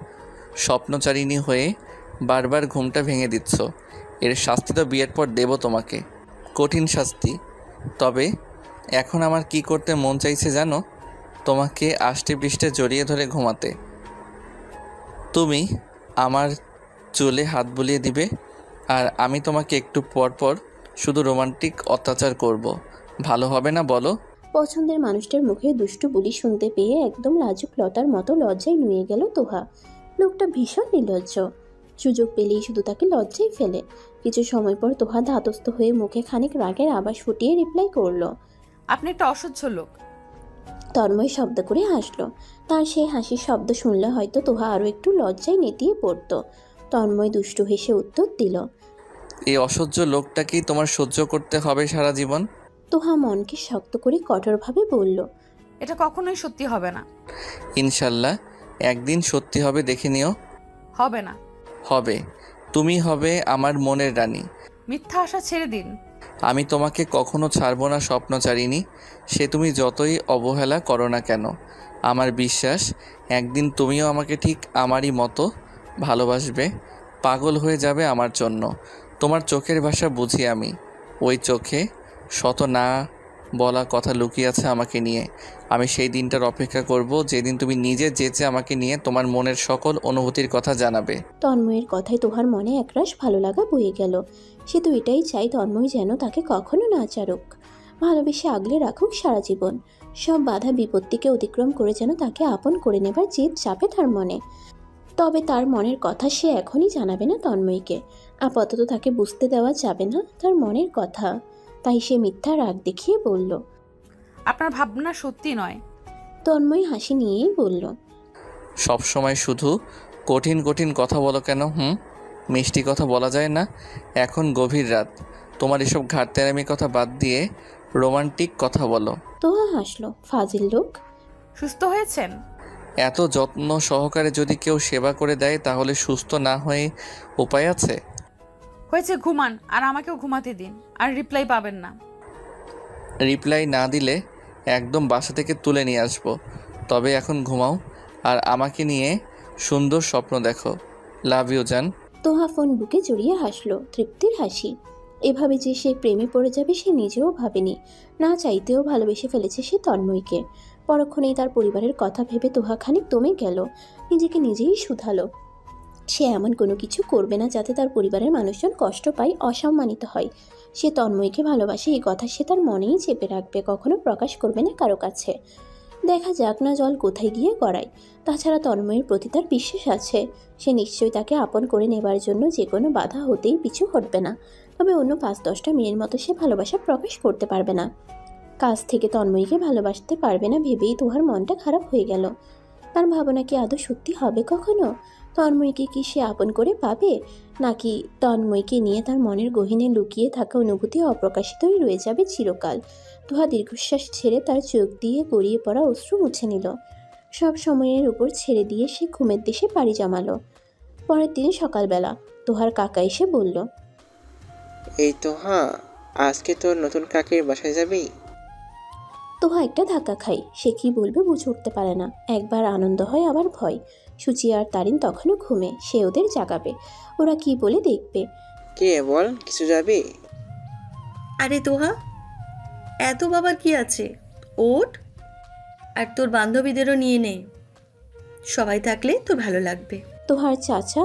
স্বপ্নচারিণী হয়ে বারবার ঘুমটা ভেঙে দিচ্ছ। এর শাস্তি তো বিয়ের পর দেব তোমাকে, কঠিন শাস্তি। তবে এখন আমার কি করতে মন চাইছে জানো? তোমাকে আষ্টে পৃষ্ঠে জড়িয়ে ধরে ঘুমাতে। তুমি আমার চুলে হাত বুলিয়ে দিবে, আর আমি তোমাকে একটু পর পর শুধু রোমান্টিক অত্যাচার করব। ভালো হবে না বলো? পছন্দের মানুষটার মুখে দুষ্টু বুলি শুনতে পেয়ে একদম লাজুক লতার মতো লজ্জায় নুয়ে গেল তোহা। লোকটা ভীষণ নির্লজ্জ, সুযোগ পেলেই শুধু তাকে লজ্জায় ফেলে। কিছু সময় পর তোহা ধাতস্থ হয়ে মুখে খানিক রাগের আভাস ফুটিয়ে রিপ্লাই করলো, আপনি একটা অসহ্য লোক। তন্ময় শব্দ করে হাসলো। তার সেই হাসির শব্দ শুনলে হয়তো তোহা আরও একটু লজ্জায় নেতিয়ে পড়তো। তন্ময় দুষ্টু হেসে উত্তর দিল, এই অসহ্য লোকটাকেই তোমার সহ্য করতে হবে সারা জীবন? তোহা মনকে শক্ত করে কঠোরভাবে বলল, এটা কখনোই সত্যি হবে না। ইনশাল্লাহ একদিন সত্যি হবে, দেখে নিও। হবে না। হবে। তুমি হবে আমার মনের রানী। মিথ্যা আশা ছেড়ে দিন। আমি তোমাকে কখনো ছাড়বো না স্বপ্নচারিণী, সে তুমি যতই অবহেলা করো না কেন। আমার বিশ্বাস একদিন তুমিও আমাকে ঠিক আমারই মতো ভালোবাসবে, পাগল হয়ে যাবে আমার জন্য। তোমার চোখের ভাষা বুঝি আমি, ওই চোখে শত না বলা কথা লুকিয়ে আছে আমাকে নিয়ে। আমি সেই দিনটার অপেক্ষা করব যেদিন তুমি নিজে যেচে আমাকে নিয়ে তোমার মনের সকল অনুভূতির কথা জানাবে। তন্ময়ের কথায় তোহার মনে একরাশ ভালো লাগা বয়ে গেল। সে তো এটাই চাই তন্ময় যেন তাকে কখনো না চারুক, ভালোবেসে আগলে রাখুক সারা জীবন। সব বাধা বিপত্তিকে অতিক্রম করে যেন তাকে আপন করে নেবার জেদ চাপে তার মনে। তবে তার মনের কথা সে এখনই জানাবে না তন্ময়কে। আপাতত তাকে বুঝতে দেওয়া যাবে না তার মনের কথা। তাই সে মিথ্যা রাগ দেখিয়ে বলল, আপনার ভাবনা সত্যি নয়। তন্ময় হাসি নিয়েই বলল, সব সময় শুধু কঠিন কঠিন কথা বলো কেন? মিষ্টি কথা বলা যায় না? এখন গভীর রাত, তোমার এসব ঘাটতেরামি কথা বাদ দিয়ে রোমান্টিক কথা বলো। তোহা হাসলো, ফাজিল লোক। সুস্থ হয়েছেন? এত যত্ন সহকারে যদি কেউ সেবা করে দেয় তাহলে সুস্থ না হয়ে উপায় আছে? হয়েছে, ঘুমান, আর আমাকেও ঘুমাতে দিন। আর রিপ্লাই পাবেন না। রিপ্লাই না দিলে একদম বাসা থেকে তুলে নিয়ে আসবো। তবে এখন ঘুমাও আর আমাকে নিয়ে সুন্দর স্বপ্ন দেখো। লাভ ইউ জান। তোহা ফোন বুকে জড়িয়ে হাসলো, তৃপ্তির হাসি। এভাবে যে সে প্রেমে পড়ে যাবে সে নিজেও ভাবেনি। না চাইতেও ভালোবেসে ফেলেছে সে তন্ময়কে। পরক্ষণেই তার পরিবারের কথা ভেবে তোহা খানিক দমে গেল, নিজেকে নিজেই শুধালো। সে এমন কোনো কিছু করবে না যাতে তার পরিবারের মানুষজন কষ্ট পায়, অসম্মানিত হয়। সে তন্ময়কে ভালোবাসে এই কথা সে তার মনেই চেপে রাখবে, কখনো প্রকাশ করবে না কারো কাছে। দেখা যাক না জল কোথায় গিয়ে গড়ায়। তাছাড়া তন্ময়ের প্রতি তার বিশ্বাস আছে, সে নিশ্চয়ই তাকে আপন করে নেবার জন্য যে কোনো বাধা হতেই পিছু হটবে না। তবে অন্য ৫-১০টা মেয়ের মতো সে ভালোবাসা প্রকাশ করতে পারবে না। কাছ থেকে তন্ময়কে ভালোবাসতে পারবে না ভেবেই তোহার মনটা খারাপ হয়ে গেল। তার ভাবনা কি আদৌ সত্যি হবে কখনো? তন্ময়কে কি সে আপন করে পাবে, নাকি তন্ময়কে নিয়ে তার মনের গহীনে লুকিয়ে থাকা অনুভূতি অপ্রকাশিতই রয়ে যাবে চিরকাল? তোহা দীর্ঘশ্বাস ছেড়ে তার চোখ দিয়ে গড়িয়ে পড়া অশ্রু মুছে নিল। সব সময়ের উপর ছেড়ে দিয়ে সে ঘুমের দেশে পাড়ি জমালো। পরের দিন সকালবেলা তোহার কাকা এসে বলল, এই তোহা, আজকে তোর নতুন কাকির বাসায় যাবি? তোহা একটা ধাক্কা খাই, সে কি বলবে বুঝে উঠতে পারে না। একবার আনন্দ হয়, আবার ভয়। সুচি আর তারিন তখনও ঘুমে, সে ওদের জাগাবে। ওরা কি বলে দেখবে। কে বল, কিছু যাবি? আরে তোহা, এত বাবার কি আছে, ওঠ। আর তোর বান্ধবীদেরও নিয়ে নে, সবাই থাকলে তোর ভালো লাগবে। তোহার চাচা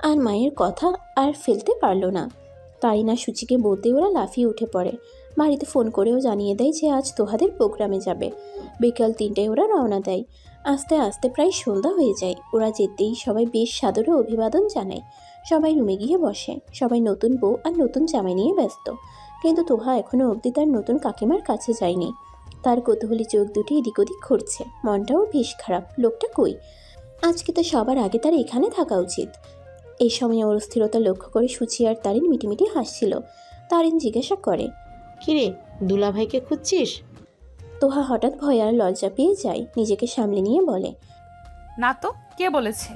আর মায়ের কথা আর ফেলতে পারল না। তারিনা সূচিকে বলতে ওরা লাফিয়ে উঠে পড়ে। বাড়িতে ফোন করেও জানিয়ে দেয় যে আজ তোহাদের প্রোগ্রামে যাবে। বিকাল 3টায় ওরা রওনা দেয়। আস্তে আস্তে প্রায় সন্ধ্যা হয়ে যায়। ওরা যেতেই সবাই বেশ সাদরে অভিবাদন জানায়। সবাই রুমে গিয়ে বসে। সবাই নতুন বউ আর নতুন জামাই নিয়ে ব্যস্ত। কিন্তু তোহা এখনও অবধি তার নতুন কাকিমার কাছে যায়নি। তার কৌতূহলী চোখ দুটি এদিক ওদিক ঘুরছে। মনটাও বেশ খারাপ, লোকটা কই। আজকে তো সবার আগে তার এখানে থাকা উচিত। এই সময় ওর স্থিরতা লক্ষ্য করে সূচি আর তারিন মিটিমিটি হাসছিল। তারিন জিজ্ঞাসা করে, কিরে, দুলাভাইকে খুঁজছিস? তোহা হঠাৎ ভয় আর লজ্জা পেয়ে যায়। নিজেকে সামলে নিয়ে বলে, না তো, কে বলেছে?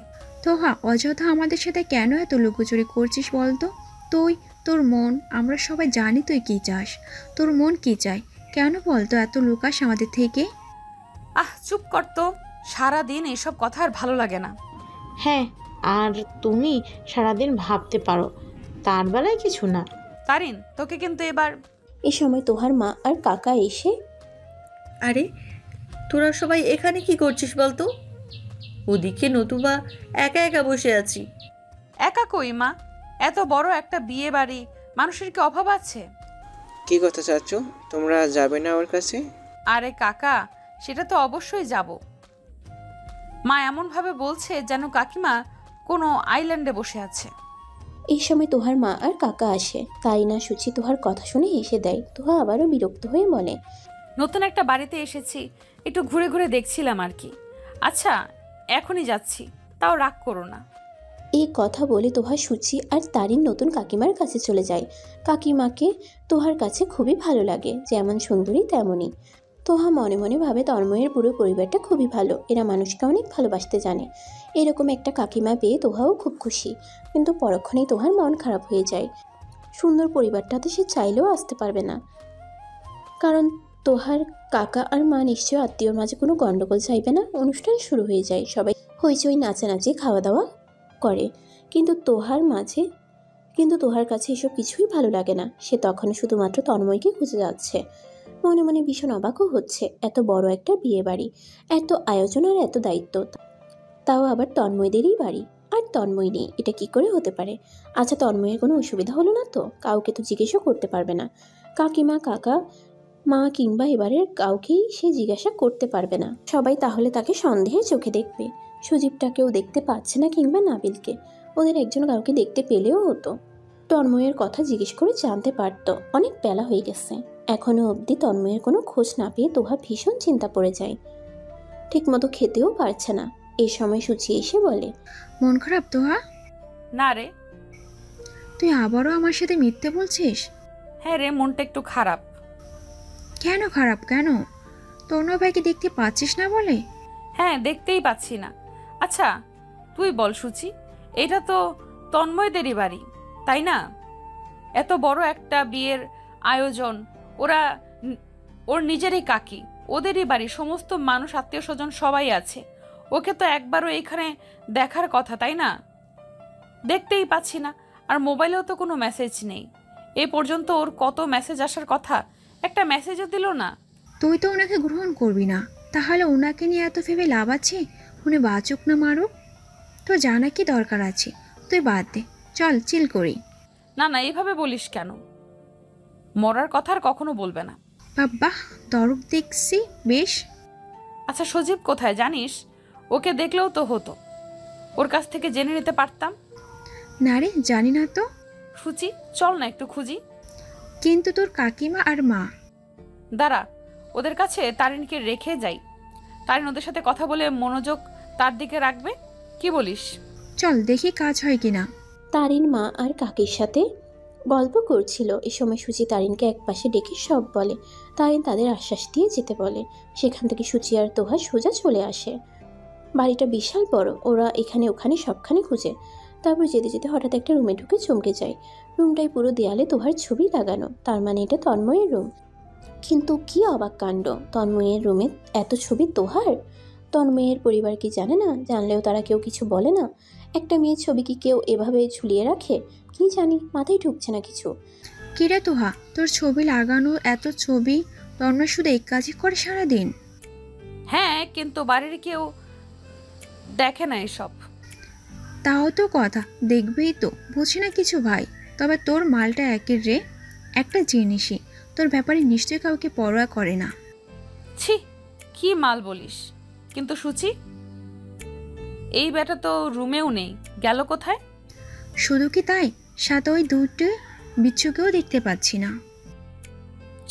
তোহা, অযথা আমাদের সাথে কেন এত লুকোচুরি করছিস বলতো? তোর মন, আমরা সবাই জানি তুই কি চাস। তোর মন কি চায়, কেন বলতো এত লুকাস আমাদের থেকে? চুপ কর তো, সারাদিন এসব কথা আর ভালো লাগে না। হ্যাঁ, আর তুমি সারাদিন ভাবতে পারো, তার বেলায় কিছু না। তারিন, তোকে কিন্তু এবার। এই সময় তোহার মা আর কাকা এসে, আরে তোরা সবাই এখানে কি করছিস বলতো? ওদিকে নতুবা একা একা বসে আছি। একা কই মা, এত বড় একটা বিয়ে বাড়ি, মানুষের কি অভাব আছে? কি কথা চাচু, তোমরা যাবে না ওর কাছে? আরে কাকা, সেটা তো অবশ্যই যাব। মা এমনভাবে বলছে যেন কাকিমা কোনো আইল্যান্ডে বসে আছে। এই সময় তোহার মা আর কাকা আসে। তারিনা সূচি তোহার কথা শুনে হেসে দেয়। তোহা আবারও বিরক্ত হয়ে বলে, নতুন একটা বাড়িতে এসেছি, একটু ঘুরে ঘুরে দেখছিলাম আর কি। আচ্ছা, এখনই যাচ্ছি, তাও রাগ করো না। এই কথা বলে তোহা সূচি আর তারিন নতুন কাকিমার কাছে চলে যায়। কাকিমাকে তোহার কাছে খুবই ভালো লাগে, যেমন সুন্দরী তেমনই। তোহা মনে মনে ভাবে তন্ময়ের পুরো পরিবারটা খুবই ভালো, এরা মানুষকে অনেক ভালোবাসতে জানে। এরকম একটা কাকিমা পেয়ে তোহাও খুব খুশি। কিন্তু পরক্ষণেই তোহার মন খারাপ হয়ে যায়। সুন্দর পরিবারটাতে সে চাইলেও আসতে পারবে না, কারণ তোহার কাকা আর মা নিশ্চয় আত্মীয়র মাঝে কোনো গণ্ডগোল চাইবে না। অনুষ্ঠান শুরু হয়ে যায়, সবাই হইচই নাচানাচি খাওয়া দাওয়া করে। কিন্তু তোহার কাছে এসব কিছুই ভালো লাগে না। সে তখন শুধুমাত্র তন্ময়কে খুঁজে যাচ্ছে। মনে মনে ভীষণ অবাকও হচ্ছে, এত বড় একটা বিয়ে বাড়ি, এত আয়োজন আর এত দায়িত্ব, তাও আবার তন্ময়দেরই বাড়ি, আর তন্ময় নেই। এটা কি করে হতে পারে? আচ্ছা, তন্ময়ের কোনো অসুবিধা হলো না তো? কাউকে তো জিজ্ঞেসও করতে পারবে না। কাকিমা, কাকা, মা কিংবা এবারের কাউকেই সে জিজ্ঞাসা করতে পারবে না। সবাই তাহলে তাকে সন্দেহের চোখে দেখবে। সুজীবটাকেও দেখতে পাচ্ছে না, কিংবা নাবিলকে। ওদের একজন কাউকে দেখতে পেলেও হতো, তন্ময়ের কথা জিজ্ঞেস করে জানতে পারত। অনেক বেলা হয়ে গেছে, এখনো অবধি তন্ময়ের কোনো খোঁজ না পেয়ে তোহা ভীষণ চিন্তা পড়ে যায়। ঠিকমতো খেতেও পারছে না। এই সময় সূচি এসে বলে, মন খারাপ তোহা? না রে। তুই আবারও আমার সাথে মিথ্যে বলছিস? হ্যাঁ রে, মনটা একটু খারাপ। কেন খারাপ, কেন? তন্ময় ভাইকে দেখতে পাচ্ছিস না বলে? হ্যাঁ, দেখতেই পাচ্ছি না। আচ্ছা তুই বল সূচি, এটা তো তন্ময়দেরই বাড়ি, তাই না? এত বড় একটা বিয়ের আয়োজন, ওর নিজেরই কাকি, ওদেরই বাড়ি, সমস্ত মানুষ, আত্মীয় স্বজন সবাই আছে। ওকে তো একবারও এখানে দেখার কথা, তাই না? দেখতেই পাচ্ছি না, আর মোবাইলেও তো কোনো মেসেজ নেই। এ পর্যন্ত ওর কত মেসেজ আসার কথা, একটা মেসেজও দিল না। তুই তো ওনাকে গ্রহণ করবি না, তাহলে ওনাকে নিয়ে এত ভেবে লাভ আছে? উনি বাঁচুক না মারুক, তো জানা কি দরকার আছে? তুই বাদ দে, চল চিল করি। না না, এইভাবে বলিস কেন? মরার কথা আর কখনো বলবে না। বাবা, দরক দেখছি বেশ। আচ্ছা সজীব কোথায় জানিস? ওকে দেখলেও তো হতো, ওর কাছ থেকে জেনে নিতে পারতাম। না রে, জানি না তো। সূচি, চল না একটু খুঁজি। কিন্তু তোর কাকিমা আর মা? দাঁড়া, ওদের কাছে তারিনকে রেখে যাই। তারিন ওদের সাথে কথা বলে মনোযোগ তার দিকে রাখবে, কি বলিস? চল দেখি কাজ হয় কিনা। তারিন মা আর কাকির সাথে গল্প করছিল। এ সময় সূচি তারিনকে একপাশে ডেকে সব বলে। তারিন তাদের আশ্বাস দিয়ে যেতে বলে। সেখান থেকে সূচি আর তোহা সোজা চলে আসে। বাড়িটা বিশাল বড়, ওরা এখানে ওখানে সবখানে খুঁজে। তারপর যেতে যেতে হঠাৎ একটা রুমে ঢুকে চমকে যায়। রুমটাই পুরো দেয়ালে তোহার ছবি লাগানো, তার মানে এটা তন্ময়ের রুম। কিন্তু কি অবাক কাণ্ড, তন্ময়ের রুমে এত ছবি তোহার? তন্ময়ের পরিবার কি জানে না? জানলেও তারা কেউ কিছু বলে না। একটা মেয়ের ছবি কি কেউ এভাবে ঝুলিয়ে রাখে? কি জানি, মাথায় ঢুকছে না কিছু। কিরে তোহা, তোর ছবি লাগানো এত ছবি, তন্ময় শুধু এই কাজই করে সারাদিন? হ্যাঁ, কিন্তু বাড়ির কেউ দেখে না এসব। তাও তো কথা, দেখবেই তো, বুঝি না কিছু ভাই। তবে তোর মালটা একের রে, একটা জিনিসই, তোর ব্যাপারে নিশ্চয়ই কাউকে পরোয়া করে না। ছি, কি মাল বলিস? কিন্তু সুচি, এই বেটা তো রুমেও নেই, গেল কোথায়? শুধু কি তাই, সাথে ওই দুটো বিচ্ছুকেও দেখতে পাচ্ছি না।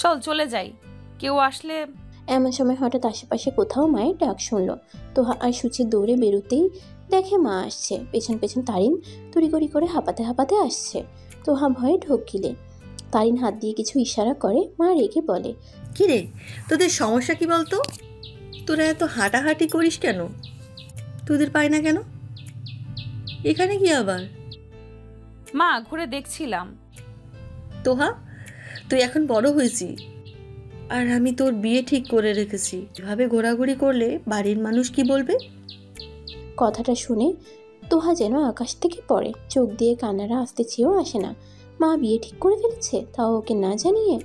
চল চলে যাই, কেউ আসলে। এমন সময় হঠাৎ আশেপাশে কোথাও মায়ের ডাক শুনলো। তোহা আর সুচি দৌড়ে বেরোতেই দেখে মা আসছে। পেছন পেছন তারিন তড়িঘড়ি করে হাঁপাতে হাঁপাতে আসছে। তোহা ভয়ে ঢোক গিলে। তারিন হাত দিয়ে কিছু ইশারা করে। মা রেগে বলে, কি রে, তোদের সমস্যা কি বলতো? তোরা এত হাঁটাহাঁটি করিস কেন? তোদের পায় না কেন? এখানে কি আবার? মা, ঘুরে দেখছিলাম। তোহা, তুই এখন বড় হয়েছি, আর আমি তোর বিয়ে ঠিক করে রেখেছি। এভাবে ঘোরাঘুরি করলে বাড়ির মানুষ কি বলবে? কথাটা শুনে তোহা যেন আকাশ থেকে পড়ে। চোখ দিয়ে কান্নারা আসতে চেয়েও আসে না। মা বিয়ে ঠিক করে ফেলেছে, তাও ওকে না জানিয়ে।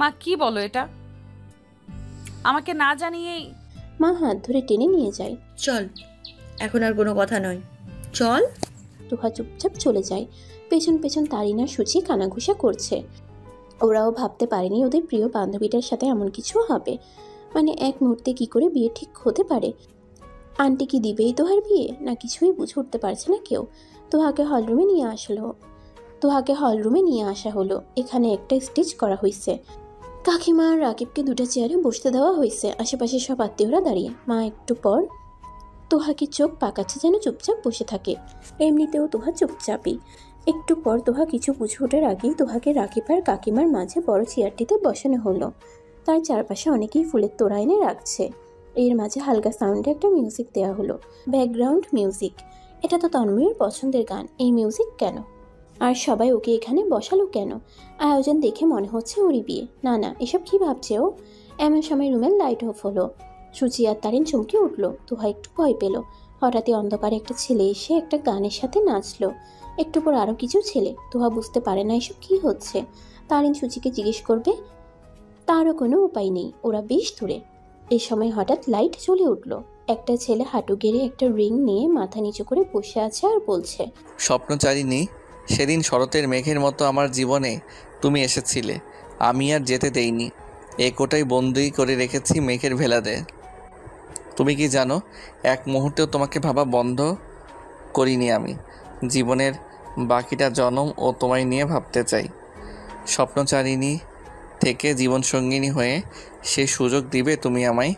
মা, কি বলো এটা? আমাকে না জানিয়েই? মা হাত ধরে টেনে নিয়ে যায়। চল, এখন আর কোনো কথা নয়, চল। তোহা চুপচাপ চলে যায়। পেছন পেছন তারিনা সুচি কানাঘুষা করছে। ওরাও ভাবতে পারেনি ওদের প্রিয় বান্ধবীটার সাথে এমন কিছু হবে। মানে এক মুহূর্তে কি করে বিয়ে ঠিক হতে পারে? আন্টি কি দিবেই তোহার বিয়ে, না কিছুই বুঝে উঠতে পারছে না কেউ। তোহাকে হলরুমে নিয়ে আসা হলো। এখানে একটা স্টেজ করা হয়েছে। কাকিমা আর রাকিবকে দুটো চেয়ারে বসতে দেওয়া হয়েছে। আশেপাশে সব আত্মীয়রা দাঁড়িয়ে। মা একটু পর তোহাকে চোখ পাকাচ্ছে যেন চুপচাপ বসে থাকে। এমনিতেও তোহা চুপচাপই। একটু পর তোহা কিছু বুঝে ওঠার আগেই তোহাকে রাকিব আর কাকিমার মাঝে বড় চেয়ারটিতে বসানো হলো। তার চারপাশে অনেকেই ফুলের তোড়া এনে রাখছে। এর মাঝে হালকা সাউন্ডে একটা মিউজিক দেওয়া হলো, ব্যাকগ্রাউন্ড মিউজিক। এটা তো তন্ময়ের পছন্দের গান, এই মিউজিক কেন? আর সবাই ওকে এখানে বসালো কেন? আয়োজন দেখে মনে হচ্ছে ওরই বিয়ে। না না, এসব কি ভাবছে ও? এমন সময় রুমের লাইট অফ হলো। সুচি আর তারিন চমকে উঠলো। তোহা একটু ভয় পেল। হঠাৎই অন্ধকারে একটা ছেলে এসে একটা গানের সাথে নাচলো। একটু পর আরও কিছু ছেলে। তোহা বুঝতে পারে না এসব কি হচ্ছে। তারিন সুচিকে জিজ্ঞেস করবে, তারও কোনো উপায় নেই, ওরা বেশ দূরে। এই সময় হঠাৎ লাইট জ্বলে উঠলো। একটা ছেলে হাঁটু গেড়ে একটা রিং নিয়ে মাথা নিচু করে বসে আছে আর বলছে, স্বপ্নচারিণী, সেদিন শরতের মেঘের মতো আমার জীবনে তুমি এসেছিলে, আমি আর যেতে দেইনি। এ কোটাই বন্দি করে রেখেছি মেঘের ভেলাতে। তুমি কি জানো, এক মুহূর্তেও তোমাকে ভাবা বন্ধ করিনি আমি। জীবনের বাকিটা জনম ও তোমায় নিয়ে ভাবতে চাই। স্বপ্নচারিণী থেকে জীবনসঙ্গিনী হয়ে সে সুযোগ দিবে তুমি আমায়?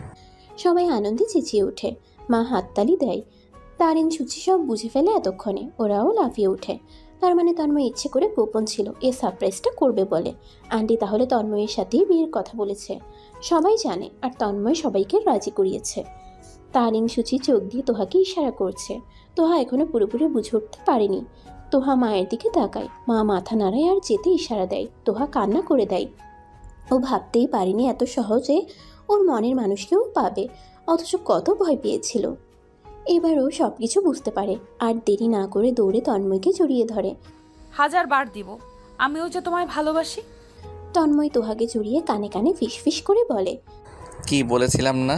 সবাই আনন্দে চেঁচিয়ে ওঠে। মা হাততালি দেয়। তারিন সুচি সব বুঝে ফেলে এতক্ষণে। ওরাও লাফিয়ে ওঠে। তার মানে তন্ময় ইচ্ছে করে গোপন ছিল, এ সারপ্রাইজটা করবে বলে। আন্টি তাহলে তন্ময়ের সাথেই বিয়ের কথা বলেছে, সবাই জানে। আর তন্ময় সবাইকে রাজি করিয়েছে। তারিন সুচি চোখ দিয়ে তোহাকে ইশারা করছে। তোহা এখনো পুরোপুরি বুঝে উঠতে পারেনি। তোহা মায়ের দিকে তাকায়। মা মাথা নাড়ায় আর যেতে ইশারা দেয়। তোহা কান্না করে দেয়। ও ভাবতেই পারেনি এত সহজে ওর মনের মানুষকেও পাবে, অথচ কত ভয় পেয়েছিল। এবারও সব কিছু বুঝতে পারে। আর দেরি না করে দৌড়ে তন্ময়কে জড়িয়ে ধরে। 1000 বার দিব, আমিও যে তোমায় ভালোবাসি। তন্ময় তোহাকে জড়িয়ে কানে কানে ফিসফিস করে বলে, কি বলেছিলাম না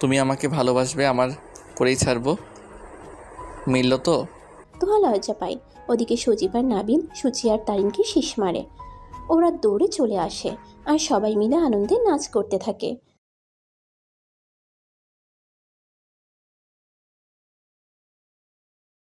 তুমি আমাকে ভালোবাসবে, আমার করেই ছাড়বো। মিলল তো? তোহা লজ্জা পায়। ওদিকে সজীব আর নাবিল সুচি আর তারিনকে শীষ মারে। ওরা দৌড়ে চলে আসে আর সবাই মিলে আনন্দে নাচ করতে থাকে।